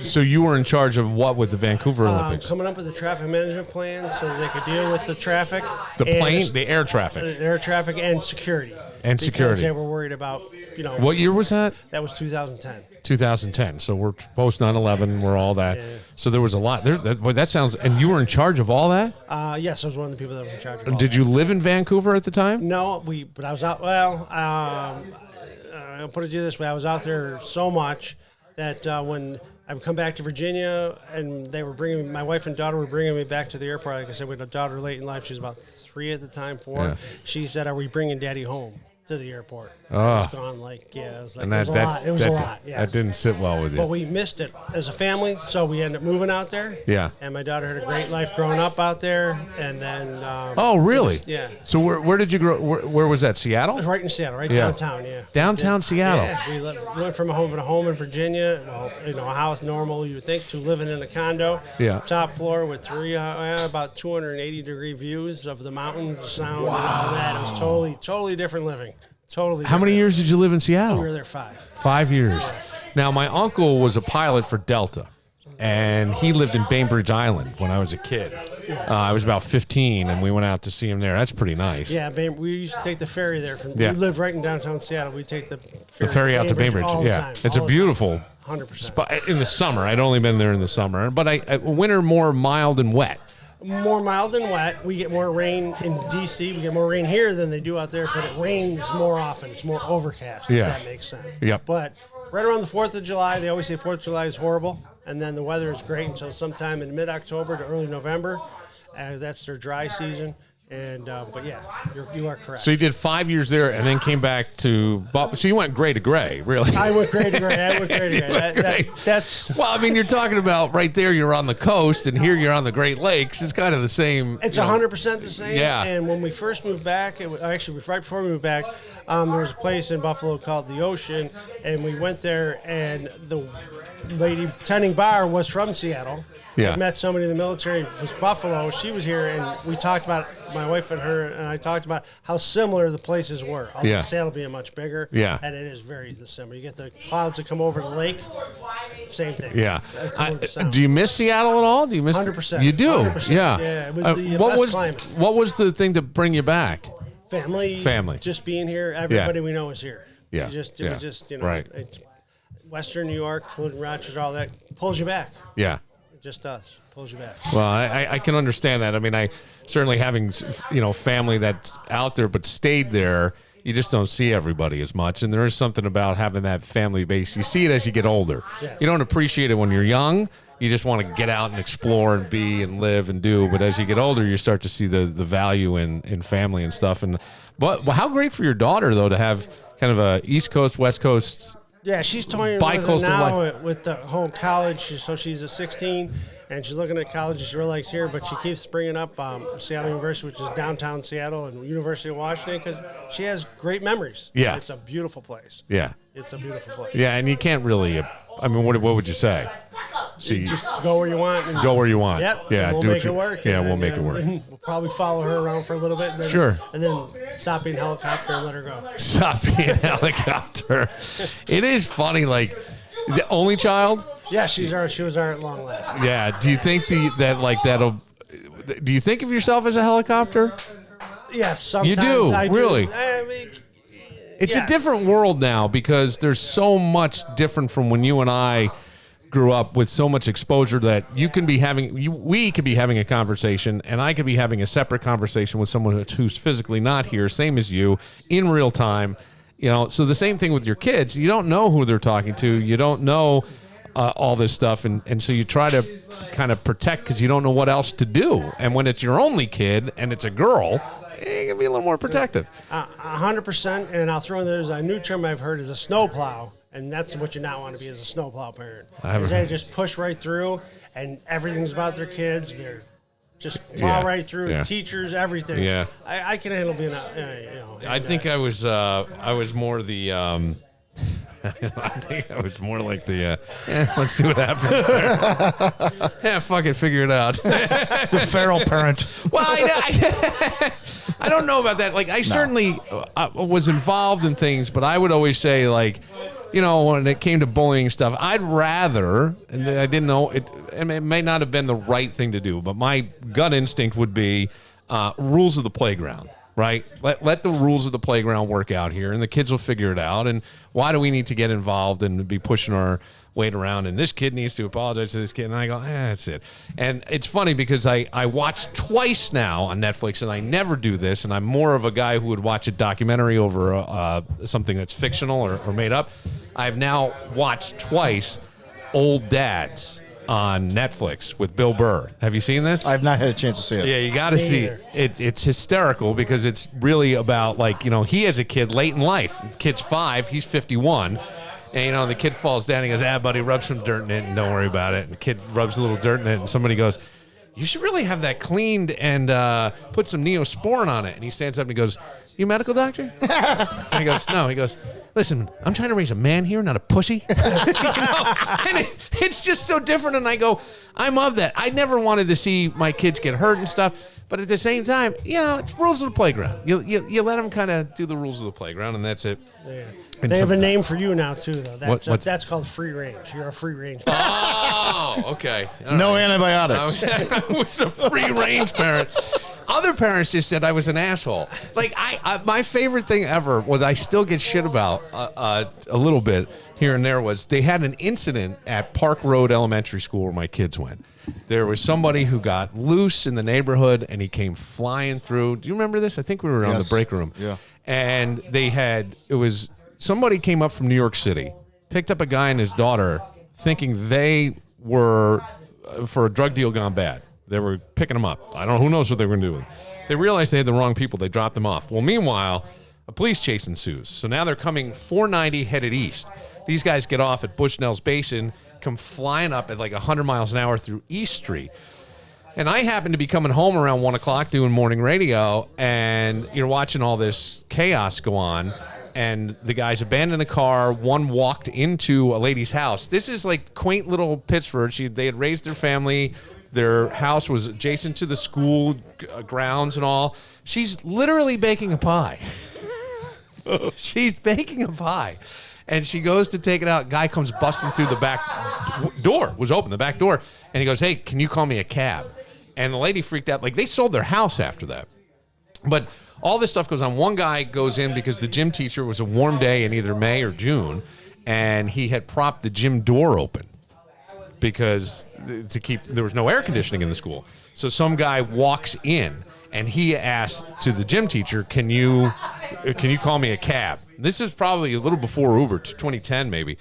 [SPEAKER 2] so you were in charge of what with the Vancouver Olympics?
[SPEAKER 10] Coming up with a traffic management plan so they could deal with the traffic.
[SPEAKER 2] The air traffic.
[SPEAKER 10] Air traffic and security.
[SPEAKER 2] Because
[SPEAKER 10] they were worried about,
[SPEAKER 2] What year was that?
[SPEAKER 10] That was 2010.
[SPEAKER 2] 2010. So we're post 9/11. We're all that.
[SPEAKER 10] Yeah.
[SPEAKER 2] So there was a lot. That sounds. And you were in charge of all that?
[SPEAKER 10] Yes, I was one of the people that was in charge of all
[SPEAKER 2] Did you live in Vancouver at the time?
[SPEAKER 10] No, but I was out. Well, I'll put it to you this way: I was out there so much that when I would come back to Virginia, and they were bringing my wife and daughter were bringing me back to the airport. Like I said, we had a daughter late in life; she was about 3 at the time, 4.
[SPEAKER 2] Yeah.
[SPEAKER 10] She said, "Are we bringing Daddy home to the airport?"
[SPEAKER 2] Oh.
[SPEAKER 10] I was gone it was like, it was a lot. It was a lot. Yeah.
[SPEAKER 2] That didn't sit well with you.
[SPEAKER 10] But we missed it as a family, so we ended up moving out there.
[SPEAKER 2] Yeah.
[SPEAKER 10] And my daughter had a great life growing up out there, and then.
[SPEAKER 2] Oh, really?
[SPEAKER 10] Yeah.
[SPEAKER 2] So where did you grow? Where was that? Seattle?
[SPEAKER 10] It was right in Seattle, downtown. Yeah.
[SPEAKER 2] Downtown Seattle.
[SPEAKER 10] Yeah. We went from a home in Virginia. Well, a house normal you would think to living in a condo.
[SPEAKER 2] Yeah.
[SPEAKER 10] Top floor with about 280-degree views of the mountains, the sound, and all that. It was totally different living. Totally.
[SPEAKER 2] How many years did you live in Seattle?
[SPEAKER 10] We were there 5.
[SPEAKER 2] 5 years.
[SPEAKER 10] Yes.
[SPEAKER 2] Now, my uncle was a pilot for Delta, and he lived in Bainbridge Island when I was a kid.
[SPEAKER 10] Yes.
[SPEAKER 2] I was about 15, and we went out to see him there. That's pretty nice.
[SPEAKER 10] Yeah, we used to take the ferry there.
[SPEAKER 2] Yeah.
[SPEAKER 10] We lived right in downtown Seattle. We take the
[SPEAKER 2] ferry out to Bainbridge.
[SPEAKER 10] All
[SPEAKER 2] Yeah,
[SPEAKER 10] the time,
[SPEAKER 2] it's a beautiful
[SPEAKER 10] 100%.
[SPEAKER 2] spot in the summer. I'd only been there in the summer, but winter more mild and wet.
[SPEAKER 10] More mild than wet. We get more rain in D.C. We get more rain here than they do out there, but it rains more often. It's more overcast, if that makes sense.
[SPEAKER 2] Yep.
[SPEAKER 10] But right around the 4th of July, they always say 4th of July is horrible, and then the weather is great until sometime in mid-October to early November. That's their dry season. And but yeah, you are correct.
[SPEAKER 2] So you did 5 years there, and then came back to. So you went gray to gray, really.
[SPEAKER 10] I went gray to gray. That's.
[SPEAKER 2] Well, I mean, you're talking about right there. You're on the coast, and here you're on the Great Lakes. It's kind of the same.
[SPEAKER 10] It's 100% the same.
[SPEAKER 2] Yeah.
[SPEAKER 10] And when we first moved back, it was actually right before we moved back. There was a place in Buffalo called the Ocean, and we went there, and the lady tending bar was from Seattle.
[SPEAKER 2] Yeah.
[SPEAKER 10] I met somebody in the military. It was Buffalo. She was here, and we talked about my wife and her, and I talked about how similar the places were.
[SPEAKER 2] Yeah.
[SPEAKER 10] Seattle being much bigger.
[SPEAKER 2] Yeah.
[SPEAKER 10] And it is very similar. You get the clouds that come over the lake. Same thing.
[SPEAKER 2] Yeah. Do you miss Seattle at all? Do you miss
[SPEAKER 10] 100%.
[SPEAKER 2] You do.
[SPEAKER 10] 100%.
[SPEAKER 2] Yeah.
[SPEAKER 10] Yeah. It was the best climate.
[SPEAKER 2] What was the thing to bring you back?
[SPEAKER 10] Family. Just being here. Everybody we know is here.
[SPEAKER 2] Yeah.
[SPEAKER 10] It was just
[SPEAKER 2] right.
[SPEAKER 10] It's Western New York, including Rochester, all that pulls you back.
[SPEAKER 2] Yeah.
[SPEAKER 10] Just us. Pulls you back.
[SPEAKER 2] Well, I can understand that. I mean, I certainly having, family that's out there but stayed there, you just don't see everybody as much. And there is something about having that family base. You see it as you get older.
[SPEAKER 10] Yes.
[SPEAKER 2] You don't appreciate it when you're young. You just want to get out and explore and be and live and do. But as you get older, you start to see the value in family and stuff. But how great for your daughter, though, to have kind of a East Coast, West Coast
[SPEAKER 10] Yeah, she's toying
[SPEAKER 2] bi-coastal life.
[SPEAKER 10] with the whole college. So she's a 16, and she's looking at college. She really likes here, but she keeps bringing up Seattle University, which is downtown Seattle, and University of Washington, because she has great memories.
[SPEAKER 2] Yeah.
[SPEAKER 10] It's a beautiful place.
[SPEAKER 2] Yeah.
[SPEAKER 10] It's a beautiful place.
[SPEAKER 2] Yeah, and you can't really, I mean, what would you say? See,
[SPEAKER 10] just go where you want. And
[SPEAKER 2] go where you want.
[SPEAKER 10] Yep.
[SPEAKER 2] Yeah,
[SPEAKER 10] we'll make it work.
[SPEAKER 2] Yeah, we'll make it work.
[SPEAKER 10] And we'll probably follow her around for a little bit. And then,
[SPEAKER 2] Sure.
[SPEAKER 10] And then stop being helicopter and let her go.
[SPEAKER 2] Stop being helicopter. It is funny, like, the only child?
[SPEAKER 10] Yeah, she was our at long last.
[SPEAKER 2] Yeah. Do you think do you think of yourself as a helicopter?
[SPEAKER 10] Yes, sometimes
[SPEAKER 2] you do,
[SPEAKER 10] I do.
[SPEAKER 2] really.
[SPEAKER 10] I mean,
[SPEAKER 2] It's
[SPEAKER 10] yes.
[SPEAKER 2] a different world now because there's so much different from when you and I grew up with so much exposure that we could be having a conversation and I could be having a separate conversation with someone who's physically not here, same as you, in real time. You know, so the same thing with your kids. You don't know who they're talking to. You don't know all this stuff. And so you try to kind of protect because you don't know what else to do. And when it's your only kid and it's a girl, you can be a little more protective.
[SPEAKER 10] 100%. And I'll throw in there's a new term I've heard is a snowplow. And that's what you not want to be as a snowplow parent. They just push right through and everything's about their kids. They're just plow right through.
[SPEAKER 2] Yeah.
[SPEAKER 10] Teachers, everything.
[SPEAKER 2] Yeah.
[SPEAKER 10] I can handle being
[SPEAKER 2] I think I was more the I think I was more like the let's see what happens there. Yeah, fuck it, figure it out.
[SPEAKER 3] The feral parent.
[SPEAKER 2] Well, I don't know about that. Like, I certainly was involved in things, but I would always say, like, you know, when it came to bullying stuff, I'd rather, and I didn't know, it may not have been the right thing to do, but my gut instinct would be rules of the playground, right? Let the rules of the playground work out here, and the kids will figure it out. And why do we need to get involved and be pushing our weight around? And this kid needs to apologize to this kid. And I go, that's it. And it's funny because I watched twice now on Netflix, and I never do this, and I'm more of a guy who would watch a documentary over something that's fictional or made up. I've now watched twice Old Dads on Netflix with Bill Burr. Have you seen this?
[SPEAKER 3] I've not had a chance to see it.
[SPEAKER 2] Yeah, you got to see it. It's hysterical because it's really about, like, you know, he as a kid late in life. The kid's 5, he's 51. And, you know, the kid falls down. He goes, buddy, rub some dirt in it and don't worry about it. And the kid rubs a little dirt in it, and somebody goes, you should really have that cleaned and put some Neosporin on it. And he stands up and he goes, you a medical doctor? And he goes, no. He goes, listen, I'm trying to raise a man here, not a pussy. You know? And it's just so different. And I go, I'm of that. I never wanted to see my kids get hurt and stuff. But at the same time, you know, it's rules of the playground. You let them kind of do the rules of the playground, and that's it.
[SPEAKER 10] Yeah. They have a name for you now, too, though. That's called free range. You're a free range parent.
[SPEAKER 2] Oh, okay.
[SPEAKER 3] No antibiotics.
[SPEAKER 2] I was a free range parent. Other parents just said I was an asshole. Like, my favorite thing ever, what I still get shit about a little bit here and there, was they had an incident at Park Road Elementary School where my kids went. There was somebody who got loose in the neighborhood, and he came flying through. Do you remember this? I think we were around the break room.
[SPEAKER 3] Yeah.
[SPEAKER 2] And somebody came up from New York City, picked up a guy and his daughter, thinking they were for a drug deal gone bad. They were picking them up. I don't know. Who knows what they were going to do with them. They realized they had the wrong people. They dropped them off. Well, meanwhile, a police chase ensues. So now they're coming 490 headed east. These guys get off at Bushnell's Basin, come flying up at like 100 miles an hour through East Street. And I happen to be coming home around 1 o'clock doing morning radio, and you're watching all this chaos go on. And the guys abandoned a car. One walked into a lady's house. This is like quaint little Pittsburgh. They had raised their family. Their house was adjacent to the school grounds and all. She's literally baking a pie. She's baking a pie. And she goes to take it out. Guy comes busting through the back door. Was open, the back door. And he goes, hey, can you call me a cab? And the lady freaked out. Like, they sold their house after that. But all this stuff goes on. One guy goes in because the gym teacher, was a warm day in either May or June, and he had propped the gym door open because there was no air conditioning in the school. So some guy walks in, and he asked to the gym teacher, can you call me a cab? This is probably a little before Uber, 2010 maybe.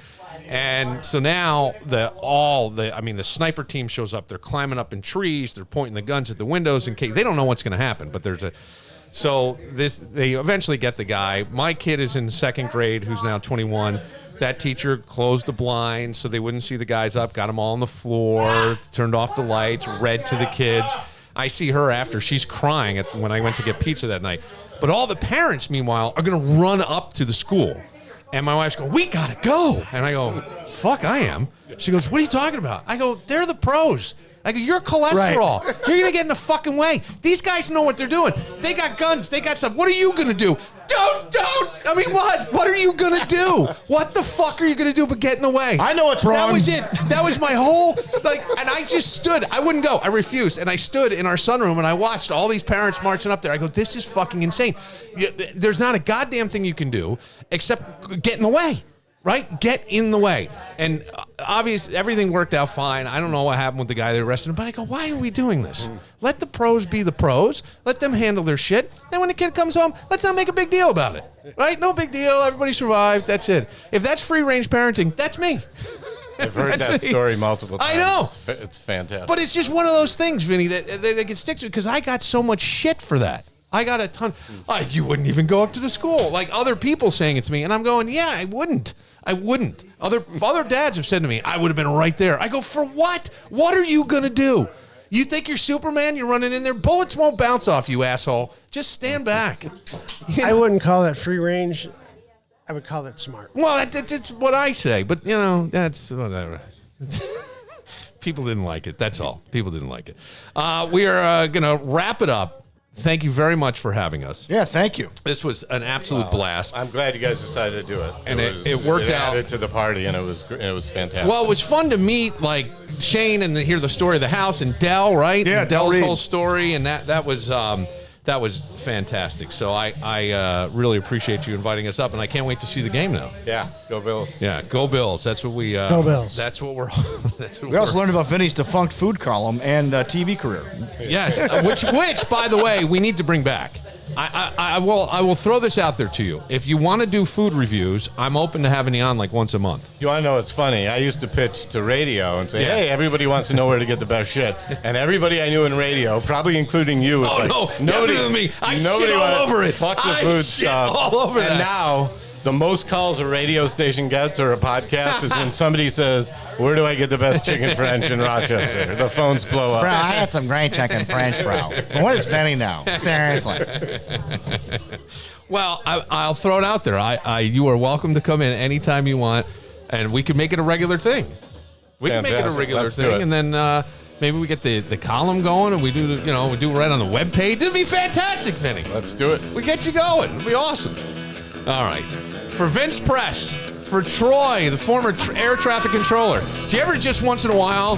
[SPEAKER 2] And so now the sniper team shows up. They're climbing up in trees. They're pointing the guns at the windows in case. They don't know what's going to happen, but they eventually get the guy. My kid is in second grade, who's now 21. that teacher closed the blinds so they wouldn't see the guys up, got them all on the floor, turned off the lights, read to the kids. I see her after. She's crying when I went to get pizza that night. But all the parents, meanwhile, are going to run up to the school. And my wife's going, we got to go. And I go, fuck, I am. She goes, what are you talking about? I go, they're the pros. I go, you're cholesterol. Right. You're going to get in the fucking way. These guys know what they're doing. They got guns. They got stuff. What are you going to do? Don't. I mean, what? What are you going to do? What the fuck are you going to do but get in the way?
[SPEAKER 3] I know what's wrong.
[SPEAKER 2] That was it. That was my whole, and I just stood. I wouldn't go. I refused. And I stood in our sunroom and I watched all these parents marching up there. I go, this is fucking insane. There's not a goddamn thing you can do except get in the way. Right? Get in the way. And obviously, everything worked out fine. I don't know what happened with the guy that arrested him, but I go, why are we doing this? Let the pros be the pros. Let them handle their shit. Then when the kid comes home, let's not make a big deal about it. Right? No big deal. Everybody survived. That's it. If that's free-range parenting, that's me.
[SPEAKER 7] I've heard that story multiple times.
[SPEAKER 2] I know.
[SPEAKER 7] It's fantastic.
[SPEAKER 2] But it's just one of those things, Vinny, that they can stick to, because I got so much shit for that. I got a ton. You wouldn't even go up to the school. Like other people saying it to me, and I'm going, yeah, I wouldn't. Other dads have said to me, I would have been right there. I go, for what? What are you going to do? You think you're Superman? You're running in there? Bullets won't bounce off you, asshole. Just stand back.
[SPEAKER 10] I wouldn't call that free range. I would call that smart.
[SPEAKER 2] Well, it's what I say, but, that's whatever. People didn't like it. That's all. People didn't like it. We are going to wrap it up. Thank you very much for having us.
[SPEAKER 3] Yeah, thank you.
[SPEAKER 2] This was an absolute blast.
[SPEAKER 7] I'm glad you guys decided to do it.
[SPEAKER 2] And it worked out.
[SPEAKER 7] It added to the party, and it was fantastic.
[SPEAKER 2] Well, it was fun to meet Shane and hear the story of the house and Dell, right?
[SPEAKER 3] Yeah,
[SPEAKER 2] and
[SPEAKER 3] Dell
[SPEAKER 2] Dell's
[SPEAKER 3] Reid.
[SPEAKER 2] whole story, and that was fantastic. So I really appreciate you inviting us up, and I can't wait to see the game now.
[SPEAKER 7] Yeah, go Bills.
[SPEAKER 2] Yeah, go Bills. That's what we.
[SPEAKER 10] Go Bills.
[SPEAKER 2] That's what we're.
[SPEAKER 3] We also learned about Vinny's defunct food column and TV career.
[SPEAKER 2] Yes, which by the way we need to bring back. I will throw this out there to you. If you want to do food reviews, I'm open to having you on once a month.
[SPEAKER 7] You want to know what's funny? I used to pitch to radio and say, hey, everybody wants to know where to get the best shit. And everybody I knew in radio, probably including you, was
[SPEAKER 2] definitely me. I shit all over it.
[SPEAKER 7] Fuck the food stuff.
[SPEAKER 2] All over that.
[SPEAKER 7] And now, the most calls a radio station gets or a podcast is when somebody says, where do I get the best chicken French in Rochester? The phones blow up.
[SPEAKER 3] Bro, I had some great chicken French, bro. What does Vinny know? Seriously.
[SPEAKER 2] Well, I'll throw it out there. You are welcome to come in anytime you want, and we can make it a regular thing. We can make it a regular thing, and then maybe we get the column going, and we do it right on the webpage. It'd be fantastic, Vinny.
[SPEAKER 7] Let's do it.
[SPEAKER 2] We get you going. It'd be awesome. All right. For Vince Press, for Troy, the former air traffic controller, do you ever just once in a while,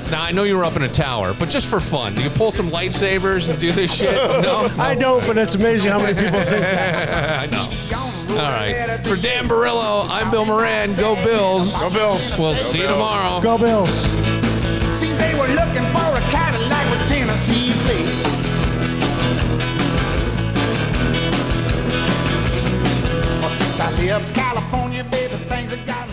[SPEAKER 2] now I know you were up in a tower, but just for fun, do you pull some lightsabers and do this shit? No?
[SPEAKER 10] I don't, but it's amazing how many people think that.
[SPEAKER 2] I know. All right. For Dan Barillo, I'm Bill Moran. Go Bills.
[SPEAKER 3] Go Bills.
[SPEAKER 2] We'll see you tomorrow.
[SPEAKER 10] Go Bills.
[SPEAKER 6] Seems they were looking for a Cadillac with Tennessee plates. Well, since I left California, baby, things have gotten